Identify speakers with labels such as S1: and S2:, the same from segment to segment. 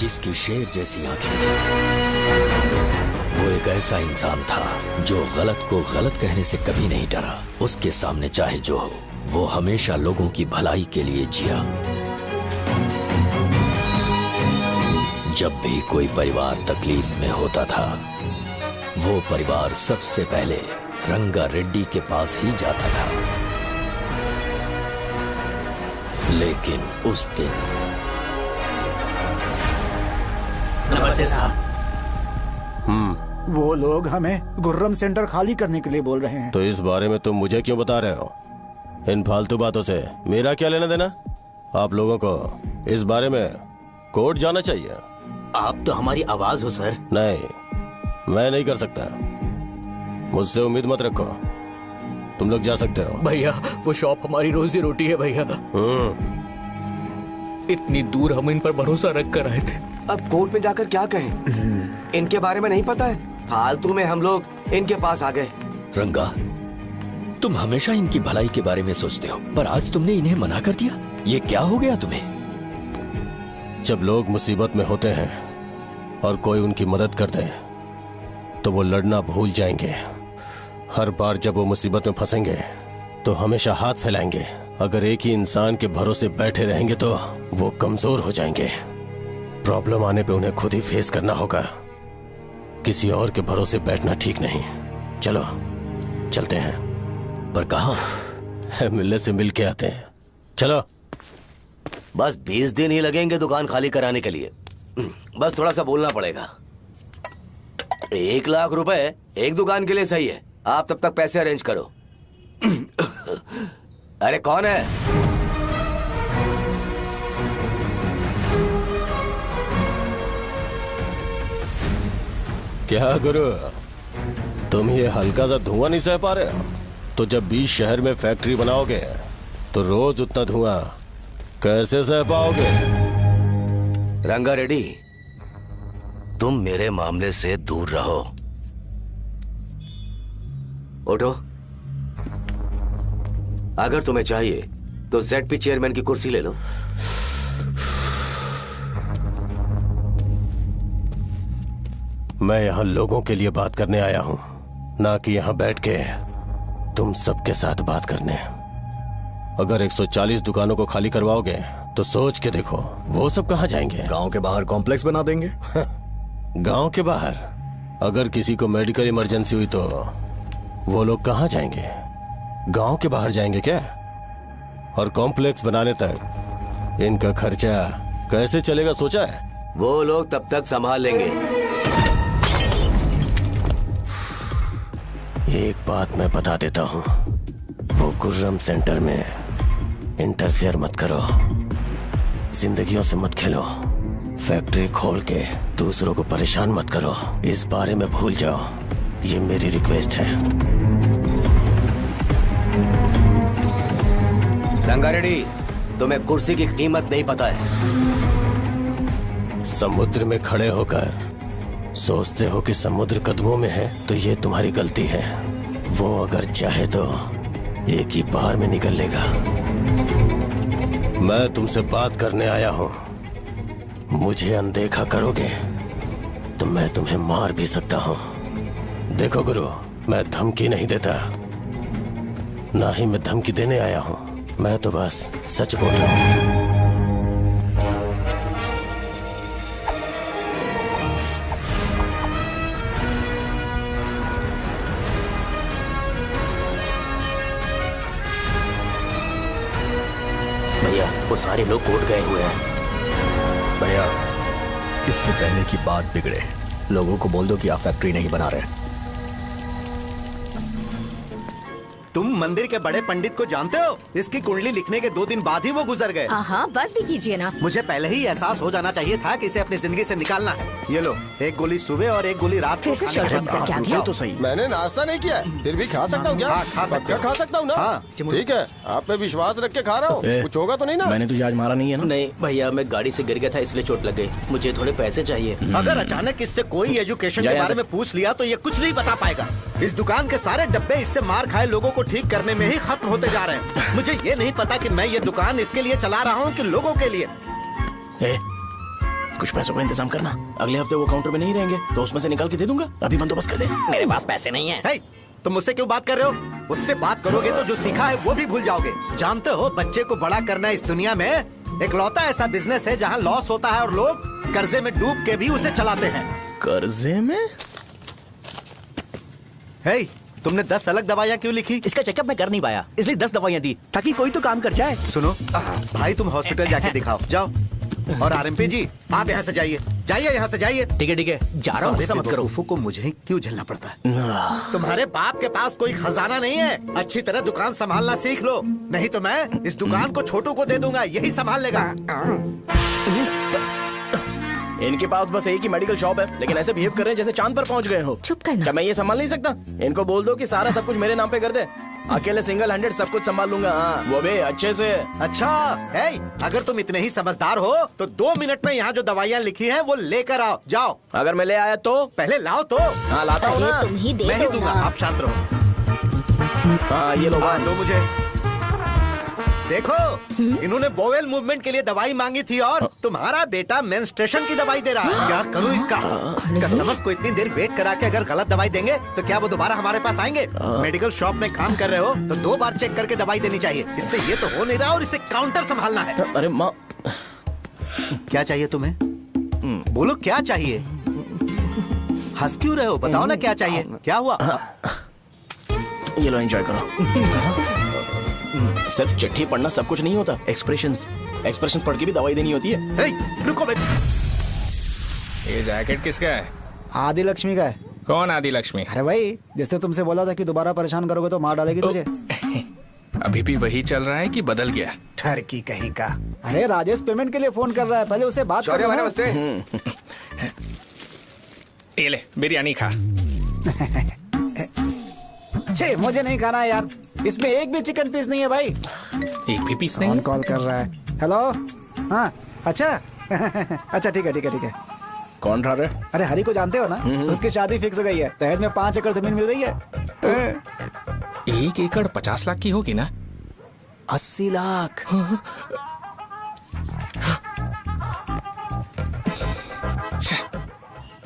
S1: जिसकी शेर जैसी आंखें थी। वो एक ऐसा इंसान था जो गलत को गलत कहने से कभी नहीं डरा। उसके सामने चाहे जो हो, वो हमेशा लोगों की भलाई के लिए जिया। जब भी कोई परिवार तकलीफ में होता था, वो परिवार सबसे पहले रंगा रेड्डी के पास ही जाता था। लेकिन उस दिन
S2: नमस्ते साहब।
S3: वो लोग हमें गुर्रम सेंटर खाली करने के लिए बोल रहे हैं।
S4: तो इस बारे में तुम मुझे क्यों बता रहे हो? इन फालतू बातों से मेरा क्या लेना देना? आप लोगों को इस बारे में कोर्ट जाना चाहिए।
S2: आप तो हमारी आवाज हो सर।
S4: नहीं, मैं नहीं कर सकता। मुझसे उम्मीद मत रखो। तुम लोग जा सकते हो।
S5: भैया वो शॉप हमारी रोजी रोटी है भैया। इतनी दूर हम इन पर भरोसा रख कर आए थे।
S6: अब कोर्ट में जाकर क्या कहें? इनके बारे में नहीं पता है। फालतू में हम लोग इनके पास आ गए।
S1: रंगा, तुम हमेशा इनकी भलाई के बारे में सोचते हो, पर आज तुमने इन्हें मना कर दिया। ये क्या हो गया तुम्हें?
S4: जब लोग मुसीबत में होते हैं और कोई उनकी मदद कर दे तो वो लड़ना भूल जाएंगे। हर बार जब वो मुसीबत में फंसेंगे तो हमेशा हाथ फैलाएंगे। अगर एक ही इंसान के भरोसे बैठे रहेंगे तो वो कमजोर हो जाएंगे। प्रॉब्लम आने पे उन्हें खुद ही फेस करना होगा। किसी और के भरोसे बैठना ठीक नहीं। चलो चलते हैं।
S1: पर कहाँ?
S4: मिलने से मिल के आते हैं। चलो।
S6: बस 20 दिन ही लगेंगे दुकान खाली कराने के लिए। बस थोड़ा सा बोलना पड़ेगा। 1 लाख रुपए एक दुकान के लिए सही है। आप तब तक पैसे अरेंज करो। अरे कौन है?
S4: क्या गुरु, तुम ये हल्का सा धुआं नहीं सह पा रहे हो? तो जब 20 शहर में फैक्ट्री बनाओगे तो रोज उतना धुआं कैसे सह पाओगे?
S6: रंगा रेड्डी, तुम मेरे मामले से दूर रहो। उठो। अगर तुम्हें चाहिए तो ZP चेयरमैन की कुर्सी ले लो।
S4: मैं यहाँ लोगों के लिए बात करने आया हूँ, ना कि यहाँ बैठ के तुम सबके साथ बात करने। अगर 140 दुकानों को खाली करवाओगे तो सोच के देखो वो सब कहाँ जाएंगे?
S5: गांव के बाहर कॉम्प्लेक्स बना देंगे।
S4: गांव के बाहर? अगर किसी को मेडिकल इमरजेंसी हुई तो वो लोग कहाँ जाएंगे? गांव के बाहर जाएंगे क्या? और कॉम्प्लेक्स बनाने तक इनका खर्चा कैसे चलेगा सोचा है?
S6: वो लोग तब तक संभाल लेंगे।
S4: एक बात मैं बता देता हूँ, वो गुर्रम सेंटर में इंटरफेयर मत करो। जिंदगियों से मत खेलो। फैक्ट्री खोल के दूसरों को परेशान मत करो। इस बारे में भूल जाओ। ये मेरी रिक्वेस्ट है।
S6: रंगा रेड्डी, तुम्हें कुर्सी की कीमत नहीं पता है।
S4: समुद्र में खड़े होकर सोचते हो कि समुद्र कदमों में है तो ये तुम्हारी गलती है। वो अगर चाहे तो एक ही बार में निकल लेगा। मैं तुमसे बात करने आया हूं। मुझे अनदेखा करोगे तो मैं तुम्हें मार भी सकता हूं। देखो गुरु, मैं धमकी नहीं देता, ना ही मैं धमकी देने आया हूं। मैं तो बस सच बोल रहा हूं।
S2: भैया वो सारे लोग कोर्ट गए हुए हैं।
S5: भैया इससे पहले की बात बिगड़े, लोगों को बोल दो कि आप फैक्ट्री नहीं बना रहे।
S7: तुम मंदिर के बड़े पंडित को जानते हो? इसकी कुंडली लिखने के 2 दिन बाद ही वो गुजर गए।
S8: हाँ, बस भी कीजिए ना।
S7: मुझे पहले ही एहसास हो जाना चाहिए था कि इसे अपनी जिंदगी से निकालना है। ये लो, 1 गोली सुबह और 1 गोली रात को खाने के बाद।
S8: क्या किया?
S5: तो सही।
S4: मैंने नाश्ता नहीं किया है, फिर भी खा सकता हूँ क्या?
S7: हाँ, खा सकते हो।
S4: खा सकता हूँ ना?
S7: हाँ।
S4: ठीक है, आप पे विश्वास रख के खा रहा हूँ। कुछ होगा तो नहीं ना?
S5: मैंने तुझे आज मारा नहीं है ना?
S2: नहीं भैया, मैं गाड़ी से गिर गया था इसलिए चोट लग गई। मुझे थोड़े पैसे चाहिए।
S7: अगर अचानक इससे कोई एजुकेशन के बारे में पूछ लिया तो ये कुछ नहीं बता पाएगा। इस दुकान के सारे डब्बे इससे मार खाए लोगों को ठीक करने में ही खत्म होते जा रहे हैं। मुझे ये नहीं पता कि मैं ये दुकान इसके लिए चला रहा हूँ कि लोगों के लिए।
S2: कुछ पैसों का इंतजाम करना। अगले हफ्ते वो काउंटर में नहीं रहेंगे तो उसमें से निकाल के दे दूंगा। अभी बंदोबस्त कर दे।
S7: मेरे पास पैसे नहीं है। hey, तुम मुझसे क्यों बात कर रहे हो? उससे बात करोगे तो जो सीखा है वो भी भूल जाओगे। जानते हो बच्चे को बड़ा करना इस दुनिया में इकलौता ऐसा बिजनेस है जहाँ लॉस होता है और लोग कर्जे में डूब के भी उसे चलाते हैं।
S2: कर्जे में?
S7: hey, तुमने 10 अलग दवाइयाँ क्यों लिखी?
S2: इसका चेकअप मैं कर नहीं पाया इसलिए 10 दवाइयाँ दी ताकि कोई तो काम कर जाए।
S7: सुनो भाई, तुम हॉस्पिटल जाके दिखाओ, जाओ। और आरएमपी जी, आप यहाँ से जाइए, जाइए यहाँ से जाइए।
S2: ठीक है जा रहा हूँ, गुस्सा मत करो।
S7: बेवकूफों को मुझे ही क्यों झेलना पड़ता है? तुम्हारे बाप के पास कोई खजाना नहीं है। अच्छी तरह दुकान संभालना सीख लो, नहीं तो मैं इस दुकान को छोटू को दे दूंगा, यही संभाल लेगा।
S2: इनके पास बस एक ही मेडिकल शॉप है लेकिन ऐसे बिहेव कर रहे हैं जैसे चांद पर पहुंच गए हो।
S8: चुप करना।
S2: क्या मैं ये संभाल नहीं सकता? इनको बोल दो कि सारा सब कुछ मेरे नाम पे कर दे। अकेले सिंगल हैंडेड सब कुछ संभाल लूंगा। हाँ, वो भी अच्छे से।
S7: अच्छा है, अगर तुम इतने ही समझदार हो तो 2 मिनट में यहाँ जो दवाइयाँ लिखी हैं वो लेकर आओ, जाओ।
S2: अगर मैं ले आया तो?
S7: पहले लाओ तो।
S2: हाँ लाता हूँ ना।
S8: तुम ही दे
S7: मैं ही
S8: दो
S7: दूंगा,
S8: ना।
S7: आप शांत रहो।
S2: हाँ ये लो।
S7: दो मुझे। देखो, इन्होंने बोवेल मूवमेंट के लिए दवाई मांगी थी और तुम्हारा बेटा मेंस्ट्रुएशन की दवाई दे रहा है। क्या करूं इसका? कस्टमर्स को इतनी देर वेट करा के अगर गलत दवाई देंगे तो क्या वो दोबारा हमारे पास आएंगे? मेडिकल शॉप में काम कर रहे हो तो 2 बार चेक करके दवाई देनी चाहिए। इससे ये तो हो नहीं रहा और इसे काउंटर संभालना है।
S2: अरे माँ,
S7: क्या चाहिए तुम्हें? बोलो क्या चाहिए? हंस क्यों रहे हो? बताओ ना क्या चाहिए? क्या हुआ?
S2: ये लो एंजॉय करो। सिर्फ चिट्ठी पढ़ना सब कुछ नहीं होता। एक्सप्रेशंस पढ़ के भी दवाई देनी होती है।
S7: हे, रुको बे।
S9: ये जैकेट किसका है?
S3: आदि लक्ष्मी का है।
S9: कौन आदि लक्ष्मी?
S3: अरे भाई, जिसने तुमसे बोला था कि दोबारा परेशान करोगे तो मार डालेगी तुझे।
S9: अभी भी वही चल रहा है कि बदल गया?
S3: ठरकी कहीं का। अरे राजेश पेमेंट के लिए फोन कर रहा है, पहले उसे बात करो।
S7: नमस्ते।
S9: ये ले बिरयानी खा।
S3: छे, मुझे नहीं खाना है यार, इसमें एक भी चिकन पीस नहीं है भाई।
S9: एक भी पीस नहीं?
S3: कौन कॉल कर रहा है? हेलो। हाँ अच्छा। अच्छा ठीक है।
S2: कौन रहा रे?
S3: अरे हरी को जानते हो ना, उसकी शादी फिक्स हो गई है। दहेज में 5 एकड़ जमीन मिल रही है।
S9: 1 एकड़ 50 लाख की होगी ना?
S3: 80 लाख।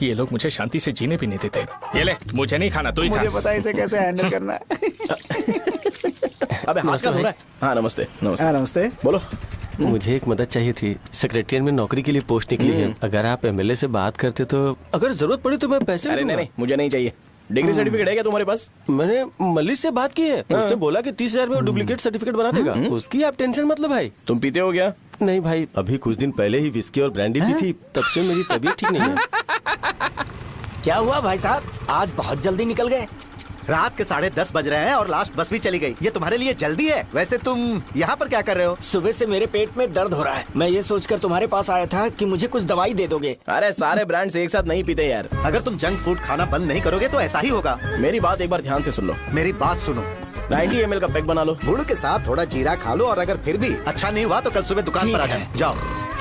S9: ये लोग मुझे शांति से जीने भी नहीं देते। ये ले, मुझे नहीं खाना, तू ही खा।
S3: मुझे पता है इसे कैसे हैंडल करना है।
S2: अबे हाथ का हो रहा है। हाँ नमस्ते।
S3: नमस्ते।
S2: बोलो।
S4: मुझे एक मदद चाहिए थी। सेक्रेटरिएट में नौकरी के लिए पोस्ट निकली है। अगर आप एमएलए से बात करते तो अगर जरूरत पड़ी तो मैं पैसे
S2: अरे नहीं, मुझे नहीं चाहिए। डिग्री सर्टिफिकेट है क्या तुम्हारे पास?
S4: मैंने मलिक से बात की है। उसने बोला कि 30,000 में वो डुप्लीकेट सर्टिफिकेट बना देगा। उसकी आप टेंशन मत लो भाई।
S2: तुम पीते हो क्या?
S4: नहीं भाई, अभी कुछ दिन पहले ही विस्की और ब्रांडी पी थी, तब से मेरी तबीयत ठीक नहीं है।
S10: क्या हुआ भाई साहब, आज बहुत जल्दी निकल गए?
S7: रात के 10:30 बज रहे हैं और लास्ट बस भी चली गई। ये तुम्हारे लिए जल्दी है। वैसे तुम यहाँ पर क्या कर रहे हो?
S10: सुबह से मेरे पेट में दर्द हो रहा है। मैं ये सोचकर तुम्हारे पास आया था कि मुझे कुछ दवाई दे दोगे।
S2: अरे सारे ब्रांड्स एक साथ नहीं पीते यार।
S7: अगर तुम जंक फूड खाना बंद नहीं करोगे तो ऐसा ही होगा।
S2: मेरी बात एक बार ध्यान से सुन लो।
S7: मेरी बात सुनो।
S2: 90 ml का पैक बना लो।
S7: गुड़ के साथ थोड़ा जीरा खा लो और अगर फिर भी अच्छा नहीं हुआ तो कल सुबह दुकान पर आ जाओ।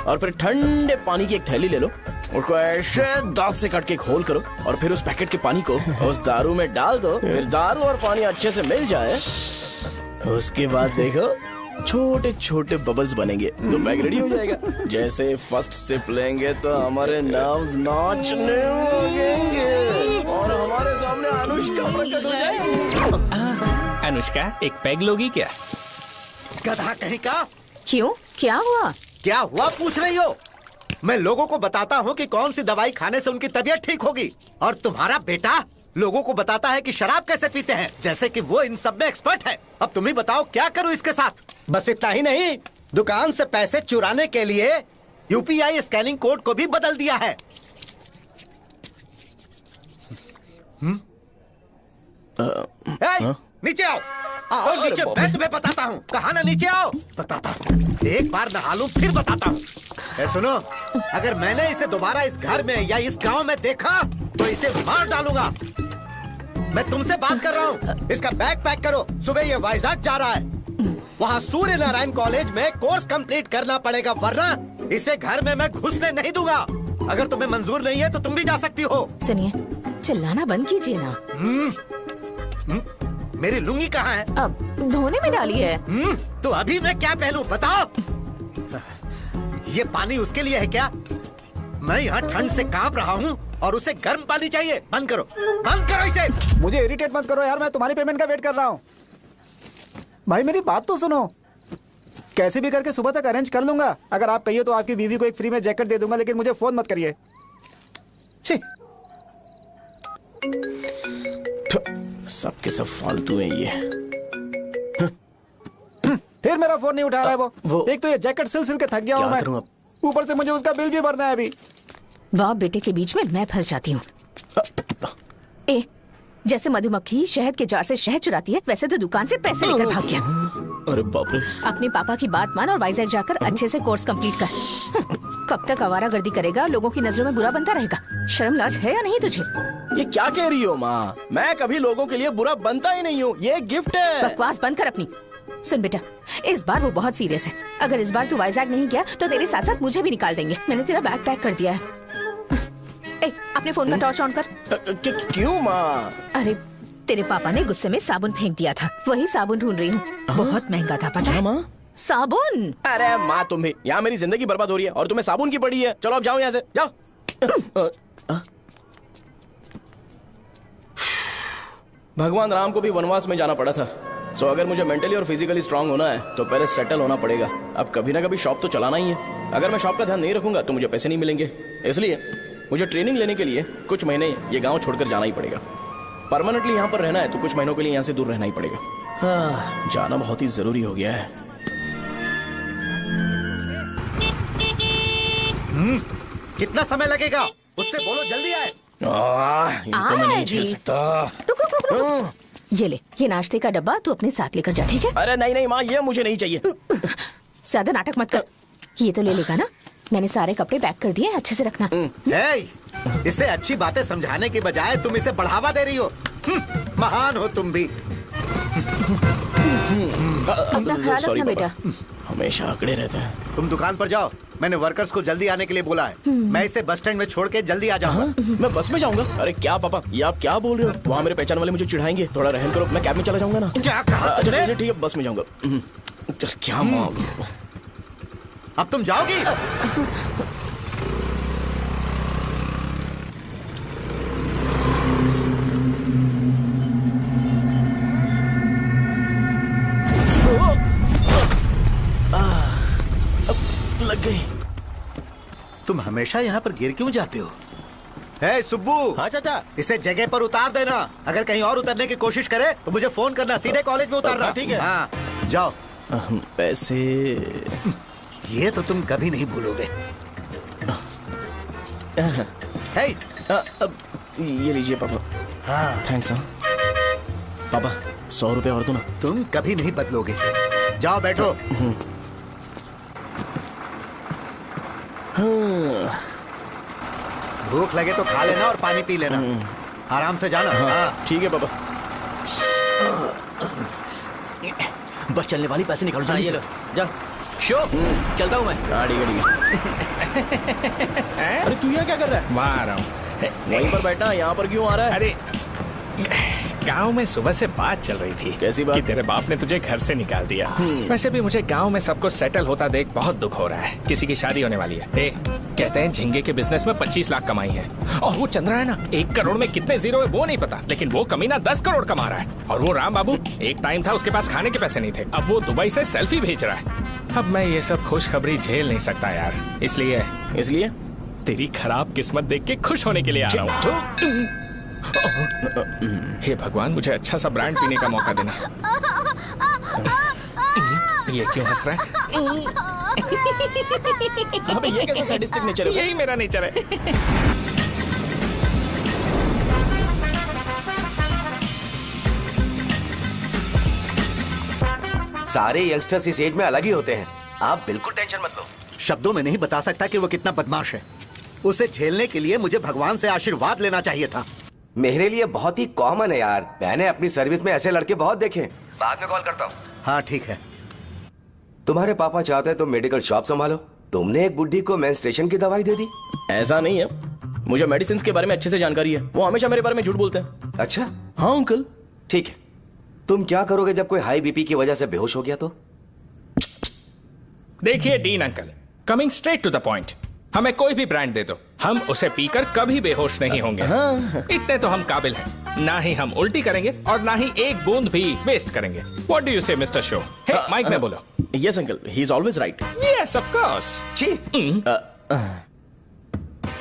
S2: और फिर ठंडे पानी की एक थैली ले लो, उसको ऐसे दांत से काट के घोल करो और फिर उस पैकेट के पानी को उस दारू में डाल दो। फिर दारू और पानी अच्छे से मिल जाए, उसके बाद देखो छोटे छोटे बबल्स बनेंगे तो पैक रेडी हो जाएगा। जैसे फर्स्ट सिप लेंगे तो हमारे नर्व्स नाचने लगेंगे और हमारे सामने अनुष्का प्रकट हो जाएगी।
S9: अनुष्का, एक पैग लोगी क्या?
S7: गधा कहीं का।
S8: क्यों, क्या हुआ?
S7: क्या हुआ पूछ रही हो? मैं लोगों को बताता हूँ कि कौन सी दवाई खाने से उनकी तबीयत ठीक होगी, और तुम्हारा बेटा लोगों को बताता है कि शराब कैसे पीते हैं, जैसे कि वो इन सब में एक्सपर्ट है। अब तुम ही बताओ क्या करूँ इसके साथ? बस इतना ही नहीं, दुकान से पैसे चुराने के लिए यूपीआई स्कैनिंग कोड को भी बदल दिया है। नीचे आओ। आओ नीचे, मैं तुम्हें बताता हूँ। कहा ना नीचे आओ, बताता हूँ। एक बार नहा लूं फिर बताता हूँ। सुनो, अगर मैंने इसे दोबारा इस घर में या इस गांव में देखा तो इसे मार डालूंगा। मैं तुमसे बात कर रहा हूँ। इसका बैग पैक करो, सुबह ये वाइजाग जा रहा है। वहाँ सूर्य नारायण कॉलेज में कोर्स कंप्लीट करना पड़ेगा, वरना इसे घर में मैं घुसने नहीं दूंगा। अगर तुम्हें मंजूर नहीं है तो तुम भी जा सकती हो।
S8: सुनिए, चिल्लाना बंद कीजिए ना।
S7: मेरी लुंगी कहाँ है?
S8: अब धोने में डाली है।
S7: तो अभी मैं क्या पहनूं बताओ? ये पानी उसके लिए है क्या? मैं यहाँ ठंड से कांप रहा हूँ और उसे गर्म पानी चाहिए। बंद करो इसे।
S3: मुझे इरिटेट मत करो यार, मैं तुम्हारी पेमेंट का वेट कर रहा हूँ। भाई मेरी बात तो सुनो, कैसे भी करके सुबह तक अरेंज कर लूंगा। अगर आप कहिए तो आपकी बीवी को एक फ्री में जैकेट दे दूंगा, लेकिन मुझे फोन मत करिए। छी,
S2: सबके सब फालतू है ये।
S3: फिर मेरा फोन नहीं उठा रहा है वो। एक तो ये जैकेट सिल के थक गया हूँ मैं, ऊपर से मुझे उसका बिल भी भरना है अभी।
S8: बाप बेटे के बीच में मैं फंस जाती हूँ। ए, जैसे मधुमक्खी शहद के जार से शहद चुराती है, वैसे तो दुकान से पैसे लेकर भाग गया।
S2: अरे बाप रे।
S8: अपने पापा की बात मान और वाइजैक जाकर अच्छे से कोर्स कंप्लीट कर। कब तक आवारागर्दी करेगा, लोगों की नजरों में बुरा बनता रहेगा। शर्म लाज है या नहीं तुझे?
S2: ये क्या कह रही हो माँ? मैं कभी लोगों के लिए बुरा बनता ही नहीं हूँ, ये गिफ्ट है।
S8: बकवास बंद कर अपनी। सुन बेटा, इस बार वो बहुत सीरियस है। अगर इस बार तू वाइजैक नहीं गया तो तेरे साथ साथ मुझे भी निकाल देंगे। मैंने तेरा बैग पैक कर दिया है। ए, अपने फोन का टॉर्च ऑन कर।
S2: क्यों माँ?
S8: अरे तेरे पापा ने गुस्से में साबुन फेंक दिया था, वही साबुन ढूंढ रही हूँ। बहुत महंगा था पता है
S2: माँ?
S8: साबुन।
S2: अरे माँ तुम भी, यहाँ मेरी जिंदगी बर्बाद हो रही है और तुम्हें साबुन की पड़ी है। चलो अब जाओ यहाँ से, जाओ। भगवान राम को भी वनवास में जाना पड़ा था। सो अगर मुझे मेंटली और फिजिकली स्ट्रांग होना है तो पहले सेटल होना पड़ेगा। अब कभी ना कभी शॉप तो चलाना ही है। अगर मैं शॉप का ध्यान नहीं रखूंगा तो मुझे पैसे नहीं मिलेंगे। इसलिए मुझे ट्रेनिंग लेने के लिए कुछ महीने ये गांव छोड़कर जाना ही पड़ेगा। परमानेंटली यहाँ पर रहना है तो कुछ महीनों के लिए यहाँ से दूर रहना ही पड़ेगा। हाँ, जाना बहुत ही जरूरी हो गया है।
S7: कितना समय लगेगा? उससे बोलो जल्दी आए।
S2: इनको मैं नहीं झेल सकता।
S8: ये ले, ये नाश्ते का डब्बा तू अपने साथ लेकर जा, ठीक है?
S2: अरे नहीं नहीं माँ, ये मुझे नहीं चाहिए।
S8: ज्यादा नाटक मत कर। ये तो ले लेगा ना? मैंने सारे कपड़े पैक कर दिए, अच्छे से रखना।
S7: इसे अच्छी बातें समझाने की बजाय तुम इसे बढ़ावा दे रही हो। महान हो तुम भी।
S8: अपना ख्याल रखना बेटा।
S2: हमेशा अकड़े रहते हैं।
S7: तुम दुकान पर जाओ, मैंने वर्कर्स को जल्दी आने के लिए बोला है। मैं इसे बस स्टैंड में छोड़ के जल्दी आ जाऊंगा।
S2: मैं बस में जाऊंगा? अरे क्या पापा, ये आप क्या बोल रहे हो? वहाँ मेरे पहचान वाले मुझे चिढ़ाएंगे। थोड़ा रहम करो, मैं कैब में चला जाऊंगा ना।
S7: क्या कहा?
S2: अच्छा ठीक है, बस में जाऊंगा। क्या माँ,
S7: अब तुम जाओगी?
S2: लग गई।
S7: तुम हमेशा यहाँ पर गिर क्यों जाते हो? हे सुब्बू।
S2: हाँ चाचा।
S7: इसे जगह पर उतार देना। अगर कहीं और उतरने की कोशिश करे तो मुझे फोन करना, सीधे कॉलेज में उतारना।
S2: ठीक है।
S7: हाँ, जाओ।
S2: पैसे
S7: ये तो तुम कभी नहीं भूलोगे। हे,
S2: ये लीजिए पापा।
S7: हाँ
S2: थैंक्स। पापा 100 रुपए और दो ना।
S7: तुम कभी नहीं बदलोगे। जाओ बैठो। भूख लगे तो खा लेना और पानी पी लेना। आराम से जाना। हाँ।
S2: ठीक है पापा।
S1: बस चलने वाली, पैसे निकालो जल्दी से।
S2: जा
S1: शो चलता हूँ मैं।
S2: गाड़ी अरे तू यहाँ क्या कर रहा है?
S9: वहाँ आ रहा हूँ।
S2: वहीं पर बैठा, यहाँ पर क्यों आ रहा है?
S9: अरे गांव में सुबह से बात चल रही थी।
S2: कैसी बात?
S9: कि तेरे बाप ने तुझे घर से निकाल दिया। वैसे भी मुझे गांव में सबको सेटल होता देख बहुत दुख हो रहा है। किसी की शादी होने वाली है। कहते हैं झींगे के बिजनेस में 25 लाख कमाई है। और वो चंद्रा है ना, 1 करोड़ में कितने जीरो है वो नहीं पता, लेकिन वो कमीना 10 करोड़ कमा रहा है। और वो राम बाबू, एक टाइम था उसके पास खाने के पैसे नहीं थे, अब वो दुबई से सेल्फी भेज रहा है। अब मैं ये सब खुशखबरी झेल नहीं सकता यार। इसलिए तेरी खराब किस्मत देख के खुश होने के लिए आ रहा हूँ। हे भगवान, मुझे अच्छा सा ब्रांड पीने का मौका देना। ये क्यों हंस रहा है?
S2: अबे ये कैसा सैडिस्टिक नेचर है?
S9: यही मेरा नेचर है।
S6: सारे यंगस्टर्स इस एज में अलग ही होते हैं। आप बिल्कुल टेंशन मत लो।
S7: शब्दों में नहीं बता सकता कि वो कितना बदमाश है। उसे झेलने के लिए मुझे भगवान से आशीर्वाद लेना चाहिए था।
S6: मेरे लिए बहुत ही कॉमन है यार। मैंने अपनी सर्विस में ऐसे लड़के बहुत देखे। बाद में कॉल करता हूँ।
S7: हाँ ठीक है।
S6: तुम्हारे पापा चाहते हैं तुम मेडिकल शॉप संभालो। तुमने एक बुढ़ी को मेंस्ट्रुएशन की दवाई दे दी।
S2: ऐसा नहीं है, मुझे मेडिसिन के बारे में अच्छे से जानकारी है। वो हमेशा मेरे बारे में झूठ बोलते हैं।
S6: अच्छा
S2: हाँ अंकल।
S6: ठीक है, तुम क्या करोगे जब कोई हाई बीपी की वजह से बेहोश हो गया तो?
S9: देखिए Dean uncle, coming straight to the point, हमें कोई भी ब्रांड दे दो, हम उसे पीकर कभी बेहोश नहीं होंगे। इतने तो हम काबिल हैं। ना ही हम उल्टी करेंगे और ना ही एक बूंद भी वेस्ट करेंगे। व्हाट डू यू से मिस्टर शो? हे, माइक में बोलो।
S2: Yes uncle, he is always right.
S9: Yes of course.
S6: छी,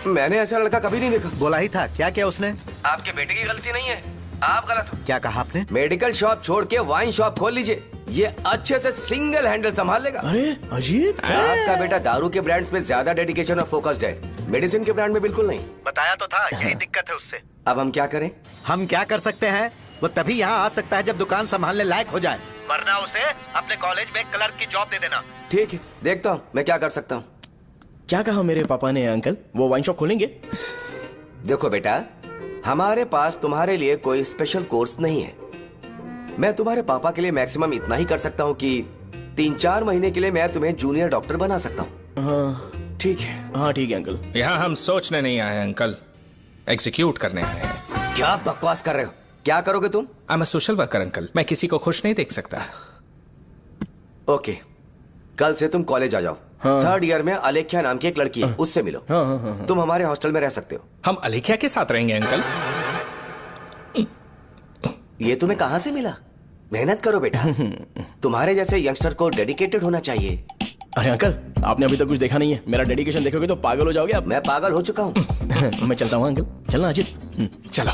S6: मैंने ऐसा लड़का कभी नहीं देखा।
S7: बोला ही था। क्या किया उसने?
S6: आपके बेटे की गलती नहीं है, आप गलत हो।
S7: क्या कहा आपने?
S6: मेडिकल शॉप छोड़ के वाइन शॉप खोल लीजिए, ये अच्छे से सिंगल हैंडल संभाल लेगा।
S2: अरे अजीत,
S6: आपका बेटा दारू के ब्रांड्स में ज्यादा डेडिकेशन और फोकस्ड है, मेडिसिन के ब्रांड में बिल्कुल नहीं।
S7: बताया तो था, यही दिक्कत है उससे।
S6: अब हम क्या करें?
S7: हम क्या कर सकते हैं? वो तभी यहाँ आ सकता है जब दुकान संभालने लायक हो जाए, वरना उसे अपने कॉलेज में क्लर्क की जॉब दे देना।
S6: ठीक है, देखता हूँ मैं क्या कर सकता हूँ।
S2: क्या कहा मेरे पापा ने अंकल? वो वाइन शॉप खोलेंगे?
S6: देखो बेटा, हमारे पास तुम्हारे लिए कोई स्पेशल कोर्स नहीं है। मैं तुम्हारे पापा के लिए मैक्सिमम इतना ही कर सकता हूँ कि 3-4 महीने के लिए मैं तुम्हें जूनियर डॉक्टर बना सकता हूँ।
S2: हाँ
S6: ठीक है।
S2: हाँ ठीक है अंकल।
S9: यहाँ हम सोचने नहीं आए अंकल, एग्जीक्यूट करने आए हैं।
S6: क्या बकवास कर रहे हो? क्या करोगे तुम?
S9: I am a social worker uncle, मैं किसी को खुश नहीं देख सकता।
S6: ओके, कल से तुम कॉलेज आ जाओ।
S2: हाँ।
S6: 3rd ईयर में अलेख्या नाम की एक लड़की है, उससे मिलो।
S2: हाँ।
S6: तुम हमारे हॉस्टल में रह सकते हो।
S9: हम अलेख्या के साथ रहेंगे अंकल।
S6: ये तुम्हें कहां से मिला? मेहनत करो बेटा, तुम्हारे जैसे यंगस्टर को डेडिकेटेड होना चाहिए।
S2: अरे अंकल, आपने अभी तक कुछ देखा नहीं है। मेरा डेडिकेशन देखोगे तो पागल हो जाओगे आप।
S6: मैं पागल हो चुका हूँ।
S2: मैं चलता हूँ अंकल। चलना अजीत।
S9: चलो,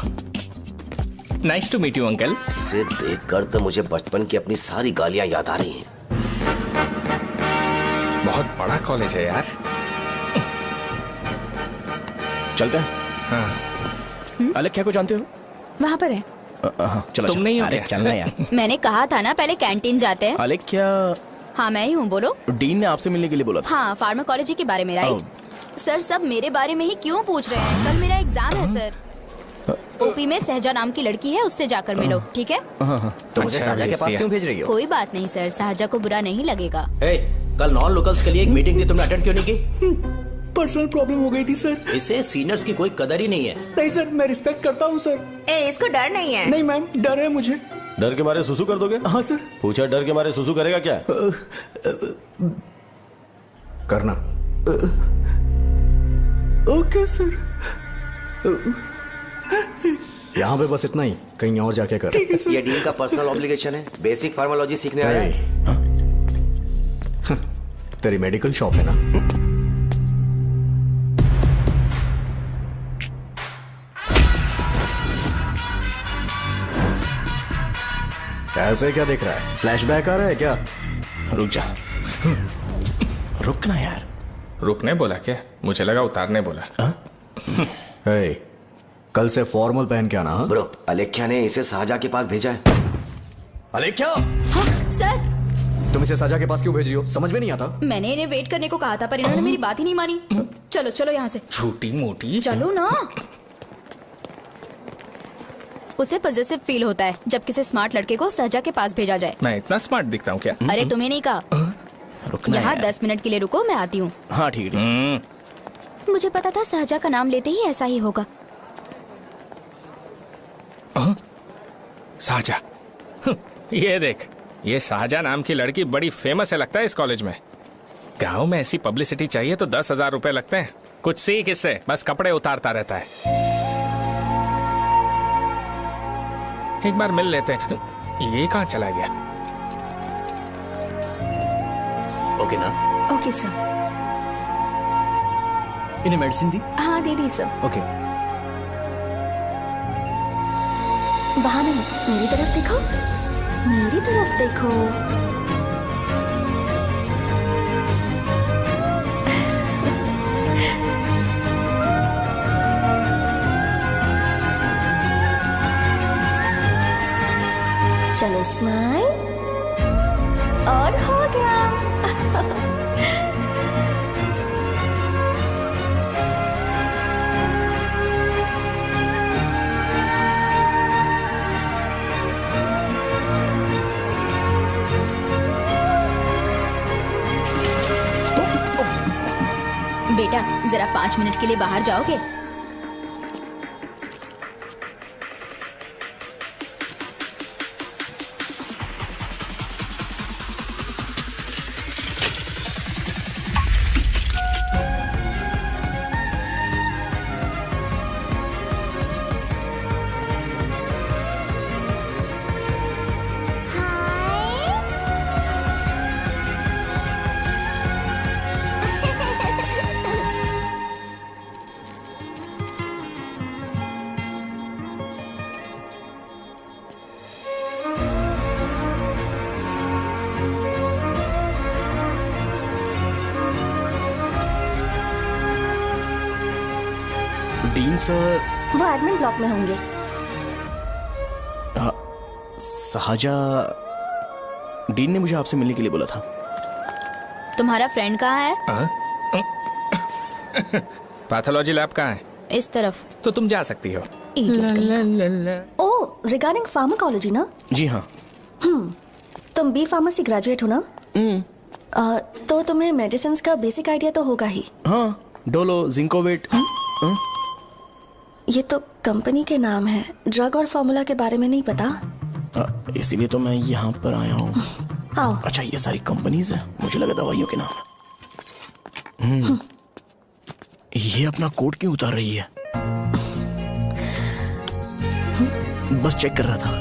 S9: nice to meet you uncle.
S6: इसे देखकर तो मुझे बचपन की अपनी सारी गालियां याद आ रही हैं।
S9: बहुत बड़ा कॉलेज है यार।
S2: चलते हैं।
S9: हाँ।
S2: अलेख्या को जानते हो?
S8: वहाँ पर है।
S2: चलो
S9: तुम नहीं हो
S2: अरे
S9: क्या?
S2: चलना यार।
S8: मैंने कहा था ना पहले कैंटीन जाते हैं।
S2: अलेख्या,
S8: हाँ मैं ही हूँ, बोलो।
S2: डीन ने आपसे मिलने के लिए बोला था।
S8: हाँ, फार्माकोलॉजी के बारे में, राइट? सर सब मेरे बारे में ही क्यों पूछ रहे हैं? कल मेरा एग्जाम है सर। ओपी में सहजा नाम की लड़की है, उससे जाकर मिलो, ठीक है?
S5: तो मुझे साजा के पास क्यों भेज रही हो?
S8: कोई बात नहीं सर, सहजा को बुरा नहीं लगेगा।
S1: कल नॉन लोकल्स के लिए एक मीटिंग थी, तुमने अटेंड क्यों नहीं की?
S10: पर्सनल प्रॉब्लम हो गई थी सर।
S1: इसे सीनियर्स की कोई कदर ही नहीं है।
S10: नहीं सर, मैं रिस्पेक्ट करता हूँ सर।
S8: इसको डर नहीं है?
S10: नहीं मैम, डर है मुझे।
S4: डर के मारे सुसु कर दोगे?
S10: हाँ सर।
S4: पूछा डर के मारे सुसु करेगा क्या?
S5: करना।
S10: Okay sir.
S5: यहाँ पे बस इतना ही, कहीं और जाके कर।
S6: ये डीन का पर्सनल ऑब्लिगेशन है, बेसिक फार्माकोलॉजी सीखने आया है।
S5: तेरी मेडिकल शॉप है ना? ऐसे क्या देख रहा है? फ्लैशबैक आ रहा है क्या?
S9: रुक जा।
S2: रुकना यार।
S9: रुकने बोला क्या? मुझे लगा उतारने बोला।
S5: हे, कल से फॉर्मल पहन के आना। हाँ?
S6: ब्रो, अलेख्या ने इसे साजा के पास भेजा है।
S5: अलेख्या,
S8: हाँ, सर
S5: तुम इसे साजा के पास क्यों भेज रही हो? समझ में नहीं आता।
S8: मैंने इन्हें वेट करने को कहा था, पर इन्होंने मेरी बात ही नहीं मानी। चलो चलो यहाँ से।
S9: छोटी मोटी।
S8: चलो ना। उसे पॉजिटिव फील होता है जब किसी स्मार्ट लड़के को सहजा के पास भेजा जाए।
S9: मैं इतना स्मार्ट दिखता हूँ क्या?
S8: अरे तुम्हें नहीं कहा।
S2: रुकना
S8: यहाँ
S2: यार।
S8: 10 मिनट के लिए रुको, मैं आती हूँ।
S2: हाँ ठीक है।
S8: मुझे पता था सहजा का नाम लेते ही ऐसा ही होगा।
S9: साजा। ये देख, ये साजा नाम की लड़की बड़ी फेमस है लगता है इस कॉलेज में। गांव में ऐसी पब्लिसिटी चाहिए तो 10,000 रुपए लगते हैं। कुछ सीख इससे, बस कपड़े उतारता रहता है। एक बार मिल लेते हैं। ये कहाँ चला गया?
S2: ओके ना?
S8: Okay sir.
S10: इन्हें मेडिसिन दी?
S8: हाँ दे दी सर।
S10: ओके।
S8: वहाँ नहीं, मेरी तरफ देखो, मेरी तरफ देखो। चलो स्माइल, और हो गया। बेटा जरा 5 मिनट के लिए बाहर जाओगे?
S2: Dean sir.
S11: वो एडमिन ब्लॉक में होंगे।
S2: साजा, डीन ने मुझे आपसे मिलने के लिए बोला था।
S12: तुम्हारा फ्रेंड कहाँ है?
S9: पैथोलॉजी लैब कहाँ है?
S12: इस तरफ।
S9: तो तुम जा सकती हो।
S11: ओह, रिगार्डिंग फार्माकोलॉजी ना?
S2: जी हाँ।
S11: तुम बी फार्मेसी ग्रेजुएट हो ना? तो तुम्हें मेडिसिन का बेसिक आइडिया तो होगा ही।
S2: हाँ, डोलो, जिंकोवेट।
S11: ये तो कंपनी के नाम है, ड्रग और फॉर्मूला के बारे में नहीं पता।
S2: इसीलिए तो मैं यहाँ पर आया हूँ।
S11: आओ।
S2: अच्छा, ये सारी कंपनीज है, मुझे लगा दवाइयों के नाम है। ये अपना कोट क्यों उतार रही है? बस चेक कर रहा था।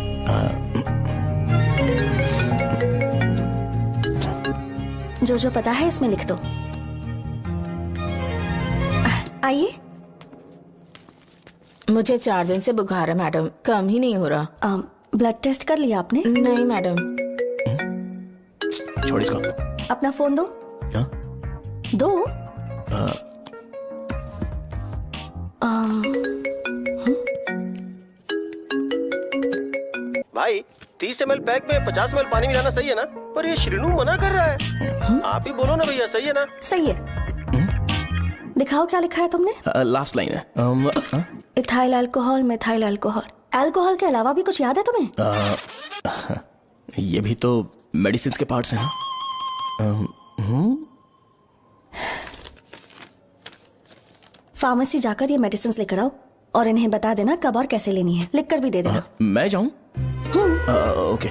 S11: जो जो पता है इसमें लिख दो। आइए।
S8: मुझे 4 दिन से बुखार है मैडम, कम ही नहीं हो रहा।
S11: ब्लड टेस्ट कर लिया आपने?
S8: नहीं मैडम।
S2: छोड़ इसको।
S11: अपना फोन दो।
S2: क्या?
S11: दो।
S4: भाई 30 ml पैक में 50 ml पानी मिलाना सही है ना? पर ये श्रीनू मना कर रहा है। आप ही बोलो ना भैया, सही है ना?
S11: सही है। दिखाओ क्या लिखा है तुमने?
S2: लास्ट लाइन है।
S11: Ethyl alcohol, methyl alcohol. Alcohol के अलावा भी कुछ याद है तुम्हें?
S2: ये भी तो मेडिसिन के पार्ट्स हैं ना।
S11: फार्मेसी जाकर ये मेडिसिन लेकर आओ और इन्हें बता देना कब और कैसे लेनी है। लिख कर भी दे देना।
S2: मैं जाऊं? ओके।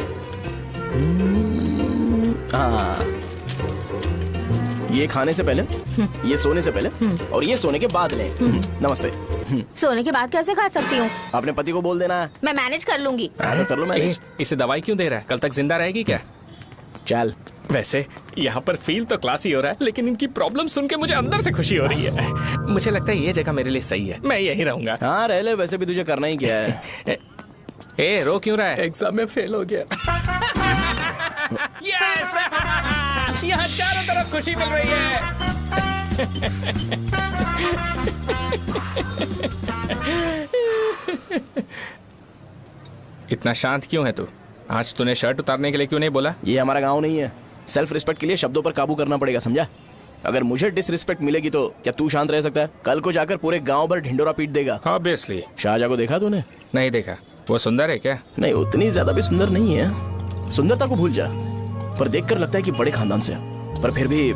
S2: ये खाने से पहले, ये सोने से पहले और ये सोने के बाद ले। नमस्ते।
S8: सोने के बाद कैसे खा सकती हूँ?
S2: अपने पति को बोल देना।
S8: मैं मैनेज कर लूंगी।
S2: तो कर लो मैनेज।
S9: इसे दवाई क्यों दे रहा है? कल तक जिंदा रहेगी क्या?
S2: चल।
S9: वैसे यहाँ पर फील तो क्लासी हो रहा है, लेकिन इनकी प्रॉब्लम सुन के मुझे अंदर से खुशी हो रही है। मुझे लगता है ये जगह मेरे लिए सही है, मैं यहीं रहूंगा।
S2: हाँ रह ले, वैसे भी तुझे करना ही क्या है।
S9: ए, रो क्यों रहा है?
S2: एग्जाम में फेल हो गया।
S9: यस! यहाँ चारों तरफ खुशी मिल रही है। इतना शांत क्यों है तू? आज तूने शर्ट उतारने के लिए क्यों नहीं बोला?
S2: ये हमारा गांव नहीं है। सेल्फ रिस्पेक्ट के लिए शब्दों पर काबू करना पड़ेगा, समझा? अगर मुझे डिसरिस्पेक्ट मिलेगी तो क्या तू शांत रह सकता है? कल को जाकर पूरे गांव भर ढिंडोरा पीट देगा।
S9: ऑब्वियसली।
S2: शाहजहां को देखा तूने?
S9: नहीं देखा। वो सुंदर है क्या?
S2: नहीं, उतनी ज्यादा भी सुंदर नहीं है। सुंदरता को भूल जा, पर देखकर लगता है कि बड़े खानदान से है। पर फिर भी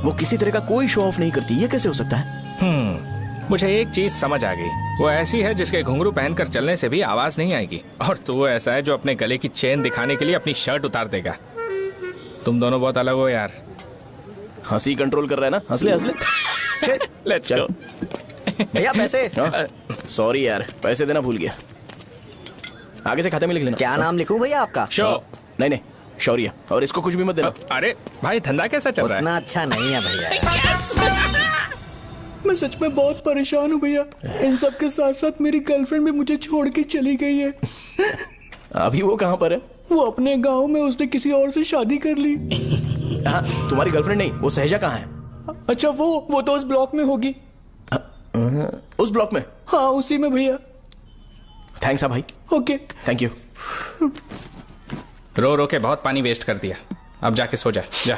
S2: वो किसी तरह का कोई शो ऑफ नहीं करती। ये कैसे हो सकता है?
S9: मुझे एक चीज समझ आ गई। वो ऐसी है जिसके घुंघरू पहनकर चलने से भी आवाज नहीं आएगी, और तू ऐसा है जो अपने गले की चेन दिखाने के लिए अपनी शर्ट उतार देगा। तुम दोनों बहुत अलग हो यार।
S2: हंसी कंट्रोल कर रहा है ना? हंस ले हंस ले।
S9: Let's go.
S5: भैया पैसे।
S2: सॉरी यार, पैसे देना भूल गया। आगे से खाते में लिख लेना।
S5: क्या नाम लिखूं भैया आपका?
S2: नहीं, शौर्य। और इसको कुछ भी मत देना।
S9: अरे भाई, धंधा कैसा चल रहा है?
S5: उतना अच्छा नहीं है भैया।
S3: मैं सच में बहुत परेशान हूँ भैया। इन सब के साथ साथ मेरी गर्लफ्रेंड भी मुझे छोड़ के चली गई है।
S2: अभी वो कहाँ पर है?
S3: वो अपने गांव में, उसने किसी और से शादी कर ली।
S2: तुम्हारी गर्लफ्रेंड नहीं, वो सहजा कहाँ है?
S3: अच्छा, वो तो उस ब्लॉक में होगी।
S2: उस ब्लॉक में?
S3: हाँ, उसी में भैया।
S2: थैंक्स भाई।
S3: Okay,
S2: thank you.
S9: रो रो के बहुत पानी वेस्ट कर दिया, अब जाके सो जा। जा।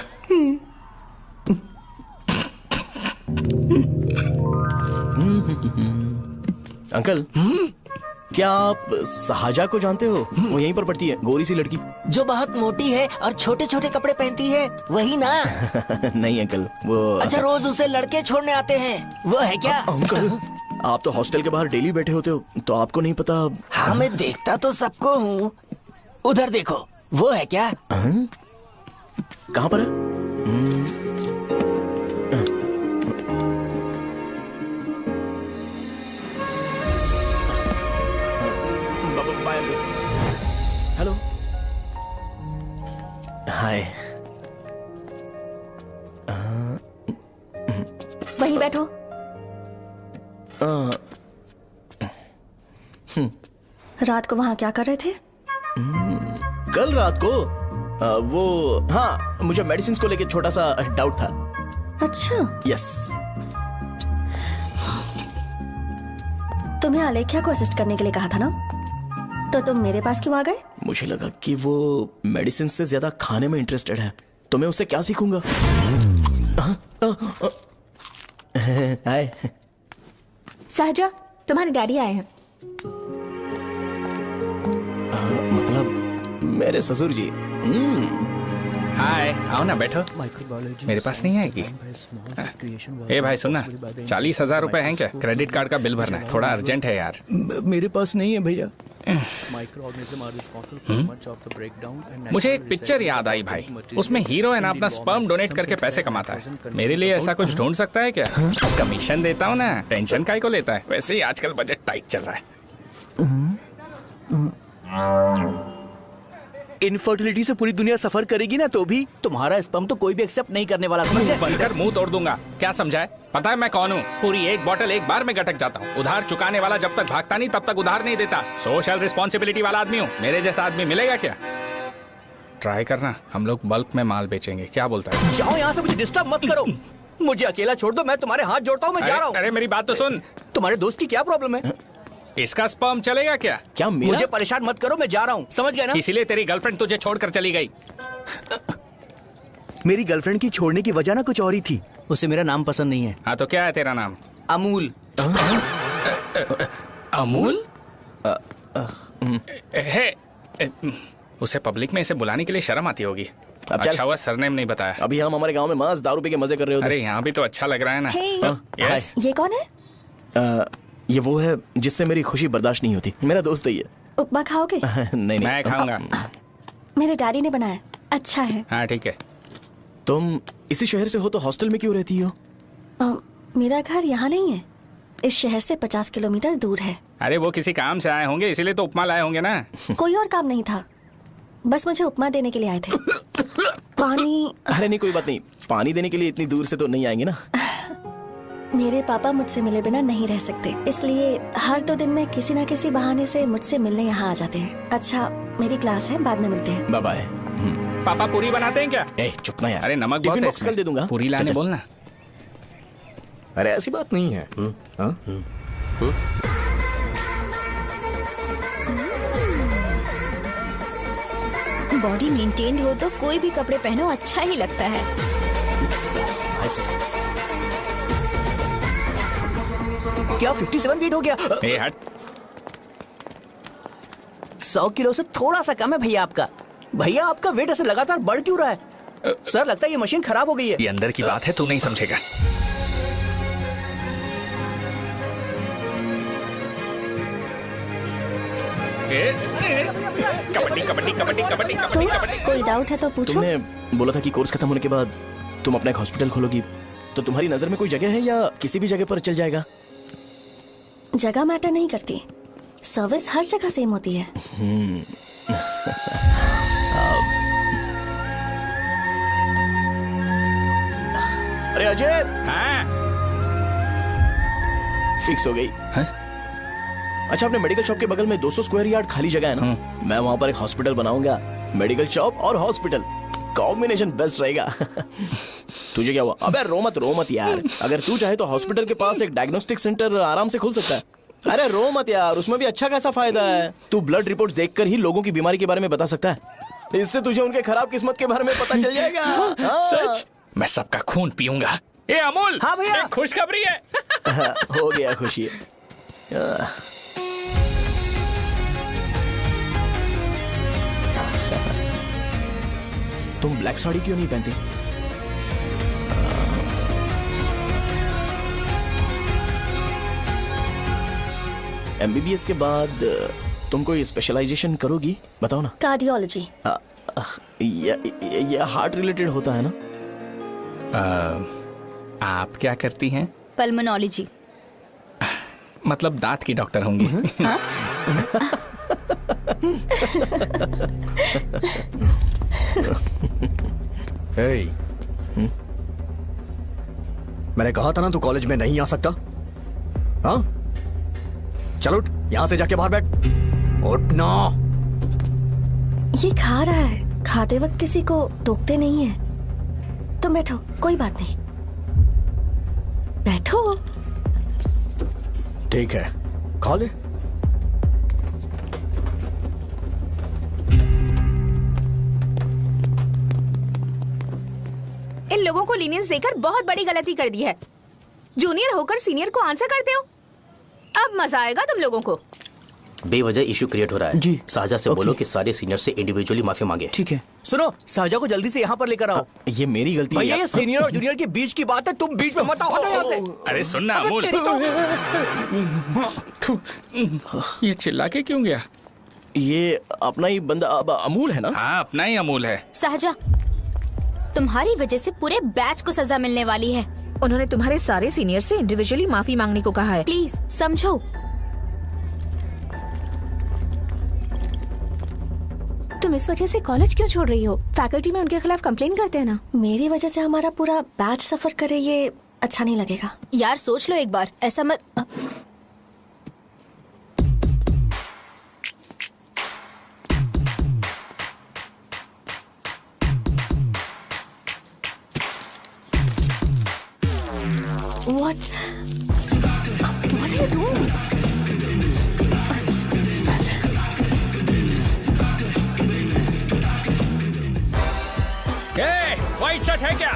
S2: अंकल, क्या आप साजा को जानते हो? वो यहीं पर पढ़ती है, गोरी सी लड़की
S10: जो बहुत मोटी है और छोटे छोटे कपड़े पहनती है, वही ना?
S2: नहीं अंकल, वो
S10: अच्छा, रोज उसे लड़के छोड़ने आते हैं, वो है क्या?
S2: अंकल, आप तो हॉस्टल के बाहर डेली बैठे होते हो, तो आपको नहीं पता?
S10: हाँ, मैं देखता तो सबको हूँ। उधर देखो, वो है क्या?
S2: कहाँ पर है? हेलो, हाय।
S11: वहीं बैठो। रात को वहां क्या कर रहे थे?
S2: कल रात को वो, हाँ, मुझे मेडिसिन को लेके छोटा सा डाउट था।
S11: अच्छा।
S2: यस।
S11: तुम्हें आलेख्या को असिस्ट करने के लिए कहा था ना, तो तुम मेरे पास क्यों आ गए?
S2: मुझे लगा कि वो मेडिसिन से ज्यादा खाने में इंटरेस्टेड है, तो मैं उससे क्या सीखूंगा। हाय
S8: सहजा, तुम्हारे डैडी आए हैं।
S2: मतलब मेरे ससुर जी।
S9: हाय, आओ ना, बैठो। मेरे पास नहीं आएगी। ए भाई सुनना, 40,000 रुपए हैं क्या? क्रेडिट कार्ड का बिल भरना है, थोड़ा अर्जेंट है यार।
S10: मेरे पास नहीं है भैया।
S9: मुझे एक पिक्चर याद आई भाई, उसमें हीरो है ना अपना स्पर्म डोनेट करके पैसे कमाता है। मेरे लिए ऐसा कुछ ढूंढ सकता है क्या? कमीशन देता हूँ ना, टेंशन काहे को लेता है? वैसे ही आजकल बजट टाइट चल रहा है।
S10: इनफर्टिलिटी से पूरी दुनिया सफर करेगी ना, तो भी तुम्हारा स्पर्म तो कोई भी एक्सेप्ट नहीं करने वाला, समझ गए?
S9: बनकर मुंह तोड़ दूंगा। क्या समझा है? पता है मैं कौन हूँ? पूरी एक बोतल एक बार में गटक जाता हूँ। उधार चुकाने वाला जब तक भागता नहीं तब तक उधार नहीं देता। सोशल रिस्पॉन्सिबिलिटी वाला आदमी हूँ। मेरे जैसा आदमी मिलेगा क्या? ट्राई करना, हम लोग बल्क में माल बेचेंगे। क्या बोलता है?
S10: जाओ यहाँ से, मुझे डिस्टर्ब मत करो। मुझे अकेला छोड़ दो, मैं तुम्हारे हाथ जोड़ता हूँ, मैं जा रहा हूँ।
S9: अरे मेरी बात तो सुन।
S10: तुम्हारे दोस्त की क्या प्रॉब्लम है?
S9: इसका स्पर्म चलेगा क्या?
S2: क्या मेरा?
S10: मुझे परेशान मत करो, मैं जा रहा हूँ, समझ गए ना?
S9: इसीलिए तेरी गर्लफ्रेंड तुझे छोड़कर चली गई।
S10: मेरी गर्लफ्रेंड की छोड़ने की वजह ना कुछ और ही थी। उसे मेरा नाम पसंद नहीं है।
S9: हाँ तो क्या है तेरा नाम?
S10: अमूल।
S9: अमूल? उसे पब्लिक में इसे बुलाने के लिए शर्म आती होगी। अच्छा हुआ सरनेम नहीं बताया।
S2: अभी हम हमारे गांव में मांस दारू पी के मजे कर रहे होते।
S9: अरे यहाँ भी तो अच्छा लग रहा है ना।
S11: यस। ये कौन है?
S2: ये वो है जिससे मेरी खुशी बर्दाश्त नहीं होती। मेरा दोस्त ही है।
S11: उपमा खाओगे?
S2: नहीं
S9: मैं खाऊंगा।
S11: मेरे डैडी ने बनाया, अच्छा है।
S9: हाँ ठीक है।
S2: तुम इसी शहर से हो तो हॉस्टल में क्यों रहती हो?
S11: मेरा घर यहाँ नहीं है, इस शहर से 50 किलोमीटर दूर है।
S9: अरे वो किसी काम से आए होंगे, इसीलिए तो उपमा लाए होंगे ना।
S11: कोई और काम नहीं था, बस मुझे उपमा देने के लिए आए थे। पानी?
S2: अरे नहीं, कोई बात नहीं। पानी देने के लिए इतनी दूर से तो नहीं आएंगे ना।
S11: मेरे पापा मुझसे मिले बिना नहीं रह सकते, इसलिए हर 2 दिन में किसी न किसी बहाने से मुझसे मिलने यहाँ आ जाते हैं। अच्छा, मेरी क्लास है, बाद में मिलते हैं।
S2: Bye bye.
S9: पापा पूरी बनाते हैं क्या?
S2: चुप ना यार।
S9: अरे नमक बहुत है
S2: कल दे दूंगा।
S9: पूरी लाने बोलना।
S5: अरे ऐसी बात नहीं है।
S12: बॉडी मेंटेन्ड हो तो कोई भी कपड़े पहनो अच्छा ही लगता है।
S10: क्या 57 फीट हो गया?
S9: ए हट।
S10: 100 किलो से थोड़ा सा कम है भैया आपका। भैया आपका वेट ऐसे लगातार बढ़ क्यों रहा है? सर लगता है ये मशीन खराब हो गई है।
S9: ये अंदर की बात है, तू नहीं समझेगा। कबड्डी कबड्डी कबड्डी कबड्डी कबड्डी कबड्डी।
S11: कोई डाउट है तो पूछो।
S2: तुमने बोला था कि कोर्स खत्म होने के बाद तुम अपना एक हॉस्पिटल खोलोगी, तो तुम्हारी नजर में कोई जगह है या किसी भी जगह पर चल जाएगा?
S11: जगह मैटर नहीं करती, सर्विस हर जगह सेम होती है।
S2: अरे अजय।
S9: हाँ?
S2: फिक्स हो गई। अच्छा, अपने मेडिकल शॉप के बगल में 200 स्क्वायर यार्ड खाली जगह है ना, मैं वहां पर एक हॉस्पिटल बनाऊंगा। मेडिकल शॉप और हॉस्पिटल, कॉम्बिनेशन बेस्ट रहेगा। तुझे क्या हुआ? अबे रो मत यार। अगर तू चाहे तो हॉस्पिटल के पास एक डायग्नोस्टिक सेंटर आराम से खुल सकता है। अरे रो मत यार, उसमें भी अच्छा खासा फायदा है। तू ब्लड रिपोर्ट्स देखकर ही लोगों की बीमारी के बारे में बता सकता है। इससे तुझे उनके खराब किस्मत के बारे में पता चल जाएगा।
S9: सच? मैं सबका खून पीऊंगा। ए अमूल।
S10: हाँ भैया।
S9: एक खुशखबरी है।
S2: हो गया खुशी। तुम ब्लैक साड़ी क्यों नहीं पहनती? एमबीबीएस के बाद तुम कोई स्पेशलाइजेशन करोगी? बताओ ना।
S11: कार्डियोलॉजी।
S2: ये हार्ट रिलेटेड होता है ना?
S9: आप क्या करती हैं?
S12: पल्मोनोलॉजी।
S9: मतलब दांत की डॉक्टर होंगी।
S12: हाँ?
S5: hey. मैंने कहा था ना तू कॉलेज में नहीं आ सकता। हाँ, चल उठ, यहां से जाके बाहर बैठ। उठ ना।
S11: ये खा रहा है, खाते वक्त किसी को टोकते नहीं है। तुम बैठो, कोई बात नहीं, बैठो।
S5: ठीक है, खा ले।
S8: इन लोगों को लीनियंस देकर बहुत बड़ी गलती कर दी है। जूनियर होकर सीनियर को आंसर करते हो। अब मजा आएगा तुम लोगों को।
S2: बेवजह इशू क्रिएट हो रहा है
S10: जी।
S2: साजा से बोलो कि सारे सीनियर से इंडिविजुअली माफी मांगे।
S10: ठीक है। सुनो, साजा को जल्दी से यहाँ पर लेकर आओ।
S2: ये मेरी गलती
S10: भैया,
S2: है।
S10: ये सीनियर और जूनियर के बीच की बात है, तुम बीच में मत आओ यहाँ से।
S9: अरे सुनना अमूल,
S10: तेरी तो-
S9: ये चिल्ला के क्यों गया?
S2: ये अपना ही बंदा अमूल है ना?
S9: हाँ, अपना ही अमूल है।
S12: साजा, तुम्हारी वजह से पूरे बैच को सजा मिलने वाली है।
S8: उन्होंने तुम्हारे सारे सीनियर से इंडिविजुअली माफी मांगने को कहा है।
S12: प्लीज समझो।
S8: तुम इस वजह से कॉलेज क्यों छोड़ रही हो? फैकल्टी में उनके खिलाफ कंप्लेन करते हैं ना।
S11: मेरी वजह से हमारा पूरा बैच सफर करे, ये अच्छा नहीं लगेगा।
S12: यार सोच लो एक बार, ऐसा मत।
S11: What are you doing?
S9: White shirt है क्या?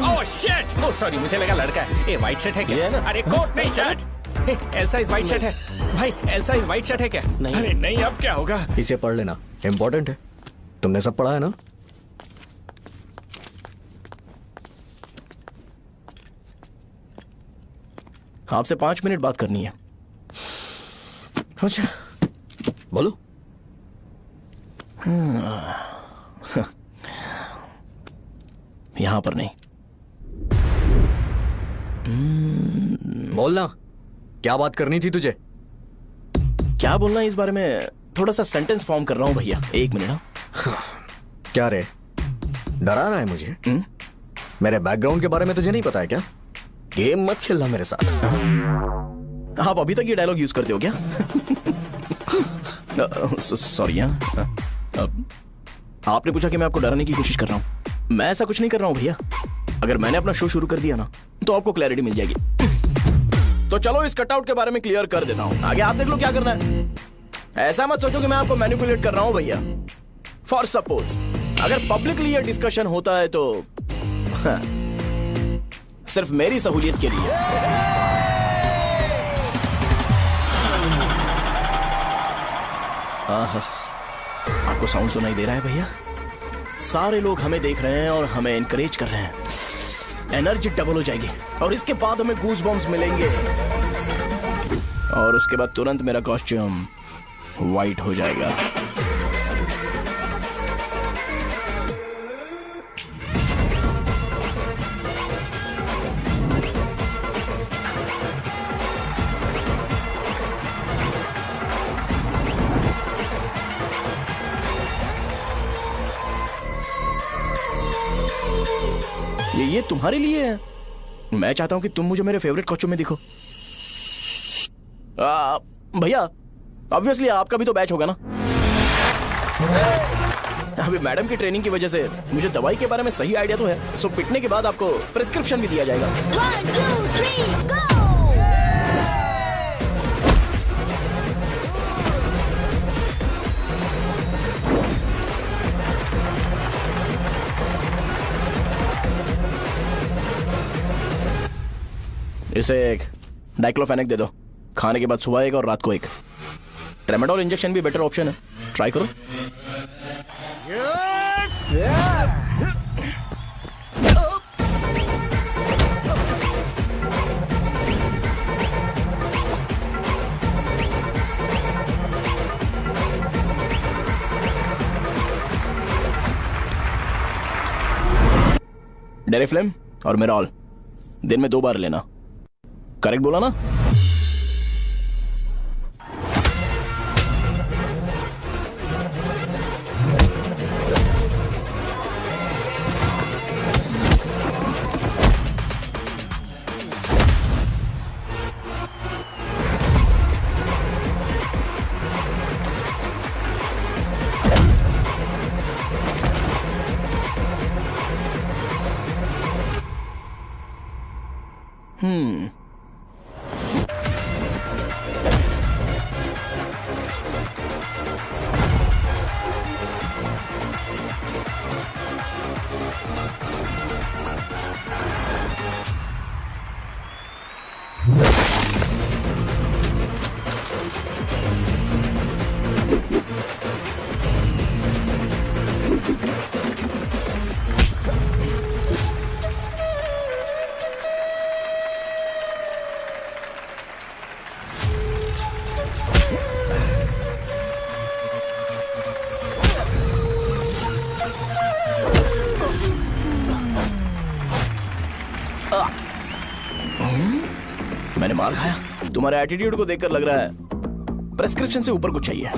S9: Oh shit! ओह सॉरी, मुझे लगा लड़का है। ये व्हाइट शर्ट है क्या? अरे कोट नहीं, shirt. L size white shirt है भाई। एल साइज व्हाइट शर्ट है क्या?
S2: नहीं।
S9: अरे नहीं, अब क्या होगा?
S5: इसे पढ़ लेना, इम्पोर्टेंट है। तुमने सब पढ़ा है ना?
S2: आपसे 5 मिनट बात करनी है।
S5: अच्छा, बोलो।
S2: यहाँ पर नहीं।
S5: बोलना, क्या बात करनी थी तुझे?
S2: क्या बोलना है इस बारे में? थोड़ा सा सेंटेंस फॉर्म कर रहा हूँ भैया, 1 मिनट।
S5: क्या रे, डरा रहा है मुझे? मेरे बैकग्राउंड के बारे में तुझे नहीं पता है क्या? गेम मत खेलना मेरे साथ।
S2: आप अभी तक ये डायलॉग यूज करते हो क्या? सॉरी। आपने पूछा कि मैं आपको डराने की कोशिश कर रहा हूँ। मैं ऐसा कुछ नहीं कर रहा हूँ भैया। अगर मैंने अपना शो शुरू कर दिया ना, तो आपको क्लैरिटी मिल जाएगी। तो चलो इस कटआउट के बारे में क्लियर कर देता हूँ, आगे आप देख लो क्या करना है। ऐसा मत सोचो कि मैं आपको मैनिपुलेट कर रहा हूँ भैया। फॉर सपोज अगर पब्लिकली ये डिस्कशन होता है तो सिर्फ मेरी सहूलियत के लिए। आपको साउंड सुनाई दे रहा है भैया? सारे लोग हमें देख रहे हैं और हमें एनकरेज कर रहे हैं। एनर्जी डबल हो जाएगी और इसके बाद हमें गूज बम्स मिलेंगे और उसके बाद तुरंत मेरा कॉस्ट्यूम वाइट हो जाएगा। ये तुम्हारे लिए है। मैं चाहता हूं कि तुम मुझे मेरे फेवरेट कॉस्ट्यूम में दिखो। भैया ऑब्वियसली आपका भी तो बैच होगा ना। अभी मैडम की ट्रेनिंग की वजह से मुझे दवाई के बारे में सही आइडिया तो है। सो पिटने के बाद आपको प्रिस्क्रिप्शन भी दिया जाएगा।
S12: 1 2 3 गो।
S2: इसे एक डाइक्लोफेनेक दे दो। खाने के बाद सुबह एक और रात को एक। ट्रेमाडोल इंजेक्शन भी बेटर ऑप्शन है, ट्राई करो। डेरिफ्लेम और मेरॉल दिन में 2 बार लेना। करेक्ट बोला ना? मैंने मार खाया? तुम्हारे एटीट्यूड को देखकर लग रहा है प्रेस्क्रिप्शन से ऊपर कुछ चाहिए।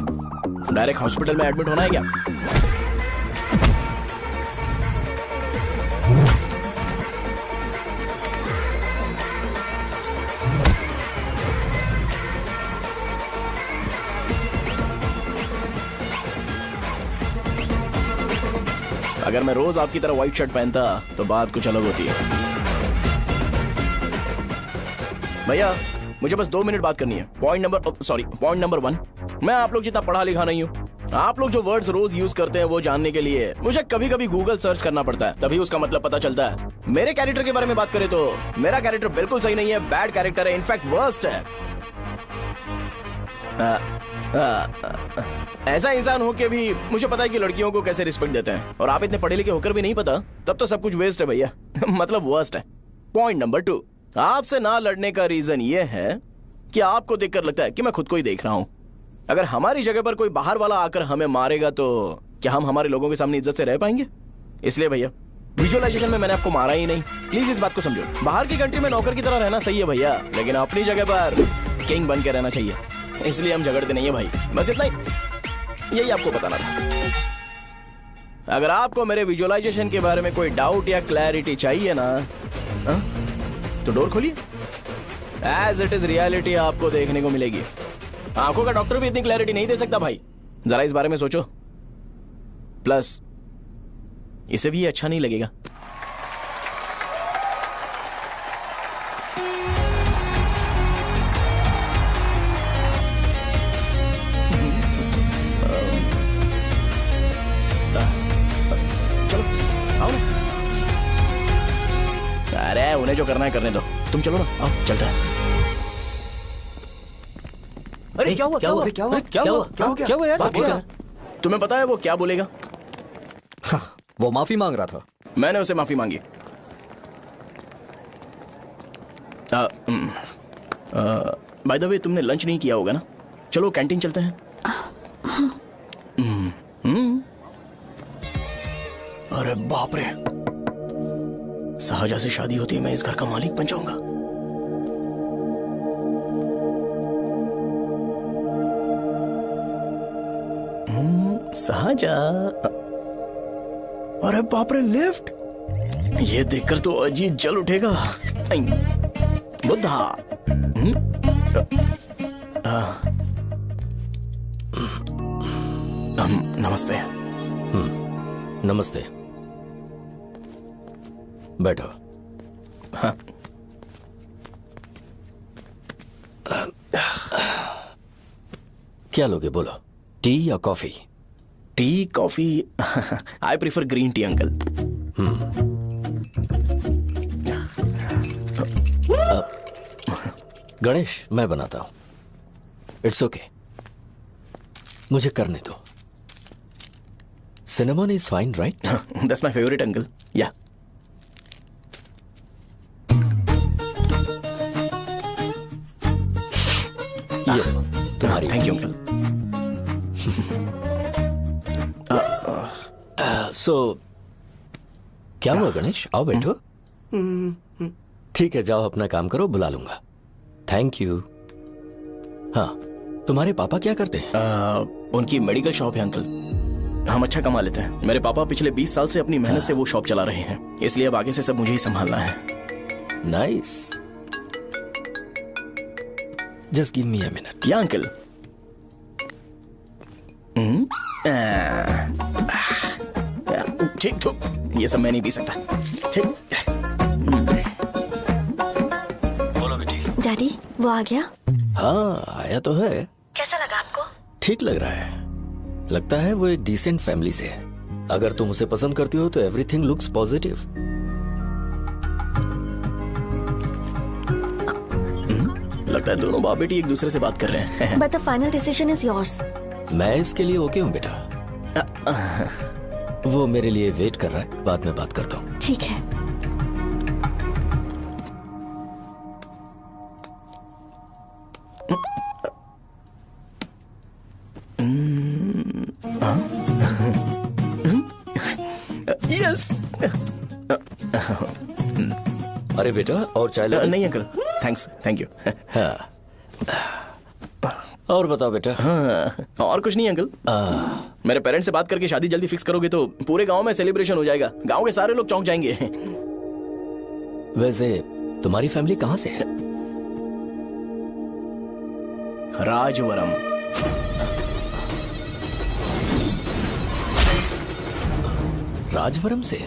S2: डायरेक्ट हॉस्पिटल में एडमिट होना है क्या? अगर मैं रोज आपकी तरह व्हाइट शर्ट पहनता तो बात कुछ अलग होती है। भैया मुझे बस 2 मिनट बात करनी है। पॉइंट नंबर 1, मैं आप लोग जितना पढ़ा लिखा नहीं हूँ। आप लोग जो वर्ड्स रोज यूज करते हैं वो जानने के लिए मुझे कभी कभी गूगल सर्च करना पड़ता है, तभी उसका मतलब पता चलता है। मेरे कैरेक्टर के बारे में बात करें तो मेरा कैरेक्टर बिल्कुल सही नहीं है, बैड कैरेक्टर है, इनफैक्ट वर्स्ट है। ऐसा इंसान हो के भी मुझे पता है कि लड़कियों को कैसे रिस्पेक्ट देते हैं, और आप इतने पढ़े लिखे होकर भी नहीं पता, तब तो सब कुछ वेस्ट है भैया। मतलब वर्स्ट है। पॉइंट नंबर 2, आपसे ना लड़ने का रीजन ये है कि आपको देखकर लगता है कि मैं खुद को ही देख रहा हूं। अगर हमारी जगह पर कोई बाहर वाला आकर हमें मारेगा तो क्या हम हमारे लोगों के सामने इज्जत से रह पाएंगे? इसलिए भैया विजुअलाइजेशन में मैंने आपको मारा ही नहीं, प्लीज इस बात को समझो। बाहर की कंट्री में नौकर की तरह रहना सही है भैया, लेकिन अपनी जगह पर किंग बन के रहना चाहिए। इसलिए हम झगड़ते नहीं है भाई, बस इतना ही, यही आपको बताना था। अगर आपको मेरे विजुअलाइजेशन के बारे में कोई डाउट या क्लैरिटी चाहिए ना, तो डोर खोलिए। एज इट इज रियलिटी आपको देखने को मिलेगी। आंखों का डॉक्टर भी इतनी क्लैरिटी नहीं दे सकता भाई, जरा इस बारे में सोचो। प्लस इसे भी अच्छा नहीं लगेगा। चलो आओ ना। अरे उन्हें जो करना है करने दो, तुम चलो ना, आओ चलते हैं।
S10: अरे क्या हुआ? यार?
S2: तुम्हें पता है वो क्या बोलेगा?
S5: वो माफी मांग रहा था।
S2: मैंने उसे माफी मांगी। बाय द वे तुमने लंच नहीं किया होगा ना? चलो कैंटीन चलते हैं। अरे बाप रे, शाहजहां से शादी होती है, मैं इस घर का मालिक बन जाऊंगा। शाहजहां, अरे बाप रे, लिफ्ट! ये देखकर तो अजीत जल उठेगा। बुद्धा। नमस्ते।
S1: नमस्ते, बैठो।
S2: हाँ।
S1: क्या लोगे बोलो, टी या coffee?
S2: T, coffee? I prefer green tea uncle.
S1: Ganesh, मैं बनाता हूं। इट्स ओके, मुझे करने दो। Cinnamon is fine, right?
S2: That's my favourite uncle. या
S1: ये तुम्हारी।
S2: Thank you uncle.
S1: सो क्या हुआ गणेश? आओ बैठो। ठीक है, जाओ अपना काम करो, बुला लूंगा। Thank you. हाँ, तुम्हारे पापा क्या करते हैं?
S2: उनकी मेडिकल शॉप है अंकल। हम अच्छा कमा लेते हैं। मेरे पापा पिछले 20 साल से अपनी मेहनत से वो शॉप चला रहे हैं, इसलिए अब आगे से सब मुझे ही संभालना है।
S1: Nice. Just give me a minute.
S2: या अंकल। ठीक, तो ये सब मैं नहीं पी सकता। ठीक।
S1: बोलो बेटी।
S11: डैडी, वो आ गया?
S1: हाँ, आया तो है।
S11: कैसा लगा आपको?
S1: ठीक लग रहा है। लगता है वो एक डिसेंट फैमिली से है। अगर तुम उसे पसंद करती हो तो एवरीथिंग लुक्स पॉजिटिव।
S2: लगता है दोनों बाप बेटी एक दूसरे से बात कर रहे हैं।
S11: But the final decision is yours.
S1: मैं इसके लिए ओके हूँ बेटा। वो मेरे लिए वेट कर रहा है, बाद में बात करता हूँ।
S11: ठीक है।
S2: यस।
S1: अरे बेटा, और चाय
S2: नहीं अंकल। Thanks, thank you.
S1: हाँ। और बताओ बेटा।
S2: हाँ, और कुछ नहीं अंकल। मेरे पेरेंट्स से बात करके शादी जल्दी फिक्स करोगे तो पूरे गांव में सेलिब्रेशन हो जाएगा। गांव के सारे लोग चौंक जाएंगे।
S1: वैसे तुम्हारी फैमिली कहाँ से है?
S2: राजवरम।
S1: राजवरम से?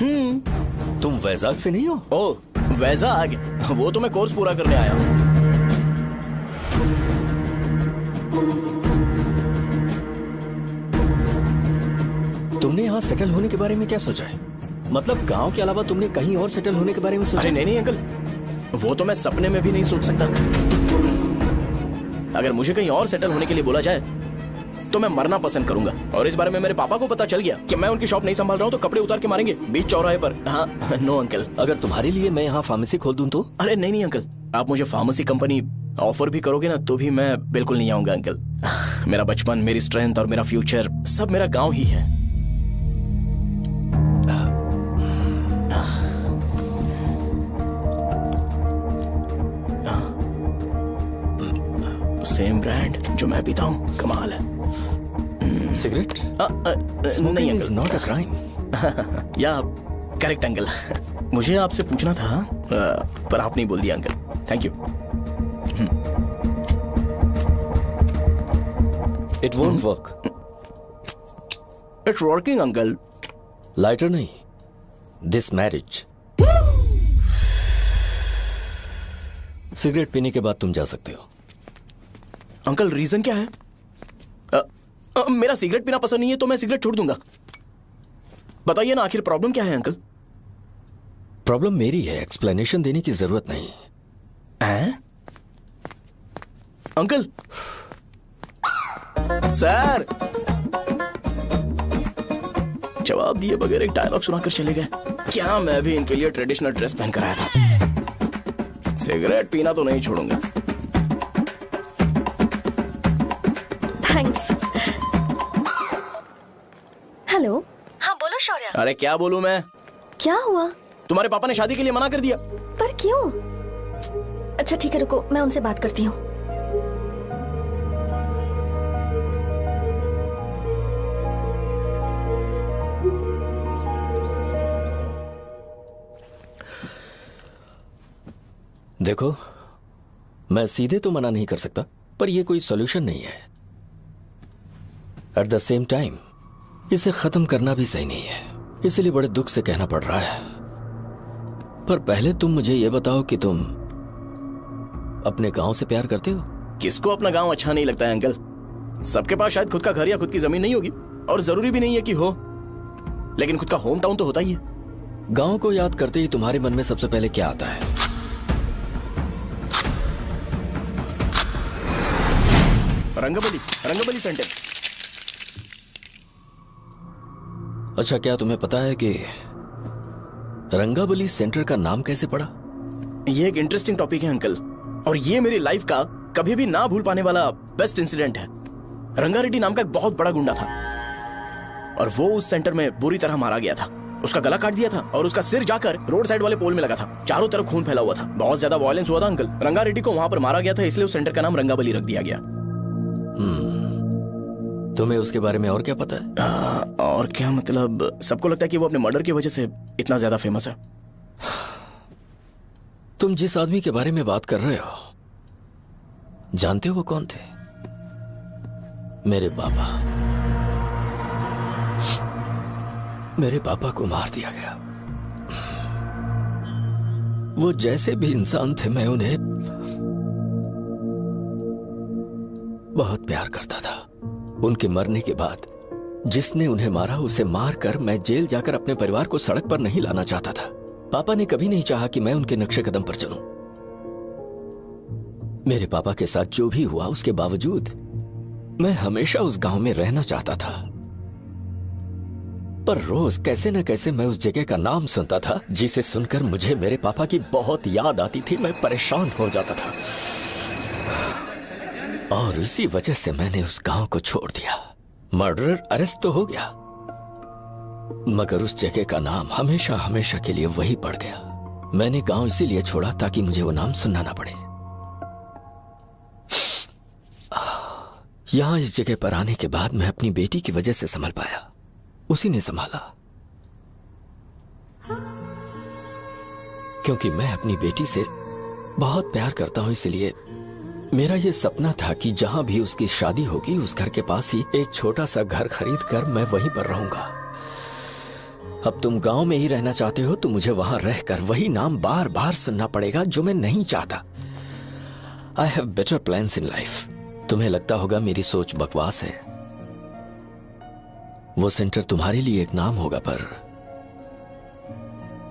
S1: तुम वैजाग से नहीं हो?
S2: ओ, वैजाग? वो तो मैं कोर्स पूरा करने आया हूँ।
S1: तुमने यहाँ सेटल होने के बारे में क्या सोचा है? मतलब गांव के अलावा तुमने कहीं और सेटल होने के बारे में सोचा?
S2: अरे नहीं अंकल, वो तो मैं सपने में भी नहीं सोच सकता। अगर मुझे कहीं और सेटल होने के लिए बोला जाए तो मैं मरना पसंद करूंगा। और इस बारे में मेरे पापा को पता चल गया कि मैं उनकी शॉप नहीं संभाल रहा हूँ तो कपड़े उतार के मारेंगे बीच चौराहे पर। हाँ, नो अंकल।
S1: अगर तुम्हारे लिए मैं यहाँ फार्मेसी खोल दूं तो?
S2: अरे नहीं अंकल, आप मुझे फार्मेसी कंपनी ऑफर भी करोगे ना तो भी मैं बिल्कुल नहीं आऊंगा अंकल। मेरा बचपन, मेरी स्ट्रेंथ और मेरा फ्यूचर सब मेरा गाँव ही है। सेम ब्रांड जो मैं पीता हूँ, कमाल है।
S1: सिगरेट?
S2: नहीं
S1: इज नॉट अ क्राइम।
S2: या करेक्ट अंकल। मुझे आपसे पूछना था पर आपने बोल दिया uncle. Thank you.
S1: It won't work.
S2: It's working uncle.
S1: Lighter नहीं, दिस मैरिज। सिगरेट पीने के बाद तुम जा सकते हो।
S2: अंकल रीजन क्या है? मेरा सिगरेट पीना पसंद नहीं है तो मैं सिगरेट छोड़ दूंगा। बताइए ना, आखिर प्रॉब्लम क्या है अंकल?
S1: प्रॉब्लम मेरी है, एक्सप्लेनेशन देने की जरूरत नहीं
S2: है। अंकल सर जवाब दिए बगैर एक डायलॉग सुनाकर चले गए। क्या मैं भी इनके लिए ट्रेडिशनल ड्रेस पहन कर आया था। सिगरेट पीना तो नहीं छोड़ूंगा।
S11: थैंक्स। हेलो। हाँ बोलो शौर्य।
S2: अरे क्या बोलूं मैं?
S11: क्या हुआ?
S2: तुम्हारे पापा ने शादी के लिए मना कर दिया।
S11: पर क्यों? अच्छा ठीक है, रुको मैं उनसे बात करती हूँ।
S1: देखो, मैं सीधे तो मना नहीं कर सकता पर यह कोई सॉल्यूशन नहीं है। एट द सेम टाइम इसे खत्म करना भी सही नहीं है, इसलिए बड़े दुख से कहना पड़ रहा है। पर पहले तुम मुझे यह बताओ कि तुम अपने गांव से प्यार करते हो?
S2: किसको अपना गांव अच्छा नहीं लगता है अंकल? सबके पास शायद खुद का घर या खुद की जमीन नहीं होगी, और जरूरी भी नहीं है कि हो, लेकिन खुद का होम टाउन तो होता ही है।
S1: गांव को याद करते ही तुम्हारे मन में सबसे पहले क्या आता है?
S2: रंगबली सेंटर।
S1: अच्छा, क्या तुम्हें पता है कि रंगाबली सेंटर का नाम कैसे पड़ा?
S2: ये एक इंटरेस्टिंग टॉपिक है अंकल, और ये मेरी लाइफ का कभी भी ना भूल पाने वाला बेस्ट इंसिडेंट है। रंगारेड्डी नाम का एक बहुत बड़ा गुंडा था और वो उस सेंटर में बुरी तरह मारा गया था। उसका गला काट दिया था और उसका सिर जाकर रोड साइड वाले पोल में लगा था। चारों तरफ खून फैला हुआ था, बहुत ज्यादा वायलेंस हुआ था अंकल। रंगारेड्डी को वहां पर मारा गया था, इसलिए उस सेंटर का नाम रंगाबली रख दिया गया।
S1: तुम्हें उसके बारे में और क्या पता है?
S2: और क्या मतलब, सबको लगता है कि वो अपने मर्डर की वजह से इतना ज्यादा फेमस है।
S1: तुम जिस आदमी के बारे में बात कर रहे हो, जानते हो वो कौन थे? मेरे पापा। मेरे पापा को मार दिया गया। वो जैसे भी इंसान थे, मैं उन्हें बहुत प्यार करता था। उनके मरने के बाद जिसने उन्हें मारा उसे मारकर मैं जेल जाकर अपने परिवार को सड़क पर नहीं लाना चाहता था। पापा ने कभी नहीं चाहा कि मैं उनके नक्शे कदम पर चलूं। मेरे पापा के साथ जो भी हुआ उसके बावजूद मैं हमेशा उस गांव में रहना चाहता था। पर रोज कैसे न कैसे मैं उस जगह का नाम सुनता था, जिसे सुनकर मुझे मेरे पापा की बहुत याद आती थी। मैं परेशान हो जाता था और इसी वजह से मैंने उस गांव को छोड़ दिया। मर्डरर अरेस्ट तो हो गया, मगर उस जगह का नाम हमेशा हमेशा के लिए वही पड़ गया। मैंने गांव इसीलिए छोड़ा ताकि मुझे वो नाम सुनना ना पड़े। यहां इस जगह पर आने के बाद मैं अपनी बेटी की वजह से संभल पाया, उसी ने संभाला। क्योंकि मैं अपनी बेटी से बहुत प्यार करता हूं, इसलिए मेरा यह सपना था कि जहां भी उसकी शादी होगी उस घर के पास ही एक छोटा सा घर खरीद कर मैं वहीं पर रहूंगा। अब तुम गांव में ही रहना चाहते हो तो मुझे वहां रहकर वही नाम बार बार सुनना पड़ेगा जो मैं नहीं चाहता। I have better plans in life. तुम्हें लगता होगा मेरी सोच बकवास है। वो सेंटर तुम्हारे लिए एक नाम होगा, पर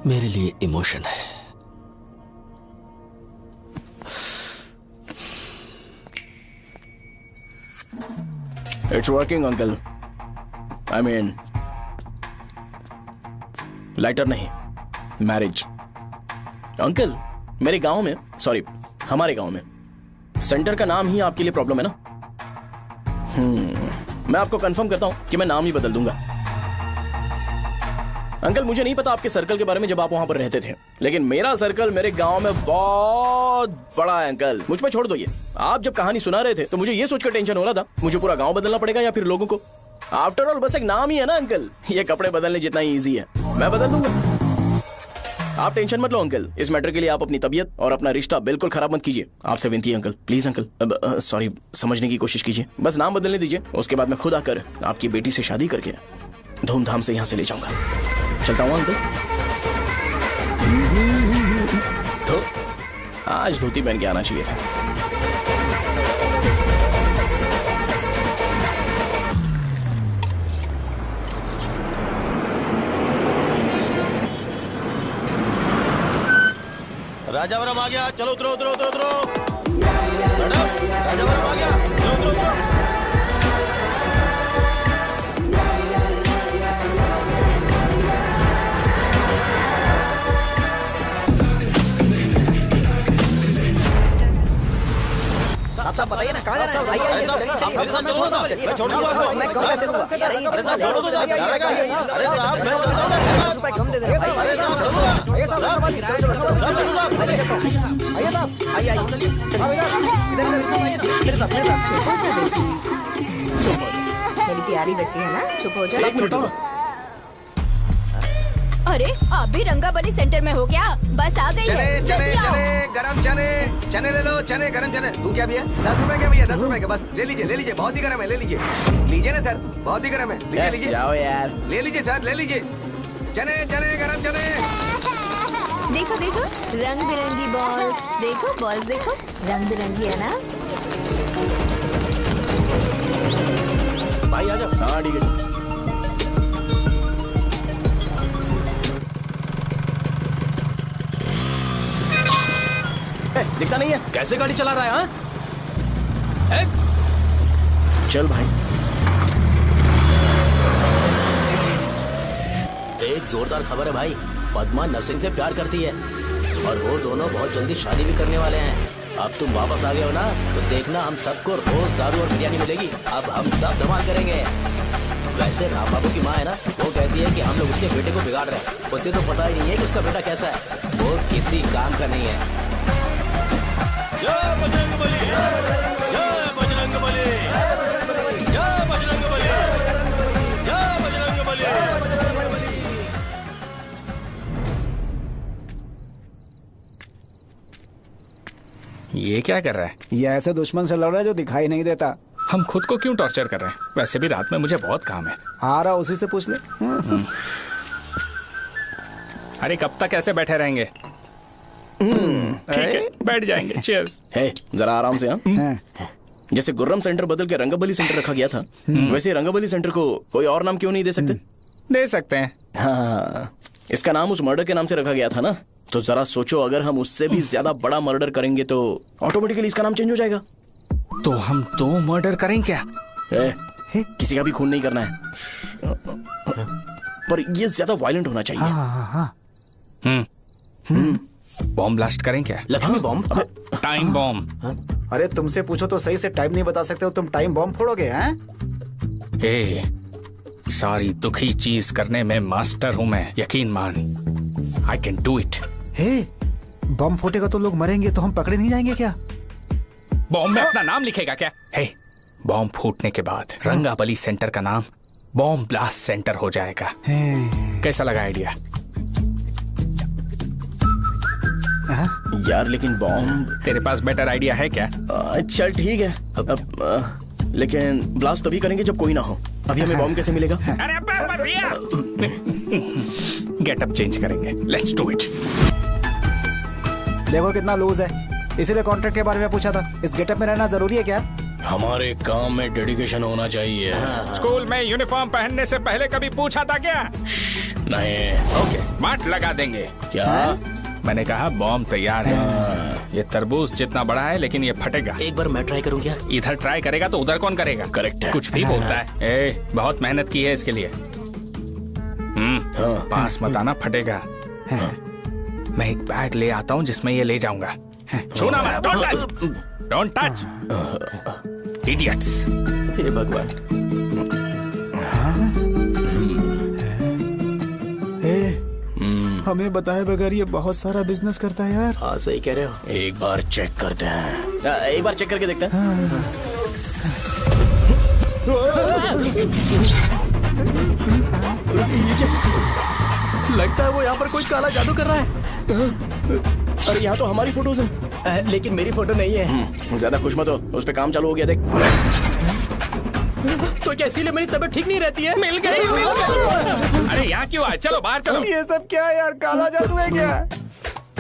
S1: मेरे लिए इमोशन है।
S2: It's working uncle. I mean lighter नहीं, मैरिज। अंकल मेरे गांव में, सॉरी हमारे गांव में सेंटर का नाम ही आपके लिए प्रॉब्लम है ना? मैं आपको कंफर्म करता हूं कि मैं नाम ही बदल दूंगा। अंकल मुझे नहीं पता आपके सर्कल के बारे में जब आप वहां पर रहते थे, लेकिन मेरा सर्कल मेरे गांव में बहुत बड़ा है अंकल। मुझ पे छोड़ दो ये। आप जब कहानी सुना रहे थे तो मुझे ये सोचकर टेंशन हो रहा था मुझे पूरा गांव बदलना पड़ेगा या फिर लोगों को। आफ्टर ऑल बस एक नाम ही है ना अंकल, ये कपड़े बदलने जितना ही ईजी है, मैं बदल दूंगा। आप टेंशन मत लो अंकल। इस मैटर के लिए आप अपनी तबीयत और अपना रिश्ता बिल्कुल खराब मत कीजिए। आपसे विनती है अंकल, प्लीज अंकल। सॉरी, समझने की कोशिश कीजिए। बस नाम बदलने दीजिए, उसके बाद मैं खुद आकर आपकी बेटी से शादी करके धूमधाम से यहाँ से ले जाऊंगा। चलता हूँ अंकल। तो आज धोती पहन के आना चाहिए था।
S4: राजावरम आ गया, चलो उतरो उतरो उतरो उतरो। मैडम राजावरम आ गया, चलो उतरो उतरो।
S10: आप बताइए ना कहाँ जा रहे हैं? आइए आइए, चलिए चलिए।
S4: मैं छोड़ दूंगा आपको।
S10: मैं कम कैसे दूंगा?
S4: अरे साहब छोड़ो तो जाके। अरे साहब मैं
S10: ₹10 कम दे दे।
S4: अरे साहब छोड़ो।
S3: आइए साहब,
S10: आइए साहब, आइए आइए। मेरे साथ
S8: मेरी प्यारी बच्ची है ना, चुप हो जा।
S12: अरे आप भी रंगाबली सेंटर में हो क्या? बस आ गई है।
S7: चने चने चने गरम चने चने ले लो, चने गरम चने। तू क्या भैया? 10 रुपए के भैया, 10 रुपए के बस। ले लीजिए बहुत ही गरम है, ले लीजिए। लीजिए ना सर, बहुत ही गरम है, लीजिए लीजिए।
S2: जाओ यार,
S7: ले लीजिए सर, ले लीजिए। चने चने गरम चने।
S12: देखो देखो रंग बिरंगी बॉल्स, देखो बॉल्स देखो रंग बिरंगी है ना।
S2: भाई आ जाओ। हाँ ठीक है। दिखता नहीं है, कैसे गाड़ी चला रहा है? हाँ? चल भाई।
S6: एक जोरदार खबर है भाई, पद्मा नरसिंह से प्यार करती है और वो दोनों बहुत जल्दी शादी भी करने वाले हैं। अब तुम वापस आ गए हो ना, तो देखना हम सबको रोज दारू और बिरयानी मिलेगी। अब हम सब धमाल करेंगे। वैसे राम बाबू की माँ है ना, वो कहती है कि हम लोग उसके बेटे को बिगाड़ रहे हैं। उसे तो पता ही नहीं है कि उसका बेटा कैसा है, वो किसी काम का नहीं है।
S4: जय बजरंगबली, जय बजरंगबली, जय बजरंगबली, जय बजरंगबली।
S9: ये क्या कर रहा है?
S3: ये ऐसे दुश्मन से लड़ रहा है जो दिखाई नहीं देता।
S9: हम खुद को क्यों टॉर्चर कर रहे हैं? वैसे भी रात में मुझे बहुत काम है।
S3: आ रहा उसी से पूछ ले।
S9: अरे कब तक ऐसे बैठे रहेंगे? ठीक है, बैठ जाएंगे। चीयर्स।
S2: हे, जरा आराम से। हाँ, जैसे गुर्रम सेंटर बदल के रंगाबली सेंटर रखा गया था, वैसे रंगाबली सेंटर को कोई और नाम क्यों नहीं दे सकते?
S9: दे सकते हैं।
S2: हाँ, इसका नाम उस मर्डर के नाम से रखा गया था ना, तो जरा सोचो अगर हम उससे भी ज्यादा बड़ा मर्डर करेंगे तो ऑटोमेटिकली इसका नाम चेंज हो जाएगा।
S9: तो हम 2 मर्डर करें क्या?
S2: किसी का भी खून नहीं करना है, पर ये ज्यादा वायलेंट होना चाहिए।
S9: बॉम्ब ब्लास्ट करें क्या?
S2: लक्ष्मी बॉम्ब?
S9: Time bomb.
S3: अरे तुमसे पूछो तो सही से टाइम नहीं बता सकते हो, तुम टाइम बॉम्ब फोड़ोगे? हैं?
S9: सारी दुखी चीज करने में मास्टर हूं मैं, यकीन मान। I can do it.
S3: Bomb फूटेगा तो लोग मरेंगे, तो हम पकड़े नहीं जाएंगे क्या?
S9: बॉम्ब में अपना नाम लिखेगा क्या? बॉम्ब फूटने के बाद रंगाबली सेंटर का नाम बॉम्ब ब्लास्ट सेंटर हो जाएगा। कैसा लगा आइडिया?
S2: यार लेकिन बॉम्ब,
S9: तेरे पास बेटर आइडिया है क्या?
S2: चल ठीक है, लेकिन ब्लास्ट तभी करेंगे जब कोई ना हो। अभी हमें बॉम्ब कैसे मिलेगा?
S9: अरे भैया गेटअप चेंज करेंगे, लेट्स डू इट।
S3: देखो कितना लूज है, इसीलिए कॉन्ट्रैक्ट के बारे में पूछा था। इस गेटअप में रहना जरूरी है क्या?
S1: हमारे काम में डेडिकेशन होना चाहिए।
S9: स्कूल में यूनिफॉर्म पहनने से पहले कभी पूछा था क्या?
S1: नहीं।
S9: ओके, मार्ट लगा देंगे।
S1: क्या?
S9: मैंने कहा बॉम्ब तैयार है। ये तरबूज जितना बड़ा है लेकिन ये फटेगा।
S1: एक बार मैं ट्राई करूं क्या?
S9: इधर ट्राई करेगा तो उधर कौन करेगा?
S1: करेक्ट है।
S9: कुछ भी बोलता है। बहुत मेहनत की है इसके लिए। पास मत आना, फटेगा। मैं एक बैग ले आता हूँ जिसमें ये ले जाऊंगा। छूना मत, don't touch, don't touch, idiots.
S2: हे भगवान।
S3: हमें बताए बगैर ये बहुत सारा बिजनेस करता है यार।
S2: हाँ सही कह रहे हो।
S1: एक बार चेक करते हैं।
S2: एक बार चेक करके देखते हैं। लगता है वो यहाँ पर कोई काला जादू कर रहा है। अरे यहाँ तो हमारी फोटोज हैं, लेकिन मेरी फोटो नहीं है। ज्यादा खुश मत हो, उस पे काम चालू हो गया देख। तो क्या इसीलिए मेरी तबीयत ठीक नहीं रहती है?
S9: मिल गई, मिल गई। अरे यहाँ क्यों आए? चलो बाहर चलो।
S3: ये सब क्या है यार? काला जादू है क्या?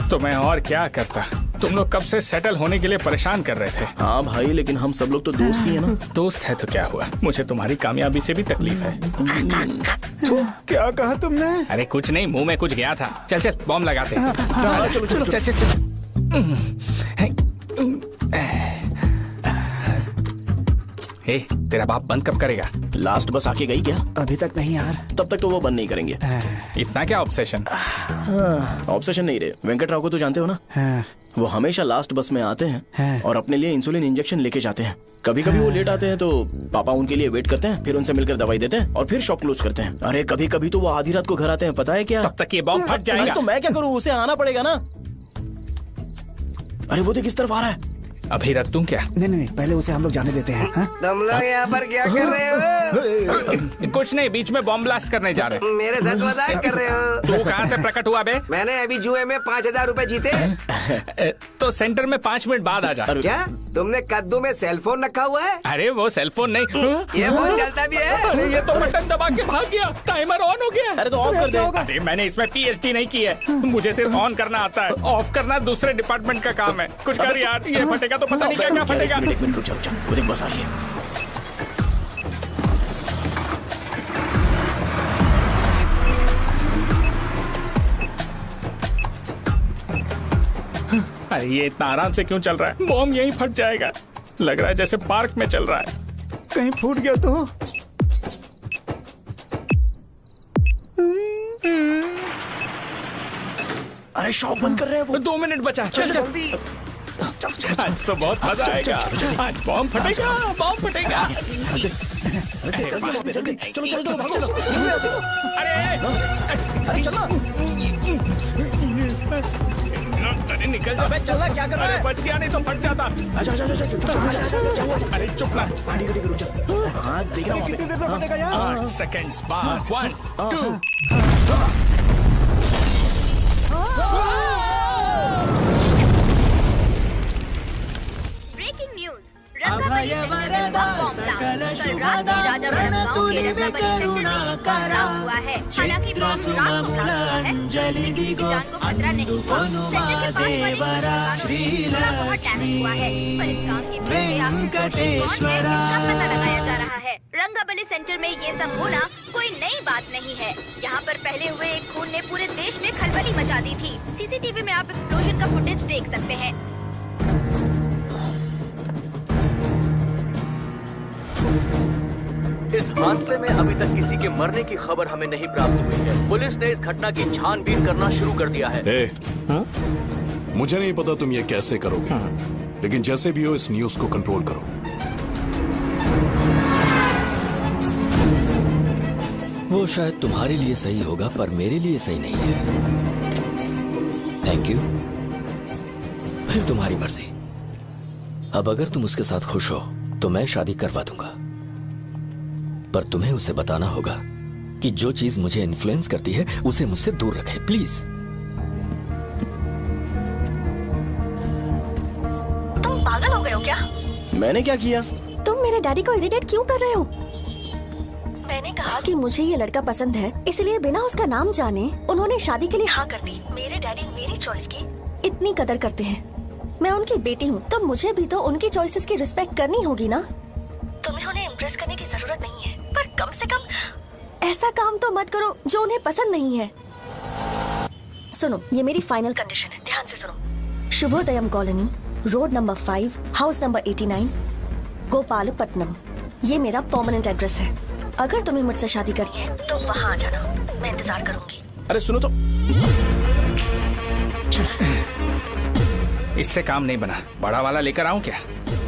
S9: तो मैं और क्या करता? तुम लोग कब से सेटल होने के लिए परेशान कर रहे थे।
S2: हाँ भाई, लेकिन हम सब लोग तो दोस्त ही है ना।
S9: दोस्त है तो क्या हुआ? मुझे तुम्हारी कामयाबी से भी तकलीफ है।
S3: क्या कहा तुमने?
S9: अरे कुछ नहीं, मुंह में कुछ गया था। चल चल बॉम्ब लगाते हैं।
S2: चलो चलो
S9: चल चल चल। ए, तेरा बाप बंद कब करेगा?
S2: लास्ट बस आके गई क्या?
S3: अभी तक नहीं यार।
S2: तब तक तो वो बंद नहीं करेंगे।
S9: इतना क्या ऑब्सेशन?
S2: ऑब्सेशन नहीं रे, वेंकट राव को तो जानते हो ना। वो हमेशा लास्ट बस में आते हैं और अपने लिए इंसुलिन इंजेक्शन लेके जाते हैं। कभी कभी वो लेट आते हैं तो पापा उनके लिए वेट करते हैं, फिर उनसे मिलकर दवाई देते हैं और फिर शॉप क्लोज करते हैं। अरे कभी कभी तो वो आधी रात को घर आते हैं, पता है क्या?
S9: तब तक ये बॉम्ब फट जाएगा।
S2: तो मैं क्या करूँ, उसे आना पड़ेगा ना। अरे वो देख किस तरफ आ रहा है।
S9: अभी रख दूं क्या?
S3: नहीं, पहले उसे हम लोग जाने देते हैं।
S13: तुम लोग यहाँ पर क्या कर रहे हो?
S9: कुछ नहीं, बीच में बॉम्ब ब्लास्ट करने जा रहे हैं।
S13: मेरे साथ मजाक कर रहे हो?
S9: तू कहाँ से प्रकट हुआ बे?
S13: मैंने अभी जुए में 5,000 रुपए जीते।
S9: तो सेंटर में 5 मिनट बाद आ जा।
S13: क्या तुमने कद्दू में सेलफोन रखा हुआ है?
S9: अरे वो सेलफोन नहीं,
S13: ये फोन चलता भी है।
S9: अरे ये तो बटन दबा के भाग गया, टाइमर ऑन हो गया।
S2: अरे तो ऑफ कर दे।
S9: अरे मैंने इसमें PhD नहीं की है, मुझे सिर्फ ऑन करना आता है। ऑफ करना दूसरे डिपार्टमेंट का काम है। कुछ कर यार, ये फटेगा तो पता नहीं क्या क्या फटेगा।
S2: एक मिनट रुक जा, वो देख बस आ रही है।
S9: अरे ये इतना आराम से क्यों चल रहा है? बॉम्ब यहीं फट जाएगा। लग रहा है जैसे पार्क में चल रहा है।
S3: कहीं फूट गया तो?
S2: अरे शॉप बंद कर रहे हैं वो।
S9: 2 मिनट बचा, चल जल्दी। आज तो बहुत मजा आएगा। आज बॉम्ब फटेगा, बॉम्ब फटेगा।
S2: चलो। अरे चलना।
S9: अरे निकल जा।
S2: चलना, क्या कर रहा है?
S9: बच गया, नहीं तो फट जाता। अरे चुप ना।
S2: रुक जा। हाँ देख रहा हूँ।
S3: कितनी देर में फटेगा यार?
S9: 8 सेकंड्स बाद 1 2।
S14: Breaking news. रंगाबली सेंटर में बॉम्ब ब्लास्ट। कल रात में राजावरम गांव के रंगाबली सेंटर में एक ब्लास्ट हुआ है। हालांकि बॉम्ब रात को ब्लास्ट हुआ है, किसी की जान को खतरा नहीं हुआ। सेंटर के पास वाली बहुत डैमेज हुआ है, पर इस काम के पीछे आखिर कौन है, इसका पता लगाया जा रहा है। रंगाबली सेंटर में ये सब होना कोई नई बात नहीं है। यहाँ पर पहले हुए एक खून ने पूरे देश में खलबली मचा दी थी। CCTV में आप एक्सप्लोजन का फुटेज देख सकते हैं।
S5: इस हादसे में अभी तक किसी के मरने की खबर हमें नहीं प्राप्त हुई है। पुलिस ने इस घटना की छानबीन करना शुरू कर दिया है।
S15: मुझे नहीं पता तुम ये कैसे करोगे, लेकिन जैसे भी हो इस न्यूज को कंट्रोल करो।
S1: वो शायद तुम्हारे लिए सही होगा पर मेरे लिए सही नहीं है। Thank you. फिर तुम्हारी मर्जी। अब अगर तुम उसके साथ खुश हो तो मैं शादी करवा दूंगा, पर तुम्हें उसे बताना होगा कि जो चीज मुझे इन्फ्लुएंस करती है उसे मुझसे दूर रखे, प्लीज।
S11: तुम पागल हो गए हो क्या?
S2: मैंने क्या किया?
S11: तुम मेरे डैडी को इरिटेट क्यों कर रहे हो? मैंने कहा कि मुझे ये लड़का पसंद है, इसलिए बिना उसका नाम जाने उन्होंने शादी के लिए हाँ कर दी। मेरे डैडी मेरी चॉइस की इतनी कदर करते हैं। मैं उनकी बेटी हूँ, तो मुझे भी तो उनकी चॉइसेस की रिस्पेक्ट करनी होगी ना। तुम्हें उन्हें इम्प्रेस करने की जरूरत नहीं है, पर कम से कम ऐसा काम तो मत करो जो उन्हें पसंद नहीं है। सुनो, ये मेरी फाइनल कंडीशन है, ध्यान से सुनो। Shubhodayam colony, road number 5, house number 89, Gopalapatnam. ये मेरा परमानेंट एड्रेस है। अगर तुम्हें मुझसे शादी करनी है तो वहाँ आ जाना, मैं इंतजार करूंगी।
S2: अरे सुनो तो,
S9: इससे काम नहीं बना। बड़ा वाला लेकर आऊं क्या?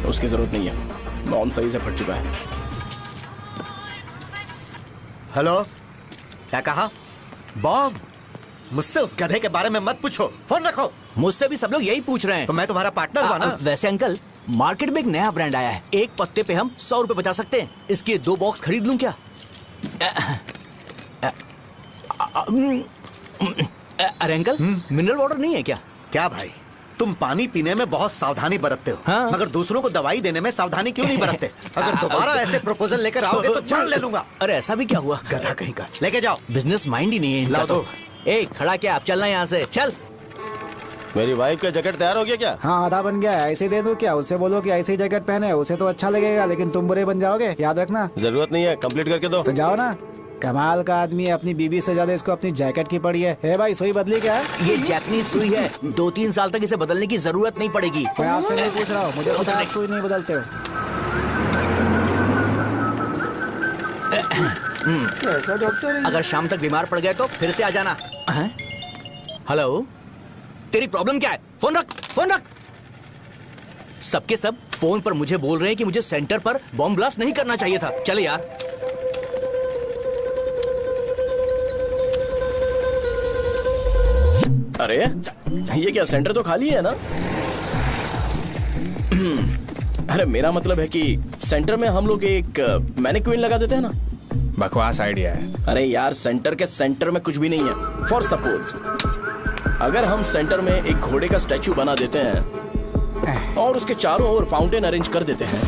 S2: उसकी जरूरत नहीं है, बॉम्ब सही से फट चुका है।
S7: हेलो, क्या कहा? बॉम्ब? मुझसे उस गधे के बारे में मत पूछो, फोन रखो।
S10: मुझसे भी सब लोग यही पूछ रहे हैं।
S7: तो मैं तुम्हारा पार्टनर हुआ ना।
S10: वैसे अंकल, मार्केट में एक नया ब्रांड आया है, एक पत्ते पे हम 100 रुपए बचा सकते हैं। इसके 2 बॉक्स खरीद लूं क्या? अरे अंकल, मिनरल वाटर नहीं है क्या?
S7: क्या भाई, तुम पानी पीने में बहुत सावधानी बरतते हो,
S10: हाँ?
S7: मगर दूसरों को दवाई देने में सावधानी क्यों नहीं बरतते? अगर दोबारा ऐसे प्रपोजल लेकर आओगे तो जान ले लूंगा।
S10: अरे ऐसा भी क्या हुआ?
S7: गधा कहीं का, लेके जाओ।
S10: बिजनेस माइंड ही नहीं है इनका।
S7: लाओ दो।
S10: ए, खड़ा क्या? आप चलना यहाँ से, चल।
S4: मेरी वाइफ का जैकेट तैयार हो गया क्या?
S3: हाँ, आधा बन गया है। ऐसे दे दो क्या? उससे बोलो कि ऐसे ही जैकेट पहने, उसे तो अच्छा लगेगा, लेकिन तुम बुरे बन जाओगे, याद रखना।
S4: जरूरत नहीं है, कंप्लीट करके दो।
S3: तो जाओ ना। कमाल का आदमी है, अपनी बीबी से ज्यादा इसको अपनी जैकेट की पड़ी है। हे भाई, सुई बदली क्या है?
S10: ये जैपनीज सुई है, 2-3 साल तक इसे बदलने की जरूरत नहीं पड़ेगी।
S3: मैं आपसे नहीं पूछ रहा हूँ, मुझे पता है आप सुई नहीं बदलते हो।
S10: ऐसा डॉक्टर, अगर शाम तक बीमार पड़ गए तो फिर से आ जाना। हेलो, तेरी प्रॉब्लम क्या है? फोन रख, फोन रख। सबके सब फोन पर मुझे बोल रहे हैं कि मुझे सेंटर पर बॉम्ब ब्लास्ट नहीं करना चाहिए था। चले यार।
S2: अरे ये क्या, सेंटर तो खाली है ना? अरे मेरा मतलब है कि सेंटर में हम लोग एक मैनिक्विन लगा देते हैं ना।
S9: बकवास आइडिया है।
S2: अरे यार, सेंटर के सेंटर में कुछ भी नहीं है। फॉर सपोज अगर हम सेंटर में एक घोड़े का स्टैचू बना देते हैं और उसके चारों ओर फाउंटेन अरेंज कर देते हैं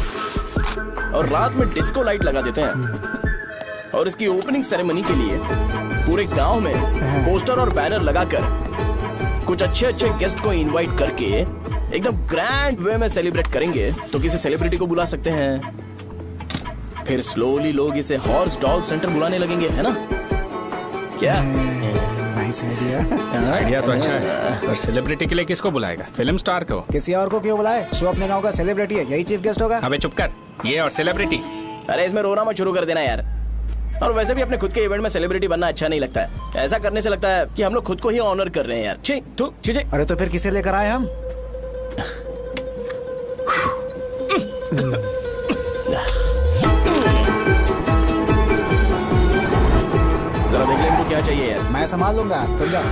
S2: और रात में डिस्को लाइट लगा देते हैं और इसकी ओपनिंग सेरेमनी के लिए पूरे गांव में पोस्टर और बैनर लगाकर कुछ अच्छे अच्छे गेस्ट को इनवाइट करके एकदम ग्रैंड वे में सेलिब्रेट करेंगे, तो किसी सेलिब्रिटी को बुला सकते हैं। फिर स्लोली लोग इसे हॉर्स डॉग सेंटर बुलाने लगेंगे, है ना? क्या
S3: नाइस आइडिया।
S9: आइडिया तो अच्छा है, पर सेलिब्रिटी के लिए किसको बुलाएगा? फिल्म स्टार को।
S3: किसी और को क्यों बुलाए? शो अपने गांव का सेलिब्रिटी है, यही चीफ गेस्ट होगा।
S9: अबे चुप कर, ये और सेलिब्रिटी।
S2: अरे इसमें रोना मत शुरू कर देना यार। और वैसे भी अपने खुद के इवेंट में सेलिब्रिटी बनना अच्छा नहीं लगता है। ऐसा करने से लगता है कि हम लोग खुद को ही ऑनर कर रहे हैं यार। छी तू छी।
S3: अरे तो फिर किसे लेकर आए हम?
S2: जरा देख ले इनको क्या चाहिए यार।
S3: मैं संभाल लूंगा, तुम जाओ।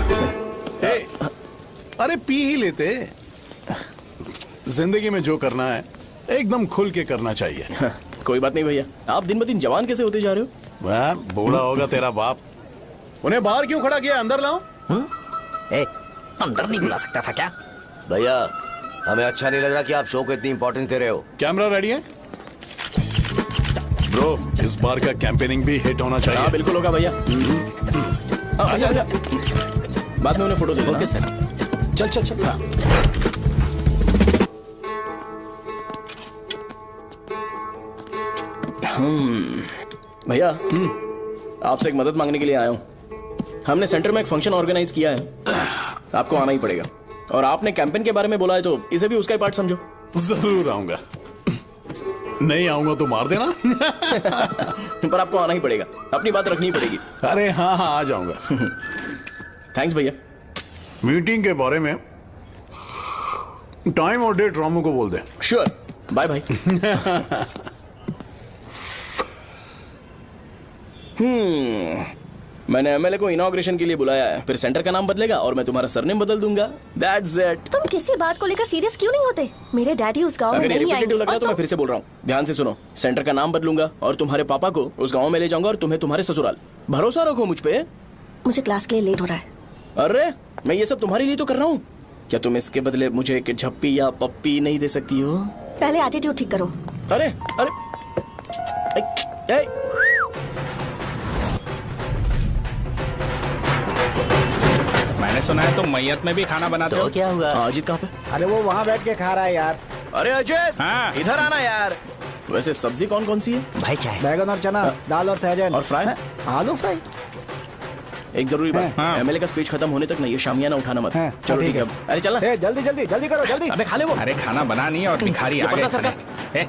S15: अरे पी ही लेते। जिंदगी में जो करना है एकदम खुल के करना चाहिए।
S2: कोई बात नहीं भैया, आप दिन ब दिन जवान कैसे होते जा रहे हो?
S15: वह बूढ़ा होगा तेरा बाप। उन्हें बाहर क्यों खड़ा किया? अंदर लाओ।
S10: अंदर नहीं बुला सकता था क्या?
S6: भैया, हमें अच्छा नहीं लग रहा कि आप शो को इतनी इंपॉर्टेंस दे रहे हो।
S15: कैमरा रेडी है? ब्रो, इस बार का कैंपेनिंग भी हिट होना चाहिए।
S2: हाँ बिल्कुल होगा भैया। आजा आजा, बाद में उन्हें फोटो दे देना।
S10: Okay sir.
S2: चल चल चल। हाँ। भैया, आपसे एक मदद मांगने के लिए आया हूँ। हमने सेंटर में एक फंक्शन ऑर्गेनाइज किया है, आपको आना ही पड़ेगा। और आपने कैंपेन के बारे में बोला है तो इसे भी उसका ही पार्ट समझो।
S15: जरूर आऊंगा। नहीं आऊंगा तो मार देना।
S2: पर आपको आना ही पड़ेगा, अपनी बात रखनी पड़ेगी।
S15: अरे हाँ हाँ, आ जाऊंगा।
S2: थैंक्स भैया।
S15: मीटिंग के बारे में टाइम और डेट रामू को बोल दे।
S2: Sure, bye bye. मैंने एमएलए को इनॉग्रेशन के लिए बुलाया है, फिर सेंटर का नाम बदलेगा और मैं तुम्हारा सरनेम बदल दूंगा। That's it.
S11: तुम किसी बात को लेकर सीरियस क्यों नहीं होते? मेरे डैडी उस गांव में
S2: अगर ये
S11: नहीं आएंगे
S2: रिपीटेटिव लग रहा है तो
S11: और
S2: मैं फिर से बोल रहा हूँ, ध्यान से सुनो। सेंटर का नाम बदलूंगा और तुम्हारे पापा को उस गाँव में ले जाऊंगा और तुम्हें तुम्हारे ससुराल। भरोसा रखो मुझ पे।
S11: मुझे क्लास के लिए लेट हो रहा है।
S2: अरे मैं ये सब तुम्हारे लिए तो कर रहा हूँ। क्या तुम इसके बदले मुझे एक झप्पी या पप्पी नहीं दे सकती हो?
S11: पहले एटीट्यूड ठीक करो।
S2: अरे अरे
S9: मैंने सुना है तुम मैयत में भी खाना बनाते हो।
S10: क्या हुआ?
S2: अजीत कहाँ पे?
S3: अरे वो वहाँ बैठ के खा रहा है यार।
S2: अरे अजीत,
S9: हाँ।
S2: इधर आना यार। वैसे सब्जी कौन कौन सी है?
S10: भाई क्या है?
S3: बैगन और चना, दाल और सहजन
S2: और फ्राई?
S3: आलू फ्राई।
S2: एक जरूरी बात,
S9: हाँ।
S2: एमएलए का स्पीच खत्म होने तक ना ये शामियाना उठाना मत।
S3: हाँ,
S2: चलो
S3: ठीक
S2: ठीक है।
S3: है।
S2: अरे चलना।
S3: जल्दी जल्दी जल्दी करो जल्दी।
S2: अबे खा ले वो।
S9: अरे खाना बना नहीं है और भिखारी
S2: ये
S9: आ गए
S2: पर्दा सरका।
S9: खाने। ए,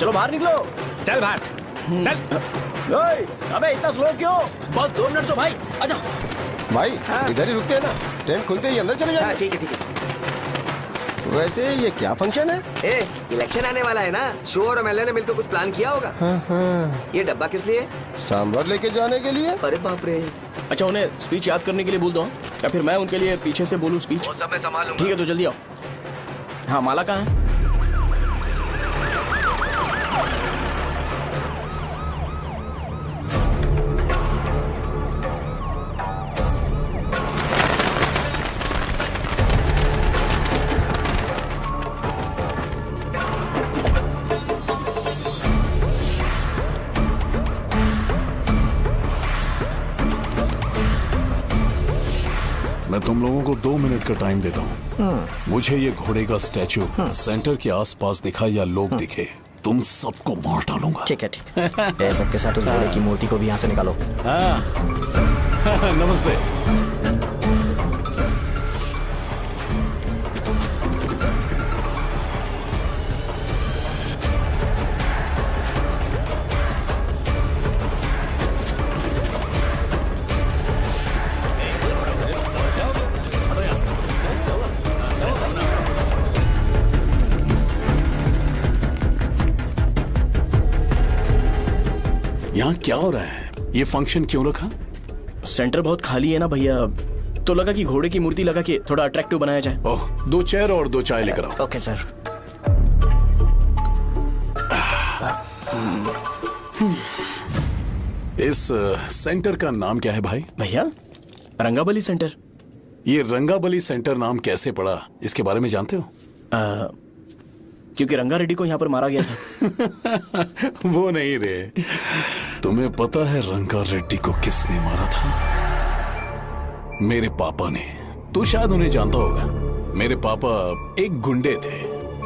S2: चलो बाहर निकलो।
S9: चल बाहर चल।
S2: ओए, अबे इतना स्लो क्यों? बस 2 मिनट तो भाई, आजा।
S4: भाई इधर ही रुकते हैं ना, ट्रेन खुलते ही अंदर चले जाएंगे।
S13: ठीक है ठीक है।
S4: वैसे ये क्या फंक्शन है?
S13: इलेक्शन आने वाला है ना, शो और एमएलए ने मिलकर कुछ प्लान किया होगा। ये डब्बा किस लिए?
S4: सांभर लेके जाने के लिए।
S13: अरे बाप रे।
S2: अच्छा उन्हें स्पीच याद करने के लिए बोल दो या फिर मैं उनके लिए पीछे से बोलूं स्पीच?
S13: वो सब मैं संभालूंगा।
S2: ठीक है तो जल्दी आओ। हाँ माला कहाँ है?
S15: मैं तुम लोगों को 2 मिनट का टाइम देता हूँ। मुझे ये घोड़े का स्टैचू सेंटर के आसपास दिखा या लोग दिखे, तुम सबको मार डालूंगा।
S5: ठीक है ठीक है। सबके साथ उस घोड़े की मूर्ति को भी यहाँ से निकालो।
S15: हाँ। नमस्ते। यहाँ क्या हो रहा है? ये फंक्शन क्यों रखा?
S2: सेंटर बहुत खाली है ना भैया, तो लगा कि घोड़े की मूर्ति लगा के थोड़ा अट्रैक्टिव बनाया जाए।
S15: ओह, 2 चेयर और 2 चाय लेकर आओ।
S5: Okay sir.
S15: इस सेंटर का नाम क्या है भाई?
S2: भैया रंगाबली सेंटर।
S15: ये रंगाबली सेंटर नाम कैसे पड़ा, इसके बारे में जानते हो?
S2: क्योंकि रंगा रेड्डी को यहाँ पर मारा गया था।
S15: वो नहीं रे, तुम्हें पता है रंगा रेड्डी को किसने मारा था? मेरे पापा ने। तू शायद उन्हें जानता होगा। मेरे पापा एक गुंडे थे।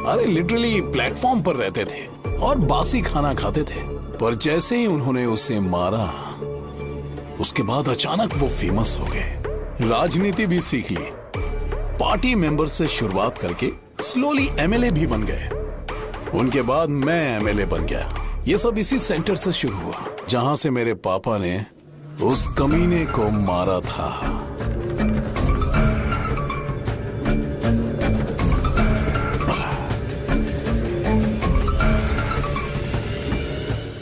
S15: अरे लिटरली प्लेटफॉर्म पर रहते थे और बासी खाना खाते थे। पर जैसे ही उन्होंने उसे मारा, उसके बाद अचानक वो फेमस हो गए। राजनीति भी सीख ली, पार्टी मेंबर से शुरुआत करके स्लोली एमएलए भी बन गए। उनके बाद मैं एमएलए बन गया। ये सब इसी सेंटर से शुरू हुआ, जहां से मेरे पापा ने उस कमीने को मारा था।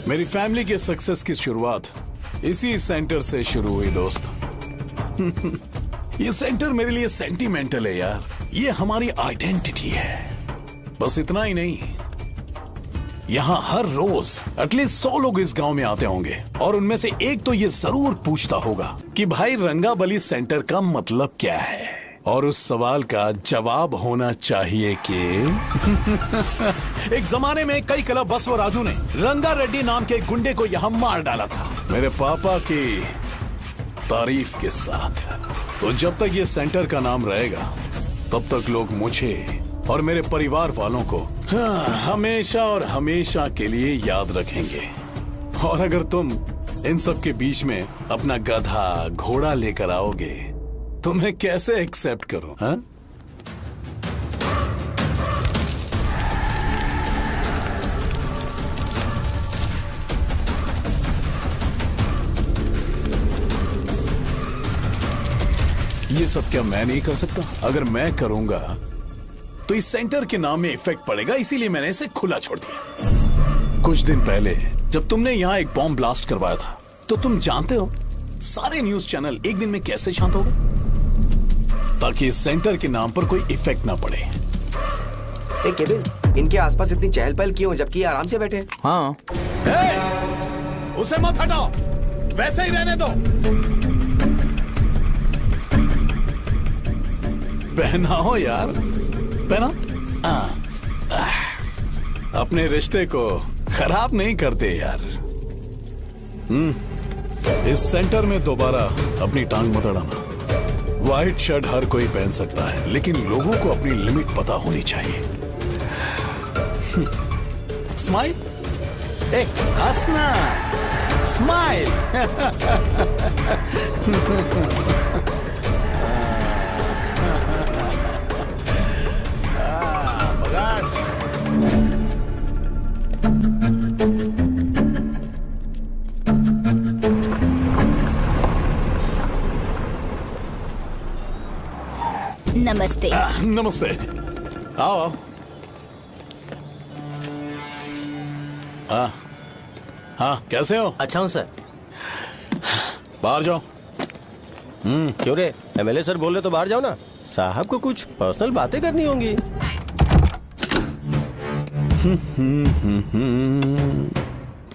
S15: मेरी फैमिली के सक्सेस की शुरुआत इसी सेंटर से शुरू हुई दोस्त। ये सेंटर मेरे लिए सेंटिमेंटल है यार। ये हमारी आइडेंटिटी है। बस इतना ही नहीं, यहाँ हर रोज एटलीस्ट 100 लोग इस गांव में आते होंगे और उनमें से एक तो ये जरूर पूछता होगा कि भाई रंगाबली सेंटर का मतलब क्या है, और उस सवाल का जवाब होना चाहिए कि एक जमाने में कई क्लब बस व राजू ने रंगा रेड्डी नाम के गुंडे को यहाँ मार डाला था, मेरे पापा की तारीफ के साथ। तो जब तक ये सेंटर का नाम रहेगा, तब तक लोग मुझे और मेरे परिवार वालों को हमेशा और हमेशा के लिए याद रखेंगे। और अगर तुम इन सब के बीच में अपना गधा घोड़ा लेकर आओगे तो मैं कैसे एक्सेप्ट करूं? हाँ? ये सब क्या मैं नहीं कर सकता? अगर मैं करूंगा तो इस सेंटर के नाम में इफेक्ट पड़ेगा, इसीलिए मैंने इसे खुला छोड़ दिया। कुछ दिन पहले जब तुमने यहाँ एक बॉम्ब ब्लास्ट करवाया था, तो तुम जानते हो सारे न्यूज चैनल एक दिन में कैसे शांत हो गए? ताकि इस सेंटर के नाम पर कोई इफेक्ट ना पड़े।
S13: केविन, इनके आसपास इतनी चहल पहल क्यों जबकि ये आराम से बैठे?
S10: हाँ।
S15: उसे मत हटाओ, वैसे ही रहने दो। पहनाओ यार, पहना। अपने रिश्ते को खराब नहीं करते यार। इस सेंटर में दोबारा अपनी टांग मत अड़ाना। व्हाइट शर्ट हर कोई पहन सकता है, लेकिन लोगों को अपनी लिमिट पता होनी चाहिए। स्माइल, हंसना, स्माइल।
S12: नमस्ते।
S15: नमस्ते, आओ। हाँ, कैसे हो?
S4: अच्छा हूँ सर।
S15: बाहर जाओ।
S4: क्यों रे, एमएलए सर बोल रहे तो बाहर जाओ ना। साहब को कुछ पर्सनल बातें करनी होंगी।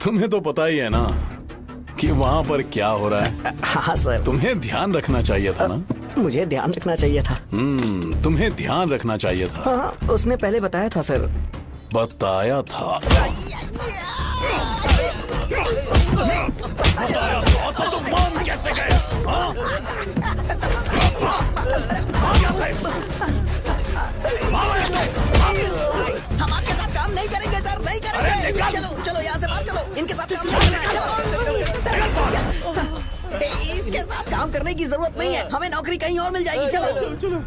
S15: तुम्हें तो पता ही है ना कि वहाँ पर क्या हो रहा है।
S5: हाँ सर।
S15: तुम्हें ध्यान रखना चाहिए था ना।
S5: मुझे ध्यान रखना चाहिए था।
S15: तुम्हें ध्यान रखना चाहिए था।
S5: हाँ, उसने पहले बताया था सर।
S15: बताया था तो तुम मान कैसे गए?
S5: हम आपके साथ काम नहीं करेंगे सर, नहीं करेंगे। चलो चलो यहाँ से बाहर चलो, इनके साथ काम नहीं करना है। चलो, इसके साथ काम करने की जरूरत नहीं है, हमें नौकरी कहीं और मिल जाएगी। चलो चलो।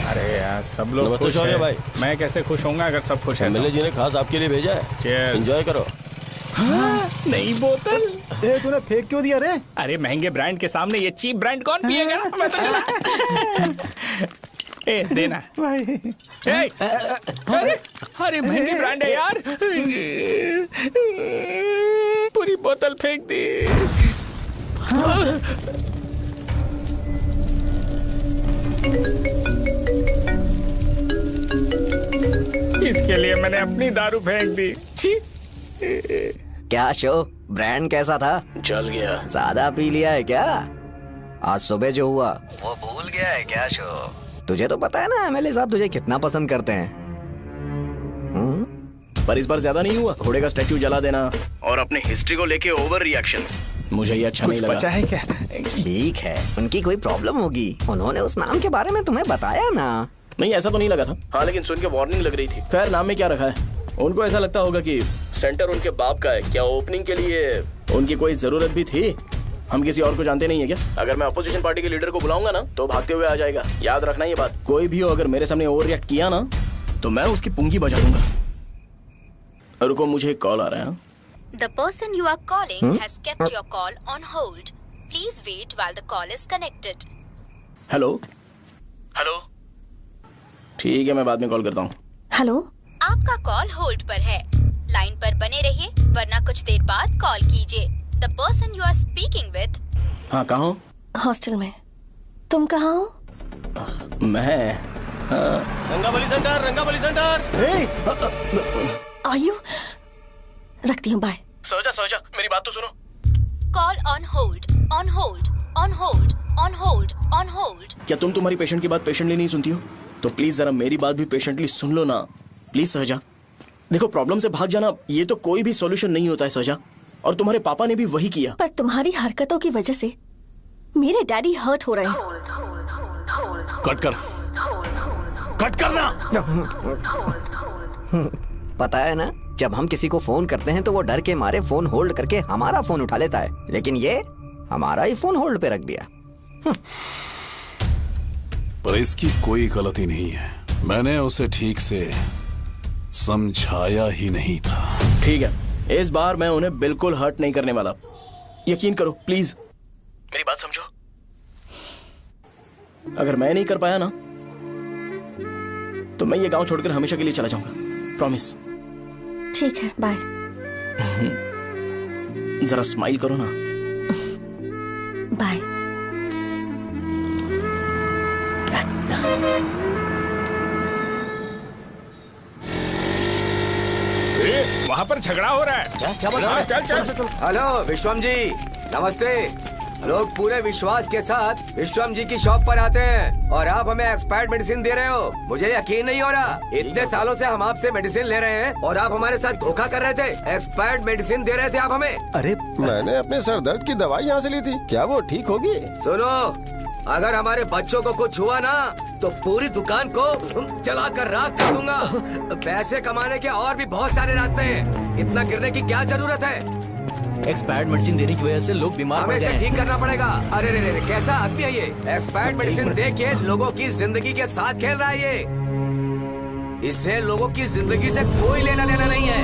S9: अरे यार, सब लोग
S4: नमस्ते
S9: खुश
S4: शौर्य
S9: हैं।
S4: भाई।
S9: मैं कैसे खुश होऊंगा अगर सब खुश हैं?
S4: एमएलए जी ने खास आपके लिए भेजा है।
S9: Cheers।
S4: एंजॉय करो।
S9: नई बोतल।
S3: तूने फेंक क्यों दिया रे?
S9: अरे महंगे ब्रांड के सामने ये चीप ब्रांड कौन पिएगा? मैं तो चला। ए देना
S3: भाई।
S9: अरे महंगी ब्रांड है यार। पूरी बोतल फेंक दी। इसके लिए मैंने अपनी दारू फेंक दी।
S5: क्या शो, ब्रांड कैसा था?
S6: चल गया।
S5: ज्यादा पी लिया है क्या? आज सुबह जो हुआ वो भूल गया है क्या शो? तुझे तो पता है ना एमएलए साहब तुझे कितना पसंद करते हैं।
S2: पर इस बार ज्यादा नहीं हुआ। घोड़े का स्टैचू जला देना और अपने हिस्ट्री को लेके ओवर रिएक्शन, मुझे ये अच्छा नहीं लगा।
S9: बचा है क्या?
S5: ठीक है, उनकी कोई प्रॉब्लम होगी। उन्होंने उस नाम के बारे में तुम्हें बताया ना?
S2: नहीं, ऐसा तो नहीं लगा था। हाँ, लेकिन सुन के वार्निंग लग रही थी। खैर, नाम में क्या रखा है? उनको ऐसा लगता होगा कि सेंटर उनके बाप का है। क्या ओपनिंग के लिए उनकी कोई जरूरत भी थी? हम किसी और को जानते नहीं है क्या? अगर मैं अपोजिशन पार्टी के लीडर को बुलाऊंगा ना तो भागते हुए आ जाएगा। याद रखना ये बात। कोई भी हो अगर मेरे सामने ओवर रिएक्ट किया ना तो मैं उसकी पुंगी बजा दूंगा। रुको, मुझे एक कॉल आ रहा है।
S12: The person you are calling has kept your call on hold. Please wait while the call is connected.
S2: Hello hello, ठीक है, मैं बाद में कॉल करता हूँ।
S11: हेलो,
S12: आपका कॉल होल्ड पर है। लाइन पर बने रहिए वरना कुछ देर बाद कॉल कीजिए। The person you are speaking with।
S2: हाँ, कहाँ हो?
S11: हॉस्टल में। तुम कहाँ हो?
S2: मैं
S4: रंगाबली सेंटर, रंगाबली सेंटर।
S11: आयु, रखती हूँ, बाय।
S2: सोचा, मेरी बात तो सुनो।
S12: Call on hold, on hold, on hold, on hold, on hold।
S2: क्या तुम तुम्हारी पेशेंट की बात पेशेंटली नहीं सुनती हो? तो प्लीज जरा मेरी बात भी पेशेंटली सुन लो ना। प्लीज सहजा, देखो, प्रॉब्लम से भाग जाना ये तो कोई भी सॉल्यूशन नहीं होता है सहजा। और तुम्हारे पापा ने भी वही किया।
S11: पर तुम्हारी हरकतों की वजह से मेरे डैडी हर्ट हो रहे हैं।
S15: कट करना।
S5: पता है ना, जब हम किसी को फोन करते हैं तो वो डर के मारे फोन होल्ड करके हमारा फोन उठा लेता है, लेकिन ये हमारा ही फोन होल्ड पे रख दिया।
S15: पर इसकी कोई गलती नहीं है। मैंने उसे ठीक से समझाया ही नहीं था।
S2: ठीक है, इस बार मैं उन्हें बिल्कुल हर्ट नहीं करने वाला। यकीन करो प्लीज। मेरी बात समझो। अगर मैं नहीं कर पाया ना तो मैं ये गांव छोड़कर हमेशा के लिए चला जाऊंगा। प्रॉमिस।
S11: ठीक है, बाय।
S2: जरा स्माइल करो ना।
S11: बाय।
S9: वहाँ पर झगड़ा हो रहा है।
S6: क्या बोल रहा है?
S9: चल।
S13: हेलो विश्वम जी, नमस्ते। लोग पूरे विश्वास के साथ विश्वम जी की शॉप पर आते हैं और आप हमें एक्सपायर्ड मेडिसिन दे रहे हो। मुझे यकीन नहीं हो रहा। इतने सालों से हम आपसे मेडिसिन ले रहे हैं और आप हमारे साथ धोखा कर रहे थे। एक्सपायर्ड मेडिसिन दे रहे थे आप हमें।
S4: अरे मैंने अपने सर दर्द की दवाई यहाँ से ली थी, क्या वो ठीक होगी?
S13: सुनो, अगर हमारे बच्चों को कुछ हुआ ना तो पूरी दुकान को जला कर राख कर दूंगा। पैसे कमाने के और भी बहुत सारे रास्ते हैं, इतना गिरने की क्या जरूरत है?
S10: एक्सपायर्ड मेडिसिन देने की वजह से लोग बीमार पड़ गए हैं।
S13: ठीक करना पड़ेगा। अरे रे कैसा आदमी है ये? एक्सपायर्ड मेडिसिन दे के लोगों की जिंदगी के साथ खेल रहा है ये। इससे लोगों की जिंदगी से कोई लेना देना नहीं है।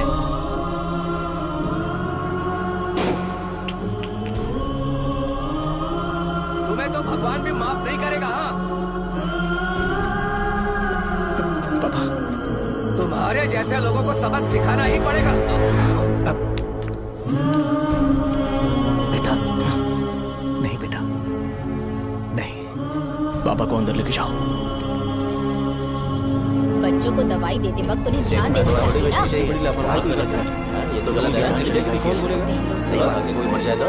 S13: तुम्हें तो भगवान भी माफ नहीं करेगा।
S2: पापा,
S13: तुम्हारे जैसे लोगों को सबक सिखाना ही पड़ेगा।
S2: पापा को अंदर लेके जाओ।
S12: बच्चों को दवाई देते वक्त उन्हें ध्यान देना चाहिए ना।
S2: ये तो गलत है। कौन बोलेगा? सही बात है, कोई मर जाए तो।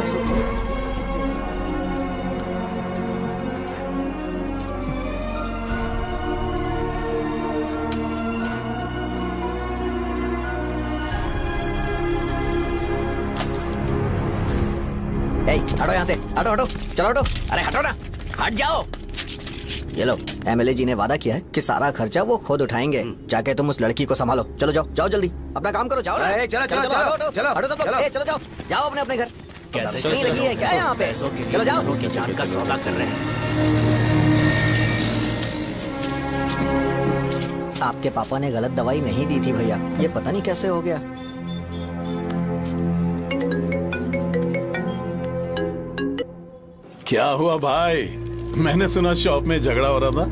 S5: हटो यहाँ से, हटो, चलो हटो। अरे हटो ना, हट जाओ। ये लो, एमएलए जी ने वादा किया है कि सारा खर्चा वो खुद उठाएंगे। जाके तुम उस लड़की को संभालो। चलो जाओ जल्दी, अपना काम करो। जाओ ना।
S13: चलो
S5: हटो सब लोग, जाओ अपने घर। नहीं लगी है क्या यहाँ पे? चलो जाओ।
S10: जान का सौदा कर रहे हैं।
S5: आपके पापा ने गलत दवाई नहीं दी थी भैया, ये पता नहीं कैसे हो गया।
S15: क्या हुआ भाई? मैंने सुना शॉप में झगड़ा हो रहा था।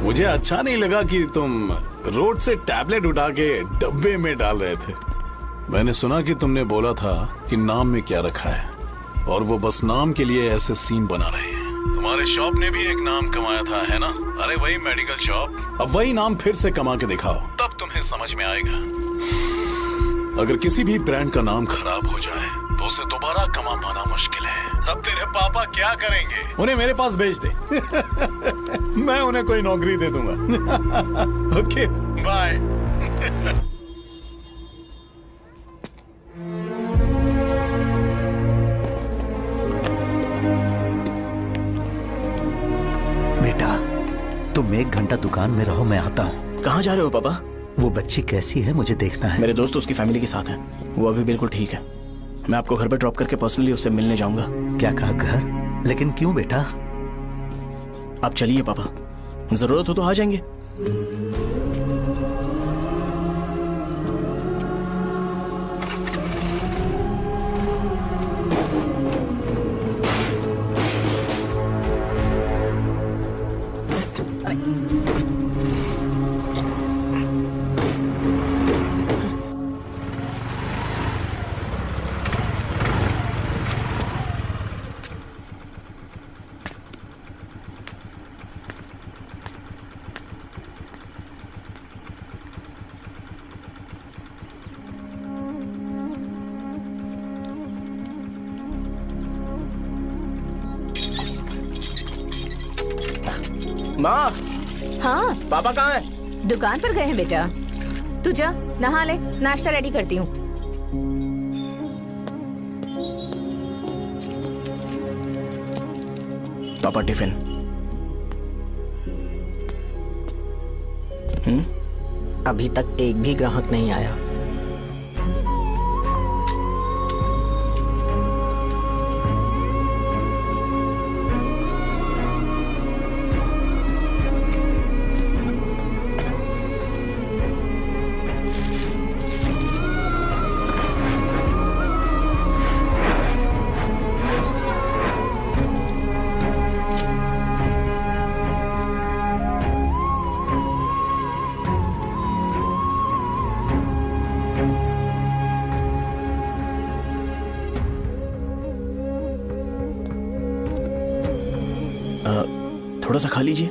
S15: मुझे अच्छा नहीं लगा कि तुम रोड से टैबलेट उठा के डब्बे में डाल रहे थे। मैंने सुना कि तुमने बोला था कि नाम में क्या रखा है और वो बस नाम के लिए ऐसे सीन बना रहे हैं। तुम्हारे शॉप ने भी एक नाम कमाया था, है ना? अरे वही मेडिकल शॉप। अब वही नाम फिर से कमा के दिखाओ, तब तुम्हें समझ में आएगा। अगर किसी भी ब्रांड का नाम खराब हो जाए तो उसे दोबारा कमा पाना मुश्किल है। अब तेरे पापा क्या करेंगे? उन्हें मेरे पास भेज दे। मैं उन्हें कोई नौकरी दे दूंगा। Okay, bye.
S7: बेटा, तुम 1 घंटा दुकान में रहो, मैं आता हूँ।
S2: कहाँ जा रहे हो पापा?
S7: वो बच्ची कैसी है मुझे देखना है।
S2: मेरे दोस्त उसकी फैमिली के साथ हैं, वो अभी बिल्कुल ठीक है। मैं आपको घर पे ड्रॉप करके पर्सनली उससे मिलने जाऊंगा।
S7: क्या कहा घर? लेकिन क्यों बेटा?
S2: आप चलिए पापा, जरूरत हो तो आ जाएंगे। माँ।
S8: हाँ
S2: पापा कहाँ हैं?
S8: दुकान पर गए हैं बेटा। तू जा नहा ले, नाश्ता रेडी करती हूँ।
S2: पापा टिफिन।
S5: अभी तक एक भी ग्राहक नहीं आया।
S2: थोड़ा सा खा लीजिए।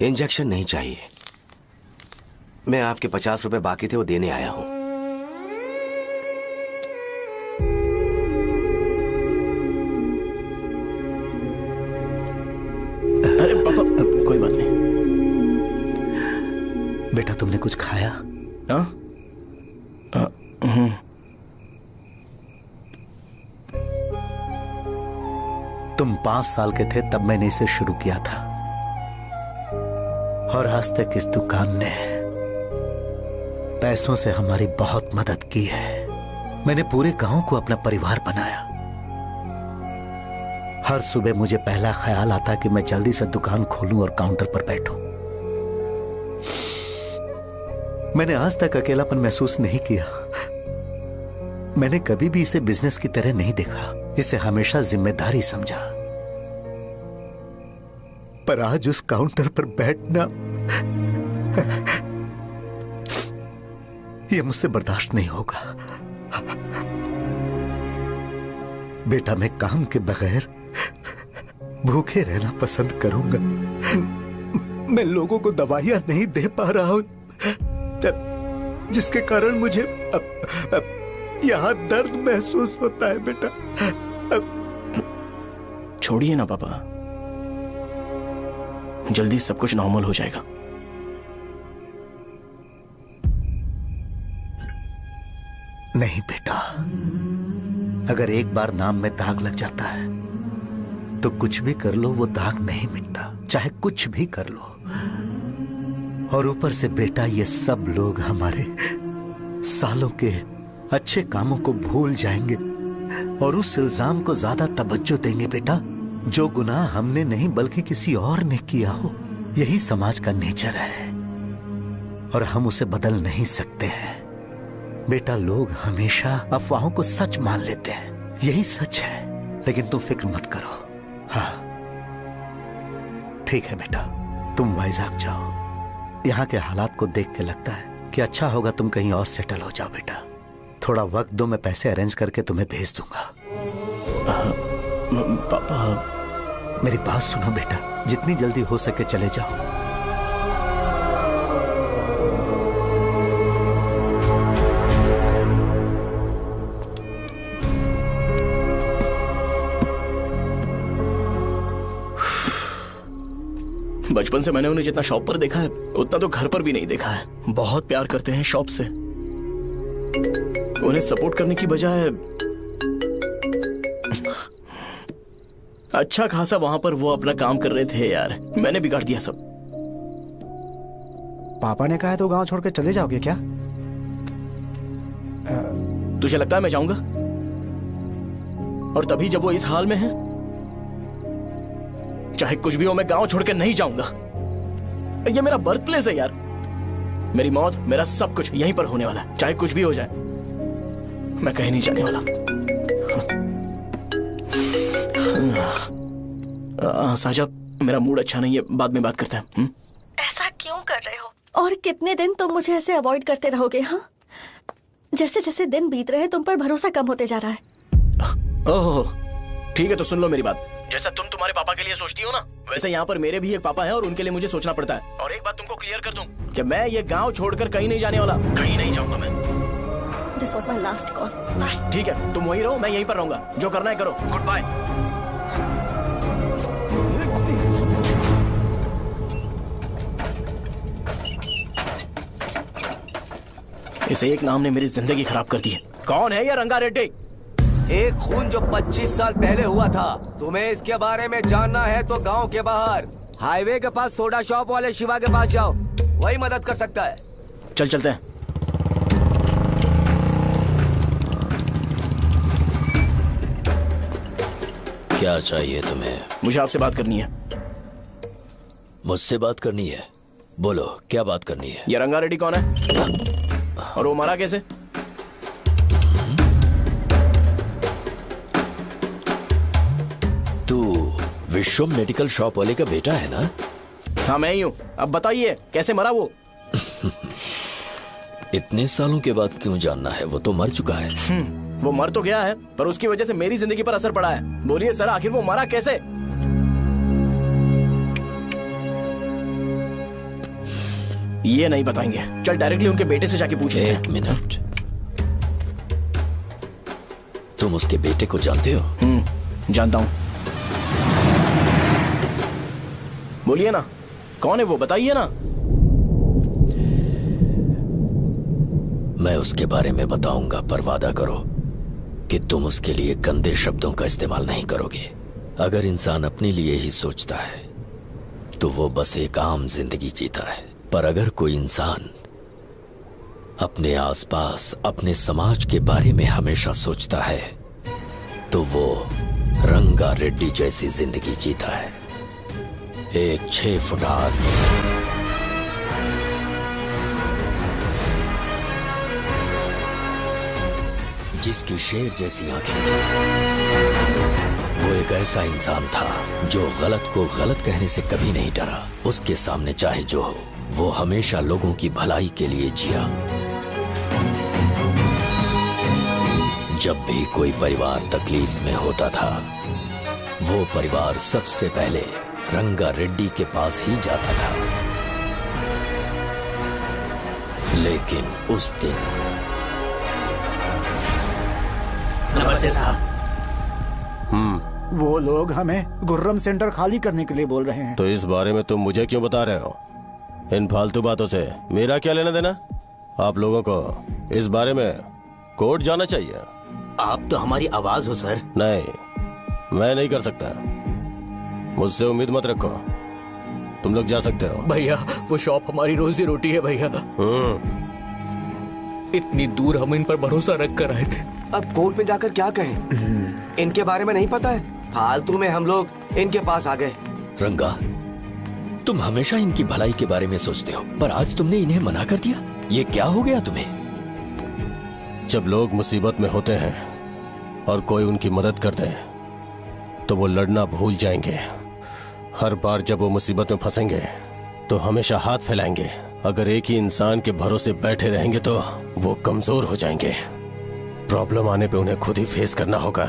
S13: इंजेक्शन नहीं चाहिए। मैं आपके 50 रुपए बाकी थे, वो देने आया हूं।
S2: अरे पापा, कोई बात नहीं।
S7: बेटा तुमने कुछ खाया?
S2: हाँ?
S7: तुम 5 साल के थे तब मैंने इसे शुरू किया था, और आज तक इस दुकान ने पैसों से हमारी बहुत मदद की है। मैंने पूरे गांव को अपना परिवार बनाया। हर सुबह मुझे पहला ख्याल आता कि मैं जल्दी से दुकान खोलूं और काउंटर पर बैठूं। मैंने आज तक अकेलापन महसूस नहीं किया। मैंने कभी भी इसे बिजनेस की तरह नहीं देखा, इसे हमेशा जिम्मेदारी समझा। पर आज उस काउंटर पर बैठना यह मुझसे बर्दाश्त नहीं होगा। बेटा मैं काम के बगैर भूखे रहना पसंद करूंगा। मैं लोगों को दवाइयां नहीं दे पा रहा हूं, जिसके कारण मुझे यहां दर्द महसूस होता है। बेटा
S2: छोड़िए ना पापा, जल्दी सब कुछ नॉर्मल हो जाएगा।
S7: नहीं बेटा, अगर एक बार नाम में दाग लग जाता है तो कुछ भी कर लो वो दाग नहीं मिटता, चाहे कुछ भी कर लो। और ऊपर से बेटा ये सब लोग हमारे सालों के अच्छे कामों को भूल जाएंगे और उस इल्जाम को ज्यादा तवज्जो देंगे बेटा जो गुनाह हमने नहीं बल्कि किसी और ने किया हो। यही समाज का नेचर है और हम उसे बदल नहीं सकते हैं। बेटा लोग हमेशा अफवाहों को सच मान लेते हैं, यही सच है। लेकिन तुम फिक्र मत करो। हाँ ठीक है बेटा, तुम वाइजाग जाओ। यहाँ के हालात को देख के लगता है कि अच्छा होगा तुम कहीं और सेटल हो जाओ। बेटा थोड़ा वक्त दो, मैं पैसे अरेंज करके तुम्हें भेज दूंगा।
S2: पापा
S7: मेरी बात सुनो बेटा, जितनी जल्दी हो सके चले जाओ।
S2: बचपन से मैंने उन्हें जितना शॉप पर देखा है उतना तो घर पर भी नहीं देखा है। बहुत प्यार करते हैं शॉप से। उन्हें सपोर्ट करने की बजाय अच्छा खासा वहां पर वो अपना काम कर रहे थे। यार मैंने बिगाड़ दिया सब।
S3: पापा ने कहा है तो गांव छोड़कर चले जाओगे क्या?
S2: तुझे लगता है मैं जाऊंगा? और तभी जब वो इस हाल में है, चाहे कुछ भी हो मैं गांव छोड़कर नहीं जाऊंगा। ये मेरा बर्थ प्लेस है यार। मेरी मौत, मेरा सब कुछ यहीं पर होने वाला है। चाहे कुछ भी हो जाए मैं कहीं नहीं जाने वाला। साजा, मेरा मूड अच्छा नहीं है, बाद में बात करते हैं।
S11: ऐसा क्यों कर रहे हो? और कितने दिन तुम मुझे ऐसे अवॉइड करते रहोगे? हाँ, जैसे जैसे दिन बीत रहे हैं तुम पर भरोसा कम होते जा रहा है।
S2: ओह ठीक है, तो सुन लो मेरी बात। जैसा तुम तुम्हारे पापा के लिए सोचती हो ना, वैसे यहाँ पर मेरे भी एक पापा हैं और उनके लिए मुझे सोचना पड़ता है। और एक बात तुमको क्लियर कर दूं कि मैं ये गांव छोड़कर कहीं नहीं जाने वाला, कहीं नहीं जाऊंगा मैं।
S11: This was my last call. Bye.
S2: ठीक है, तुम वहीं रहो, मैं यहीं पर रहूंगा। जो करना है करो। Goodbye. इस एक नाम ने मेरी जिंदगी खराब कर दी है। कौन है ये रंगा रेड्डी?
S13: एक खून जो 25 साल पहले हुआ था। तुम्हें इसके बारे में जानना है तो गांव के बाहर हाईवे के पास सोडा शॉप वाले शिवा के पास जाओ, वही मदद कर सकता है।
S2: चल चलते हैं।
S1: क्या चाहिए तुम्हें?
S2: मुझे आपसे बात करनी है।
S1: मुझसे बात करनी है? बोलो क्या बात करनी है?
S2: ये रंगा रेड्डी कौन है और वो मरा कैसे?
S1: तू विश्वम मेडिकल शॉप वाले का बेटा है ना?
S2: हाँ मैं ही हूँ। अब बताइए कैसे मरा वो?
S1: इतने सालों के बाद क्यों जानना है? वो तो मर चुका है।
S2: वो मर तो गया है पर उसकी वजह से मेरी जिंदगी पर असर पड़ा है। बोलिए सर आखिर वो मरा कैसे? ये नहीं बताएंगे। चल डायरेक्टली उनके बेटे से जाके पूछे।
S1: एक मिनट, तुम उसके बेटे को जानते हो?
S2: जानता हूँ। बोलिए ना कौन है वो, बताइए ना।
S1: मैं उसके बारे में बताऊंगा पर वादा करो कि तुम उसके लिए गंदे शब्दों का इस्तेमाल नहीं करोगे। अगर इंसान अपने लिए ही सोचता है तो वो बस एक आम जिंदगी जीता है, पर अगर कोई इंसान अपने आसपास अपने समाज के बारे में हमेशा सोचता है तो वो रंगा रेड्डी जैसी जिंदगी जीता है। एक 6 फुट आदमी जिसकी शेर जैसी आंखें थी। वो एक ऐसा इंसान था जो गलत को गलत कहने से कभी नहीं डरा। उसके सामने चाहे जो हो, वो हमेशा लोगों की भलाई के लिए जिया। जब भी कोई परिवार तकलीफ में होता था, वो परिवार सबसे पहले रंगा रेड्डी के पास ही जाता था। लेकिन उस दिन
S3: नमस्ते साहब। वो लोग हमें गुर्रम सेंटर खाली करने के लिए बोल रहे हैं।
S4: तो इस बारे में तुम मुझे क्यों बता रहे हो? इन फालतू बातों से मेरा क्या लेना देना? आप लोगों को इस बारे में कोर्ट जाना चाहिए।
S10: आप तो हमारी आवाज हो सर।
S4: नहीं, मैं नहीं कर सकता। मुझसे उम्मीद मत रखो। तुम लोग जा सकते हो।
S10: भैया वो शॉप हमारी रोजी रोटी है भैया। इतनी दूर हम इन पर भरोसा रख कर आए थे।
S13: अब कोर्ट में जाकर क्या कहें? इनके बारे में नहीं पता है। फालतू में हम लोग इनके पास आ गए।
S1: रंगा, तुम हमेशा इनकी भलाई के बारे में सोचते हो, पर आज तुमने इन्हें मना कर दिया। ये क्या हो गया तुम्हें?
S4: जब लोग मुसीबत में होते हैं और कोई उनकी मदद कर दे तो वो लड़ना भूल जाएंगे। हर बार जब वो मुसीबत में फंसेंगे तो हमेशा हाथ फैलाएंगे। अगर एक ही इंसान के भरोसे बैठे रहेंगे तो वो कमजोर हो जाएंगे। प्रॉब्लम आने पे उन्हें खुद ही फेस करना होगा।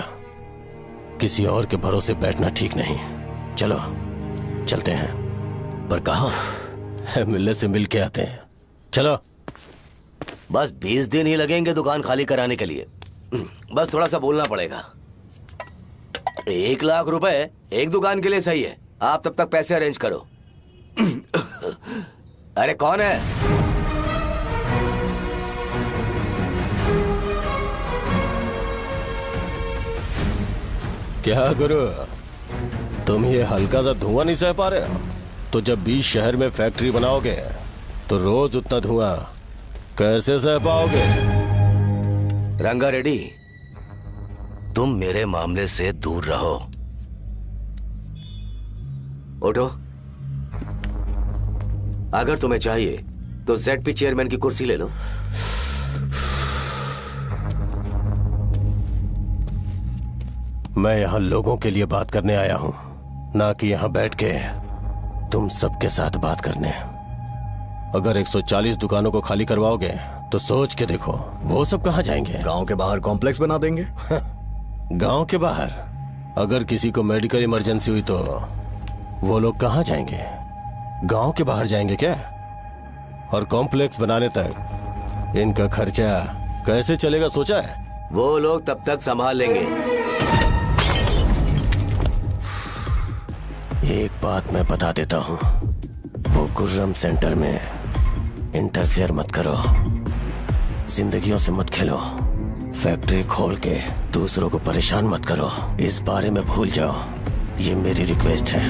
S4: किसी और के भरोसे बैठना ठीक नहीं। चलो चलते हैं।
S1: पर कहाँ?
S4: मिलने से मिल के आते हैं। चलो।
S6: बस 20 दिन ही लगेंगे दुकान खाली कराने के लिए। बस थोड़ा सा बोलना पड़ेगा। 1 लाख रुपए एक दुकान के लिए सही है। आप तब तक पैसे अरेंज करो। अरे कौन है?
S4: क्या गुरु, तुम ये हल्का सा धुआं नहीं सह पा रहे हो? तो जब 20 शहर में फैक्ट्री बनाओगे तो रोज उतना धुआं कैसे सह पाओगे?
S6: रंगा रेड्डी, तुम मेरे मामले से दूर रहो। उठो। अगर तुम्हें चाहिए तो ZP चेयरमैन की कुर्सी ले लो।
S4: मैं यहां लोगों के लिए बात करने आया हूं, ना कि यहां बैठ के तुम सबके साथ बात करने। अगर 140 दुकानों को खाली करवाओगे तो सोच के देखो वो सब कहां जाएंगे?
S10: गांव के बाहर कॉम्प्लेक्स बना देंगे।
S4: गांव के बाहर? अगर किसी को मेडिकल इमरजेंसी हुई तो वो लोग कहां जाएंगे? गांव के बाहर जाएंगे क्या? और कॉम्प्लेक्स बनाने तक इनका खर्चा कैसे चलेगा सोचा है?
S6: वो लोग तब तक संभाल लेंगे।
S4: एक बात मैं बता देता हूं, वो गुर्रम सेंटर में इंटरफेयर मत करो। जिंदगियों से मत खेलो। फैक्ट्री खोल के दूसरों को परेशान मत करो। इस बारे में भूल जाओ। ये मेरी रिक्वेस्ट है।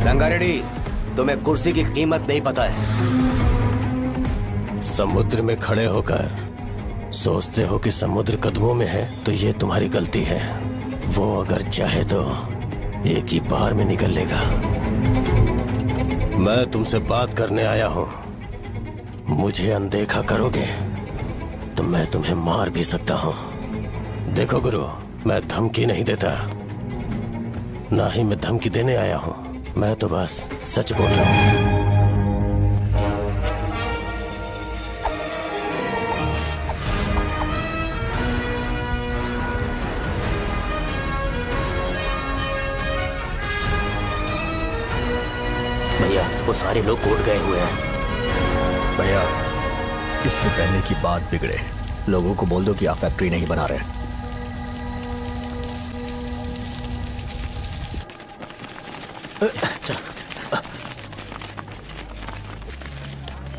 S6: रंगा रेड्डी, तुम्हें कुर्सी की कीमत नहीं पता है।
S4: समुद्र में खड़े होकर सोचते हो कि समुद्र कदमों में है तो ये तुम्हारी गलती है। वो अगर चाहे तो एक ही बार में निकल लेगा। मैं तुमसे बात करने आया हूं। मुझे अनदेखा करोगे तो मैं तुम्हें मार भी सकता हूं। देखो गुरु, मैं धमकी नहीं देता, ना ही मैं धमकी देने आया हूं। मैं तो बस सच बोल रहा हूं।
S1: भैया वो सारे लोग कोर्ट गए हुए हैं।
S16: भैया इससे पहले की बात बिगड़े, लोगों को बोल दो कि आप फैक्ट्री नहीं बना रहे।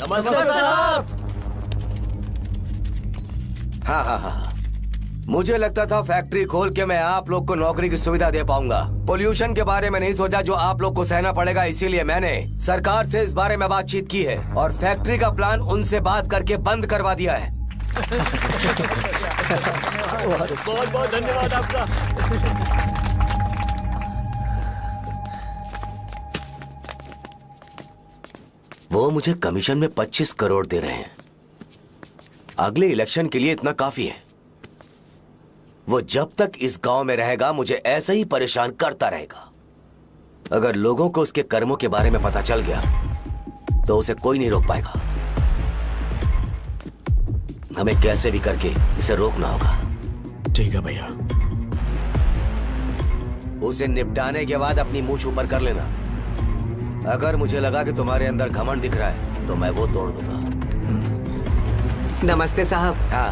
S2: नमस्ते साहब।
S6: हाँ हाँ हाँ, मुझे लगता था फैक्ट्री खोल के मैं आप लोग को नौकरी की सुविधा दे पाऊंगा। पोल्यूशन के बारे में नहीं सोचा जो आप लोग को सहना पड़ेगा, इसीलिए मैंने सरकार से इस बारे में बातचीत की है और फैक्ट्री का प्लान उनसे बात करके बंद करवा दिया है।
S2: बहुत बहुत धन्यवाद आपका।
S6: वो मुझे कमीशन में 25 करोड़ दे रहे हैं। अगले इलेक्शन के लिए इतना काफी है। वो जब तक इस गांव में रहेगा मुझे ऐसे ही परेशान करता रहेगा। अगर लोगों को उसके कर्मों के बारे में पता चल गया तो उसे कोई नहीं रोक पाएगा। हमें कैसे भी करके इसे रोकना होगा।
S16: ठीक है भैया।
S6: उसे निपटाने के बाद अपनी मूंछ ऊपर कर लेना। अगर मुझे लगा कि तुम्हारे अंदर घमंड दिख रहा है तो मैं वो तोड़ दूंगा।
S13: नमस्ते साहब।
S6: हाँ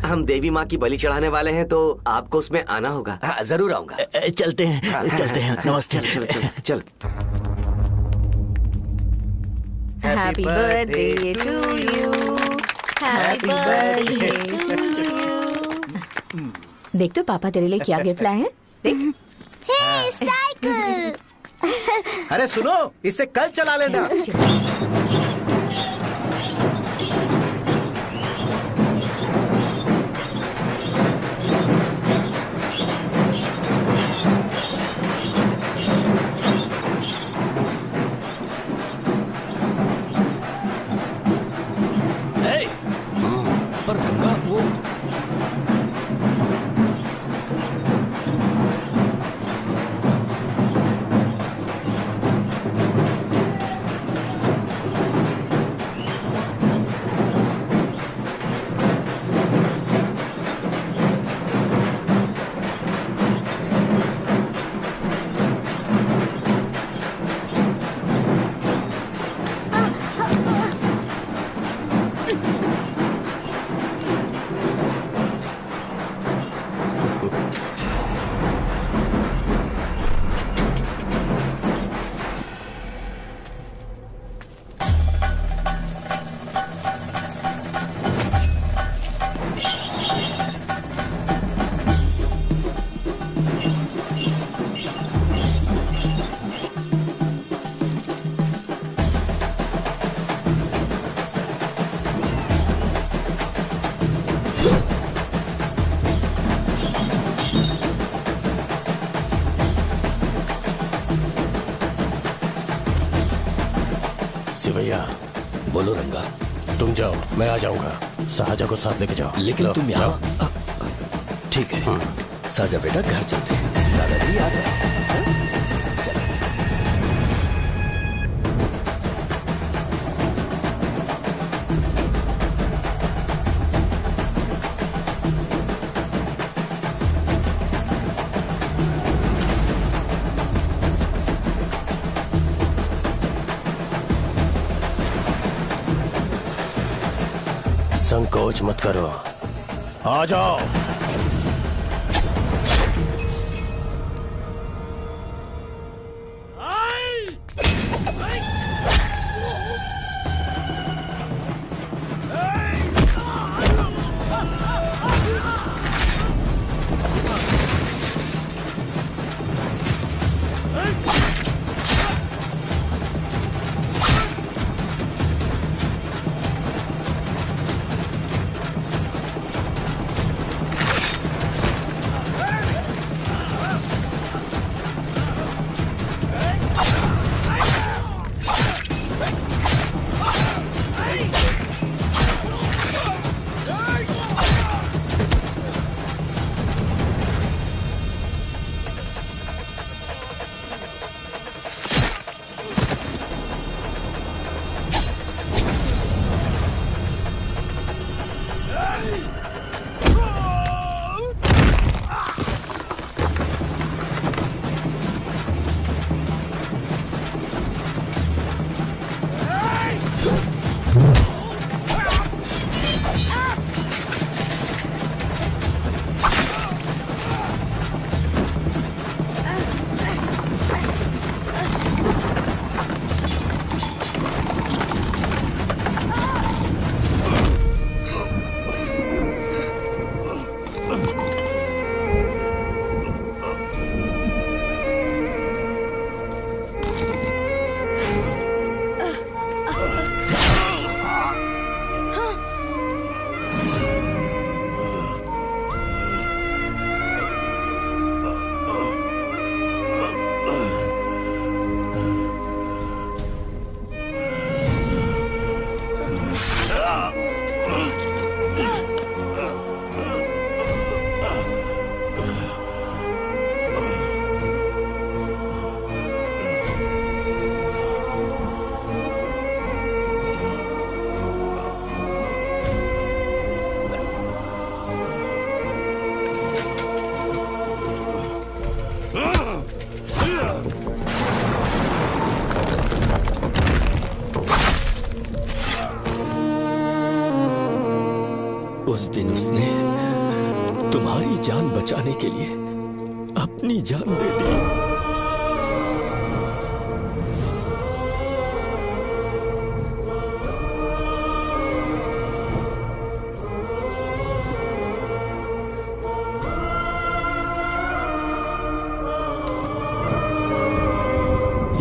S13: हम देवी माँ की बलि चढ़ाने वाले हैं तो आपको उसमें आना होगा।
S6: हाँ, जरूर आऊंगा।
S16: चलते हैं।
S6: हाँ,
S16: चलते हैं। नमस्ते।
S13: चल चल चल चल।
S8: Happy birthday to you, happy birthday to you. देख तो पापा तेरे लिए क्या गिफ्ट लाए हैं। देख।
S11: हे साइकिल।
S7: अरे सुनो, इसे कल चला लेना।
S1: पर रंगा वो
S4: भैया।
S1: बोलो रंगा।
S4: तुम जाओ, मैं आ जाऊंगा। साजा को साथ लेके जाओ।
S1: लेकिन तुम यहाँ। ठीक है साजा बेटा, घर चलते हैं। दादाजी आ जाओ।
S4: संकोच मत करो, आ जाओ।
S1: उस दिन उसने तुम्हारी जान बचाने के लिए अपनी जान दे दी।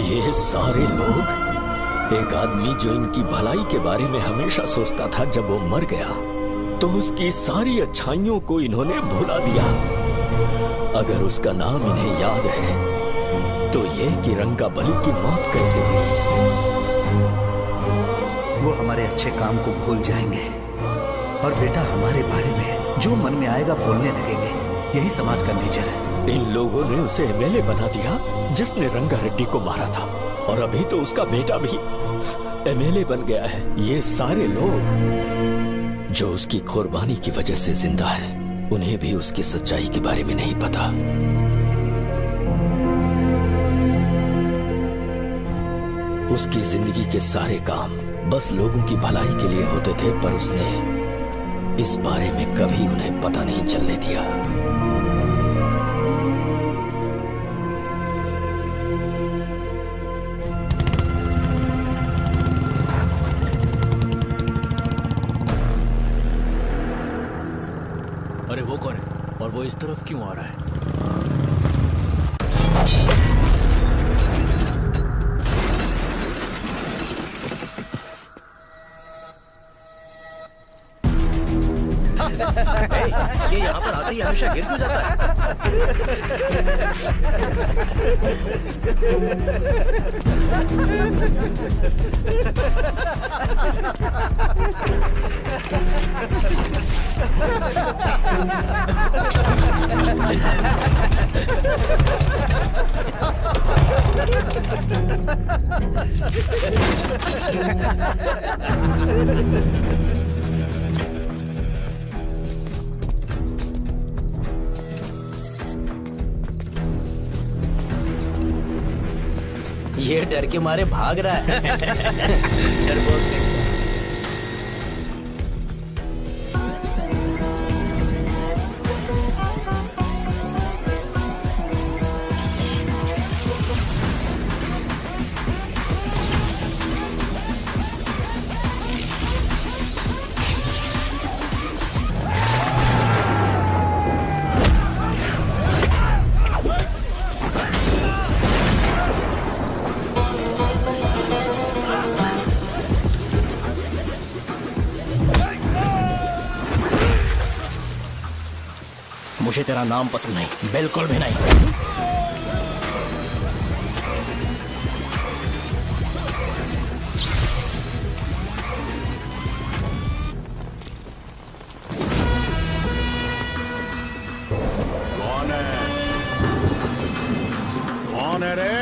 S1: ये सारे लोग, एक आदमी जो इनकी भलाई के बारे में हमेशा सोचता था, जब वो मर गया तो उसकी सारी अच्छाइयों को इन्होंने भुला दिया। अगर उसका नाम इन्हें याद है तो ये कि रंगाबली की मौत कैसे हुई।
S7: वो हमारे अच्छे काम को भूल जाएंगे और बेटा हमारे बारे में जो मन में आएगा बोलने लगेंगे। यही समाज का नेचर है।
S1: इन लोगों ने उसे एमएलए बना दिया जिसने रंगारेड्डी को मारा था, और अभी तो उसका बेटा भी एमएलए बन गया है। ये सारे लोग जो उसकी कुर्बानी की वजह से जिंदा है, उन्हें भी उसकी सच्चाई के बारे में नहीं पता। उसकी जिंदगी के सारे काम बस लोगों की भलाई के लिए होते थे, पर उसने इस बारे में कभी उन्हें पता नहीं चलने दिया।
S16: अरे वो कौन है और वो इस तरफ क्यों आ रहा है?
S10: ये यहाँ पर आते ही हमेशा गिर क्यों जाता ये डर के मारे भाग रहा है। डरपोक नहीं।
S2: मुझे तेरा नाम पसंद नहीं, बिल्कुल भी नहीं।
S15: कौन है? कौन है रे?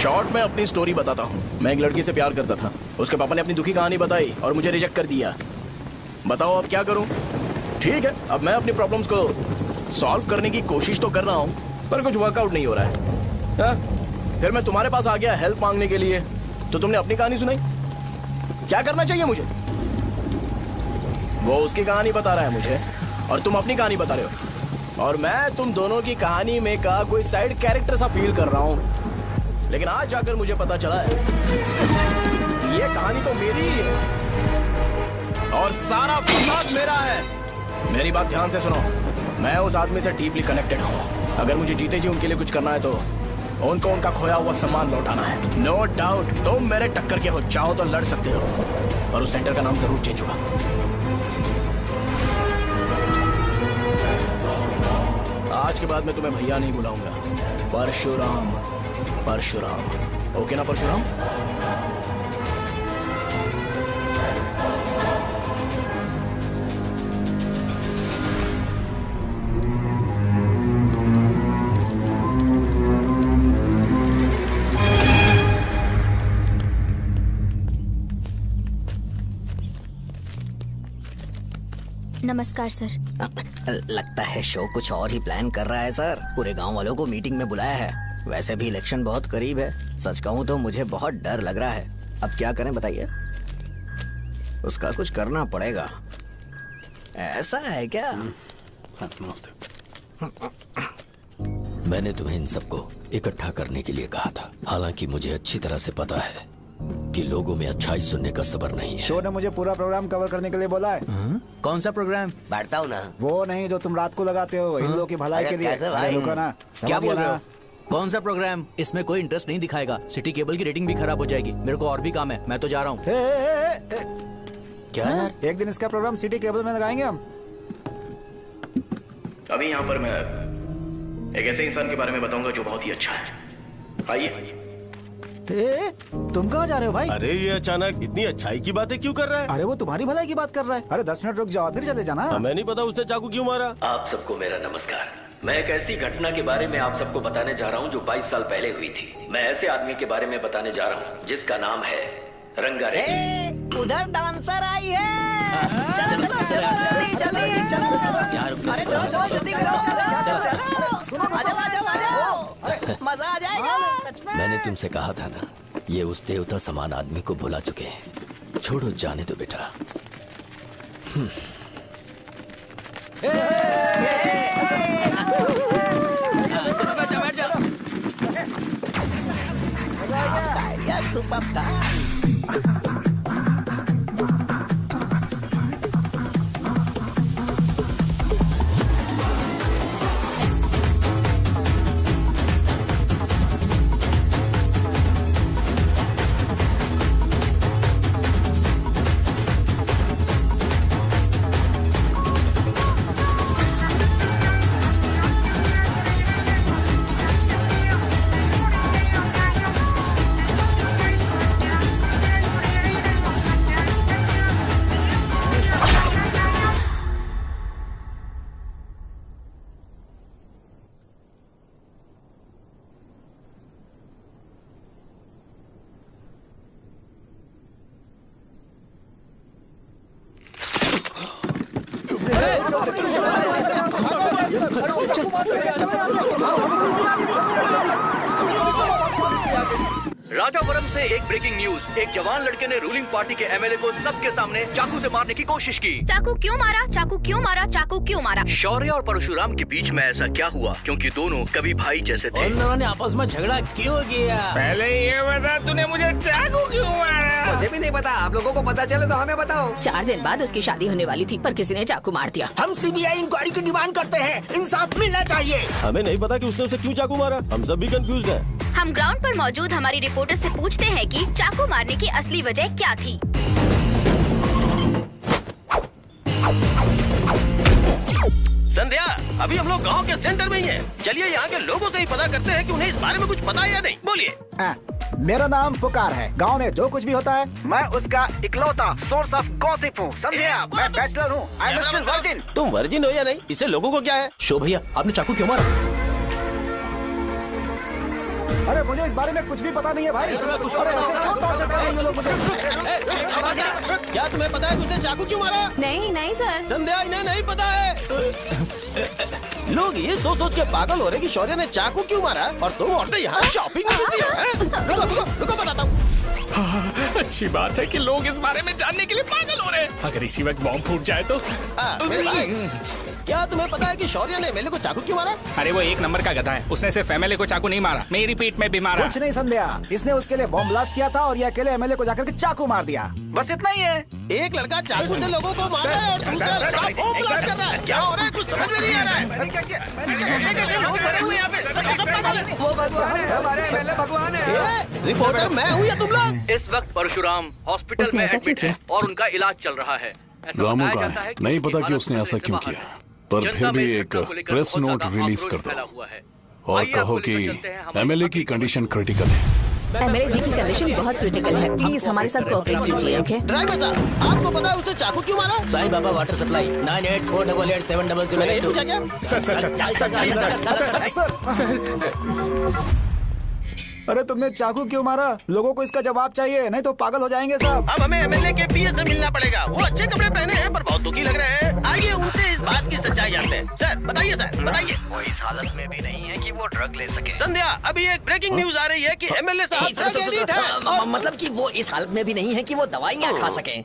S2: शॉर्ट में अपनी स्टोरी बताता हूँ। मैं एक लड़की से प्यार करता था। उसके पापा ने अपनी दुखी कहानी बताई और मुझे रिजेक्ट कर दिया। बताओ अब क्या करूँ? ठीक है, अब मैं अपनी प्रॉब्लम्स को सॉल्व करने की कोशिश तो कर रहा हूँ, पर कुछ वर्कआउट नहीं हो रहा है। हा? फिर मैं तुम्हारे पास आ गया हेल्प मांगने के लिए, तो तुमने अपनी कहानी सुनाई। क्या करना चाहिए मुझे? वो उसकी कहानी बता रहा है मुझे और तुम अपनी कहानी बता रहे हो, और मैं तुम दोनों की कहानी में का कोई साइड कैरेक्टर सा फील कर रहा हूँ। लेकिन आज जाकर मुझे पता चला है ये कहानी तो मेरी ही है और सारा फसाद मेरा है। मेरी बात ध्यान से सुनो, मैं उस आदमी से डीपली कनेक्टेड हूँ। अगर मुझे जीते जी उनके लिए कुछ करना है तो उनको उनका खोया हुआ सम्मान लौटाना है। नो डाउट तुम मेरे टक्कर के हो, चाहो तो लड़ सकते हो, और उस सेंटर का नाम जरूर चेंज होगा। आज के बाद मैं तुम्हें भैया नहीं बुलाऊंगा, परशुराम। परशुराम, ओके ना परशुराम?
S11: नमस्कार सर।
S5: लगता है शो कुछ और ही प्लान कर रहा है सर। पूरे गांव वालों को मीटिंग में बुलाया है। वैसे भी इलेक्शन बहुत करीब है। सच कहूँ तो मुझे बहुत डर लग रहा है। अब क्या करें बताइए? उसका कुछ करना पड़ेगा। ऐसा है क्या?
S15: नमस्ते।
S1: मैंने तुम्हें इन सबको इकट्ठा करने के लिए कहा था। हालांकि मुझे अच्छी तरह से पता है कि लोगों में अच्छाई सुनने का सब्र नहीं है।
S3: शो ने मुझे पूरा प्रोग्राम कवर करने के लिए बोला है।
S10: कौन सा प्रोग्राम?
S6: बैठता हूँ ना।
S3: वो नहीं जो तुम रात को लगाते हो इन लोगों की भलाई के लिए। रुको ना,
S10: क्या बोल रहे हो? कौन सा प्रोग्राम? इसमें कोई इंटरेस्ट नहीं दिखाएगा। सिटी केबल की रेटिंग भी खराब हो जाएगी। मेरे को और भी काम है, मैं तो जा रहा हूँ।
S3: क्या? एक दिन इसका प्रोग्राम सिटी केबल में लगाएंगे हम।
S2: अभी यहाँ पर मैं एक ऐसे इंसान के बारे में बताऊंगा जो बहुत ही अच्छा है। आइए।
S3: तुम कहाँ जा रहे हो भाई?
S4: अरे ये अचानक इतनी अच्छाई की बातें क्यों कर रहा है?
S3: अरे वो तुम्हारी भलाई की बात कर रहा है। अरे 10 मिनट रुक जाओ फिर चले जाना।
S4: हमें नहीं पता उसने चाकू क्यों मारा।
S1: आप सबको मेरा नमस्कार। मैं एक ऐसी घटना के बारे में आप सबको बताने जा रहा हूँ जो 22 साल पहले हुई थी। मैं ऐसे आदमी के बारे में बताने जा रहा हूँ जिसका नाम है रंगारेड्डी।
S5: उधर डांसर आई है। चलो चलो चलो जल्दी जल्दी चलो। अरे चलो चलो जल्दी करो। चलो आ जाओ आ जाओ आ जाओ, मजा आ जाएगा।
S1: मैंने तुमसे कहा था ना, ये उस देवता समान आदमी को भुला चुके हैं। छोड़ो, जाने दो बेटा।
S10: राजापुरम से एक ब्रेकिंग न्यूज। एक जवान लड़के ने रूलिंग पार्टी के एमएलए को सबके सामने चाकू से मारने की कोशिश की।
S8: चाकू क्यों मारा? चाकू क्यों मारा? चाकू क्यों मारा?
S10: शौर्य और परशुराम के बीच में ऐसा क्या हुआ? क्योंकि दोनों कभी भाई जैसे थे।
S1: उन दोनों ने आपस में झगड़ा क्यों किया?
S9: पहले ये बता, तूने मुझे चाकू क्यों मारा?
S13: मुझे भी नहीं पता। आप लोगों को पता चले तो हमें बताओ।
S8: 4 दिन बाद उसकी शादी होने वाली थी, पर किसी ने चाकू मार दिया।
S14: हम सीबीआई इंक्वायरी की डिमांड करते हैं। इंसाफ मिलना चाहिए।
S4: हमें नहीं पता कि उसने उसे क्यों चाकू मारा। हम सब भी कंफ्यूज हैं।
S12: हम ग्राउंड पर मौजूद हमारी रिपोर्टर से पूछते हैं कि चाकू मारने की असली वजह क्या थी।
S4: संध्या, अभी हम लोग गांव के सेंटर में ही हैं। चलिए यहाँ के लोगों से ही पता करते हैं कि उन्हें इस बारे में कुछ पता है या नहीं। बोलिए।
S3: मेरा नाम पुकार है। गांव में जो कुछ भी होता है मैं उसका इकलौता सोर्स ऑफ गॉसिप हूँ। समझे आप? मैं बैचलर हूँ। I am still virgin.
S4: तुम वर्जिन हो या नहीं, इससे लोगों को क्या है?
S10: शो भैया, आपने चाकू क्यों मारा?
S3: अरे मुझे इस बारे में कुछ भी पता नहीं है भाई। अरे ऐसे क्यों टॉर्चर कर रहे हैं ये लोग मुझे?
S4: क्या तुम्हें पता है कि उसने चाकू क्यों मारा?
S8: नहीं नहीं सर।
S4: संध्या, इन्हें नहीं पता है। लोग ये सोच सोच के पागल हो रहे कि शौर्य ने चाकू क्यों मारा और तुम औरतें यहाँ शॉपिंग में बिजी हो। रुको बताता हूँ।
S9: अच्छी बात है कि लोग इस बारे में जानने के लिए पागल हो रहे हैं। अगर इसी वक्त बॉम्ब फूट जाए तो।
S4: मेरे भाई, क्या तुम्हें पता है कि शौर्य ने एमएलए को चाकू क्यों मारा?
S9: अरे वो एक नंबर का गधा है। उसने सिर्फ एमएलए को चाकू नहीं मारा, मेरी पीठ में भी मारा।
S3: कुछ नहीं संध्या, इसने उसके लिए बॉम्ब ब्लास्ट किया था और ये अकेले एमएलए को जाकर के चाकू मार दिया। बस इतना ही है।
S4: एक लड़का चाकू से लोगों को मार रहा है और दूसरा लड़का बॉम्ब ब्लास्ट कर रहा है। क्या हो रहा है? कुछ समझ में नहीं आ रहा है। लोग मरे हुए यहाँ पे।
S13: वो भगवान है, हमारे एमएलए भगवान है।
S4: रिपोर्टर मैं हूँ या तुम लोग?
S10: इस वक्त परशुराम हॉस्पिटल में एडमिट है और उनका इलाज चल रहा है।
S15: रामू का नहीं पता कि उसने ऐसा क्यों किया। पर फिर भी एक प्रेस नोट रिलीज कर दो और कहो कि एमएलए की कंडीशन क्रिटिकल है।
S8: एमएलए जी की कंडीशन बहुत क्रिटिकल है, प्लीज हमारे साथ कोऑपरेट कीजिए। ओके
S7: ड्राइवर साहब, आपको पता है उसने चाकू क्यों मारा?
S1: Sai Baba water supply 9848870082।
S3: अरे तुमने चाकू क्यों मारा? लोगों को इसका जवाब चाहिए, नहीं तो पागल हो जाएंगे साहब।
S7: अब हमें एमएलए के पीए से मिलना पड़ेगा। वो अच्छे कपड़े पहने हैं पर बहुत दुखी लग रहे हैं। आइए उनसे इस बात की सच्चाई जानते हैं। सर बताइए, सर बताइए।
S16: वो इस हालत में भी नहीं है कि वो ड्रग ले सके।
S7: संध्या, अभी एक ब्रेकिंग न्यूज आ रही है कि एमएलए साहब ड्रग एडिक्ट हैं।
S16: मतलब कि वो इस हालत में भी नहीं है कि वो दवाइयाँ खा सके।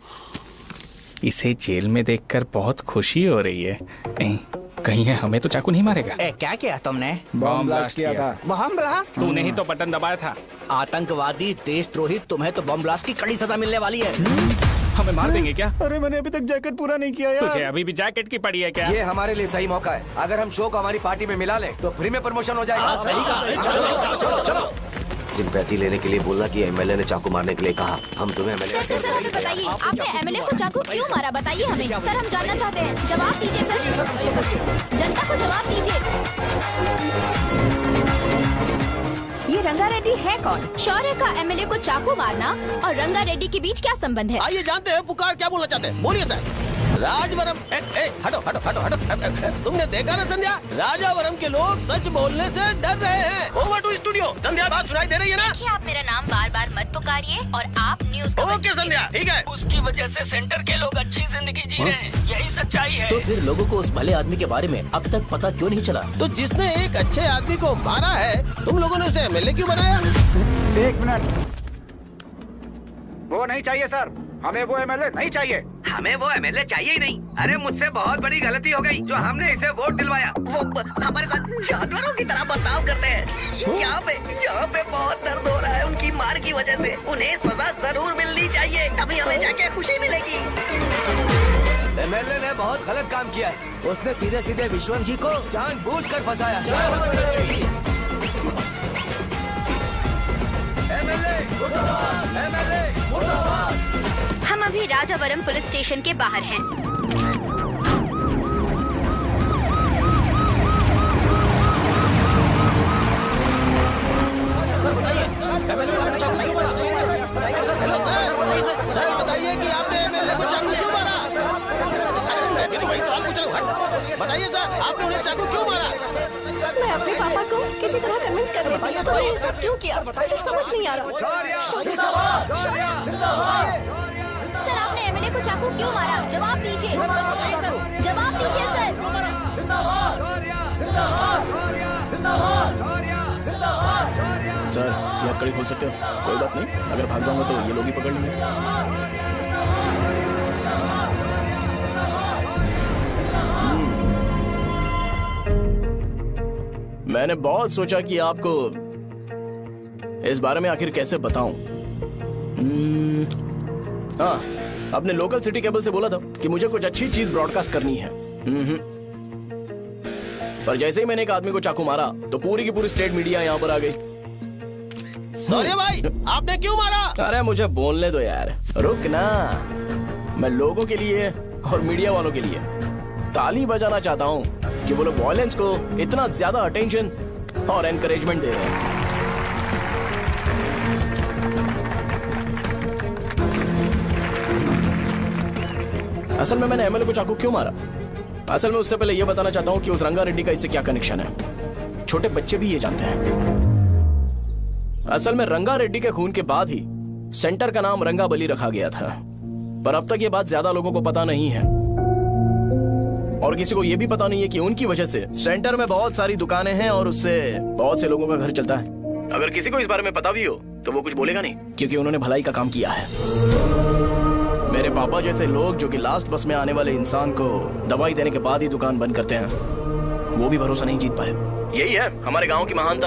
S9: इसे जेल में देखकर बहुत खुशी हो रही है। कहीं है हमें तो चाकू नहीं मारेगा।
S10: क्या किया तुमने?
S3: बम ब्लास्ट किया था।
S10: Bomb blast?
S9: तूने ही तो बटन दबाया था।
S10: आतंकवादी, देशद्रोही, तुम्हें तो बम ब्लास्ट की कड़ी सजा मिलने वाली है।
S9: हमें मार देंगे क्या?
S3: अरे मैंने अभी तक जैकेट पूरा नहीं किया यार।
S9: तुझे अभी भी जैकेट की पड़ी है क्या?
S13: ये हमारे लिए सही मौका है। अगर हम शो को हमारी पार्टी में मिला लें तो फ्री में प्रमोशन हो जाएगा।
S1: सही कहा। चलो
S6: सिंपैथी लेने के लिए बोला कि एमएलए ने चाकू मारने के लिए कहा। हम तुम्हें एमएलए
S12: सर हमें बताइए, आपने एमएलए को चाकू क्यों मारा? बताइए हमें सर, हम जानना चाहते हैं। जवाब दीजिए सर, जनता को जवाब दीजिए।
S8: ये रंगा रेड्डी है कौन?
S12: शौर्य का एमएलए को चाकू मारना और रंगा रेड्डी के बीच क्या संबंध है?
S7: आइए जानते हैं पुकार क्या बोलना चाहते हैं। बोलिए सर। राजवरम, हटो हटो हटो हटो। तुमने देखा ना संध्या, राजावरम के लोग सच बोलने से डर रहे हैं। Over to studio. संध्या, बात सुनाई दे रही है ना?
S12: देखिए, आप मेरा नाम बार बार मत पुकारिए और आप न्यूज़ को
S7: ओके संध्या, ठीक है।
S16: उसकी वजह से सेंटर के लोग अच्छी जिंदगी जी रहे हैं, यही सच्चाई है।
S1: तो फिर लोगों को उस भले आदमी के बारे में अब तक पता क्यों नहीं चला?
S7: तो जिसने एक अच्छे आदमी को मारा है, तुम लोगों ने उसे एमएलए क्यों बनाया?
S3: 1 मिनट, वो नहीं चाहिए सर, हमें वो एमएलए नहीं चाहिए।
S13: हमें वो एमएलए चाहिए ही नहीं। अरे मुझसे बहुत बड़ी गलती हो गई जो हमने इसे वोट दिलवाया।
S5: वो हमारे साथ जानवरों की तरह बर्ताव करते हैं। यहाँ पे बहुत दर्द हो रहा है उनकी मार की वजह से। उन्हें सजा जरूर मिलनी चाहिए, तभी हमें जाके खुशी मिलेगी।
S13: एमएलए ने बहुत गलत काम किया है। उसने सीधे सीधे विश्वम जी को जानबूझकर फंसाया।
S12: हम अभी राजावरम पुलिस स्टेशन के बाहर हैं।
S1: सर बताइए,
S7: सर बताइए कि आपने एमएलए को चाकू क्यों मारा? मैं तो वही सवाल पूछ रहा हूँ। बताइए सर, आपने उन्हें चाकू क्यों मारा?
S11: मैं अपने पापा को किसी तरह कन्विंस कर रही थी। तो ये सब क्यों किया मुझे समझ नहीं आ रहा।
S12: सर, आपने एमएलए को चाकू क्यों मारा? जवाब दीजिए, जवाब दीजिए
S2: सर। ये कड़ी खोल सकते हो? कोई बात नहीं, अगर भाग जाऊंगा तो ये लोग ही पकड़ लेंगे। मैंने बहुत सोचा कि आपको इस बारे में आखिर कैसे बताऊं। हाँ, अपने लोकल सिटी केबल से बोला था कि मुझे कुछ अच्छी चीज ब्रॉडकास्ट करनी है। पर जैसे ही मैंने एक आदमी को चाकू मारा तो पूरी की पूरी स्टेट मीडिया यहाँ पर आ गई।
S7: सॉरी भाई, आपने क्यों मारा?
S2: अरे मुझे बोलने दो यार, रुक ना। मैं लोगों के लिए और मीडिया वालों के लिए ताली बजाना चाहता हूँ कि वो लोग वायलेंस को इतना ज्यादा अटेंशन और एनकरेजमेंट दे रहे हैं। असल में मैंने एमएलए को चाकू क्यों मारा? असल में उससे पहले यह बताना चाहता हूँ कि उस रंगा रेड्डी का इससे क्या कनेक्शन है। छोटे बच्चे भी ये जानते हैं। असल में रंगा रेड्डी के खून के बाद ही सेंटर का नाम रंगाबली रखा गया था, पर अब तक ये बात ज्यादा लोगों को पता नहीं है और किसी को ये भी पता नहीं है कि उनकी वजह से सेंटर में बहुत सारी दुकानें हैं और उससे बहुत से लोगों का घर चलता है। अगर किसी को इस बारे में पता भी हो तो वो कुछ बोलेगा नहीं, क्योंकि उन्होंने भलाई का काम किया है। मेरे पापा जैसे लोग जो कि लास्ट बस में आने वाले इंसान को दवाई देने के बाद ही दुकान बंद करते हैं, वो भी भरोसा नहीं जीत पाए। यही है हमारे गाँव की महानता।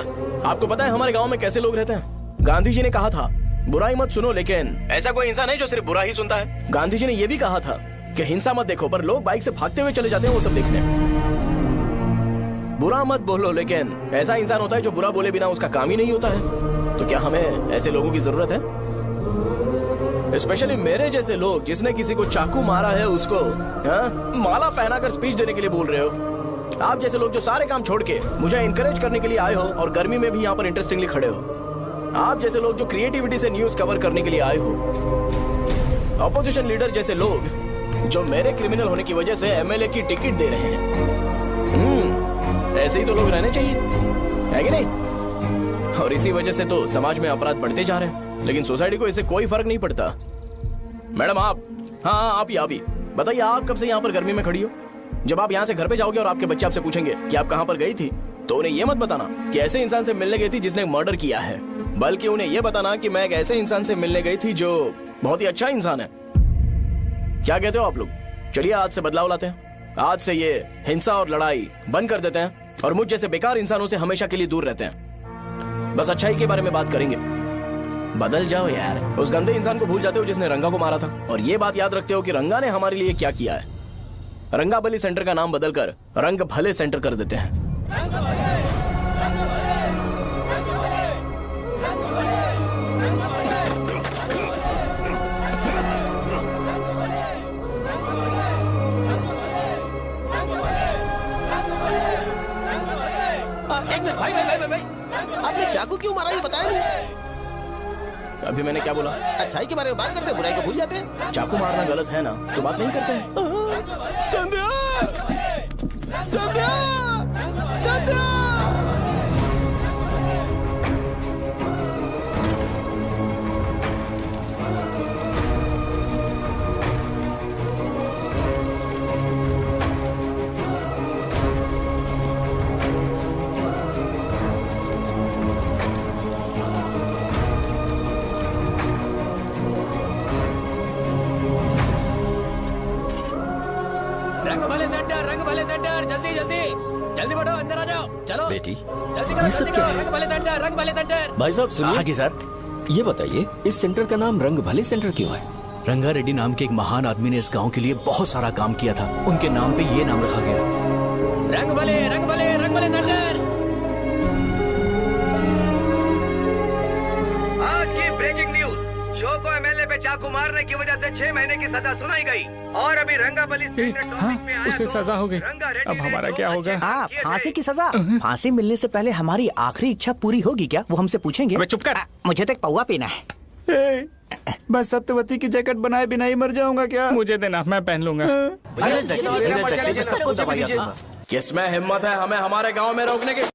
S2: आपको पता है हमारे गाँव में कैसे लोग रहते हैं? गांधी जी ने कहा था बुराई मत सुनो, लेकिन ऐसा कोई इंसान है जो सिर्फ बुरा ही सुनता है। गांधी जी ने यह भी कहा था कि हिंसा मत देखो, पर लोग बाइक से भागते हुए चले जाते हैं वो सब देखने। बुरा मत बोलो, लेकिन ऐसा इंसान होता है जो बुरा बोले बिना उसका काम ही नहीं होता है। तो क्या हमें ऐसे लोगों की जरूरत है? स्पेशली मेरे जैसे लोग जिसने किसी को चाकू मारा है उसको माला पहनाकर स्पीच देने के लिए बोल रहे हो। आप जैसे लोग जो सारे काम छोड़ के मुझे इंकरेज करने के लिए आए हो और गर्मी में भी यहाँ पर इंटरेस्टिंगली खड़े हो। आप जैसे लोग जो क्रिएटिविटी से न्यूज कवर करने के लिए आए हो। अपोजिशन लीडर जैसे लोग जो मेरे क्रिमिनल होने की वजह से एमएलए की टिकट दे रहे हैं। ऐसे ही तो लोग रहने चाहिए, है कि नहीं? और इसी वजह से तो समाज में अपराध बढ़ते जा रहे हैं, लेकिन सोसाइटी को इससे कोई फर्क नहीं पड़ता। मैडम आप, हाँ आप ही बताइए, आप कब से यहाँ पर गर्मी में खड़ी हो? जब आप यहाँ से घर पे जाओगे और आपके बच्चे आपसे पूछेंगे कि आप कहाँ पर गई थी, तो उन्हें ये मत बताना कि ऐसे इंसान से मिलने गई थी जिसने मर्डर किया है, बल्कि उन्हें ये बताना कि मैं एक ऐसे इंसान से मिलने गई थी जो बहुत ही अच्छा इंसान है। क्या कहते हो आप लोग? चलिए आज से बदलाव लाते हैं। आज से ये हिंसा और लड़ाई बंद कर देते हैं और मुझ जैसे बेकार इंसानों से हमेशा के लिए दूर रहते हैं। बस अच्छाई के बारे में बात करेंगे। बदल जाओ यार, उस गंदे इंसान को भूल जाते हो जिसने रंगा को मारा था, और ये बात याद रखते हो कि रंगा ने हमारे लिए क्या किया है। रंगाबली सेंटर का नाम बदलकर रंग भले सेंटर कर देते हैं।
S17: भाई आपने चाकू क्यों मारा, ये बताया नहीं।
S2: अभी मैंने क्या बोला?
S17: अच्छाई के बारे में बात करते हैं, बुराई को भूल जाते हैं।
S2: चाकू मारना गलत है ना, तो बात नहीं करते हैं।
S17: संध्या! संध्या! संध्या!
S9: रंग भले सेंटर, जल्दी जल्दी जल्दी बढ़ो, अंदर आ जाओ। चलो
S1: बेटी,
S9: जल्दी करो, जल्दी करो। रंग भले सेंटर, रंग भले सेंटर।
S1: भाई साहब सुनिए।
S10: हाँ जी सर।
S1: ये बताइए इस सेंटर का नाम रंग भले सेंटर क्यों है?
S10: रंगा रेड्डी नाम के एक महान आदमी ने इस गांव के लिए बहुत सारा काम किया था, उनके नाम पे ये नाम रखा गया।
S9: रंग भले सेंटर।
S13: आज की ब्रेकिंग न्यूज, शो को एमएलए पे चाकू मारने की वजह से 6 महीने की सजा सुनाई गई और अभी रंगाबली
S9: उसे सजा हो गई। अब हमारा क्या होगा?
S10: फांसी की सजा? फांसी मिलने से पहले हमारी आखिरी इच्छा पूरी होगी क्या, वो हमसे पूछेंगे।
S9: अबे चुप कर।
S10: मुझे तो एक पौवा पीना है।
S3: मैं सत्यवती की जैकेट बनाए बिना ही मर जाऊंगा क्या?
S9: मुझे देना, मैं पहन लूंगा।
S2: किसमें हिम्मत है हमें हमारे गांव में रोकने की?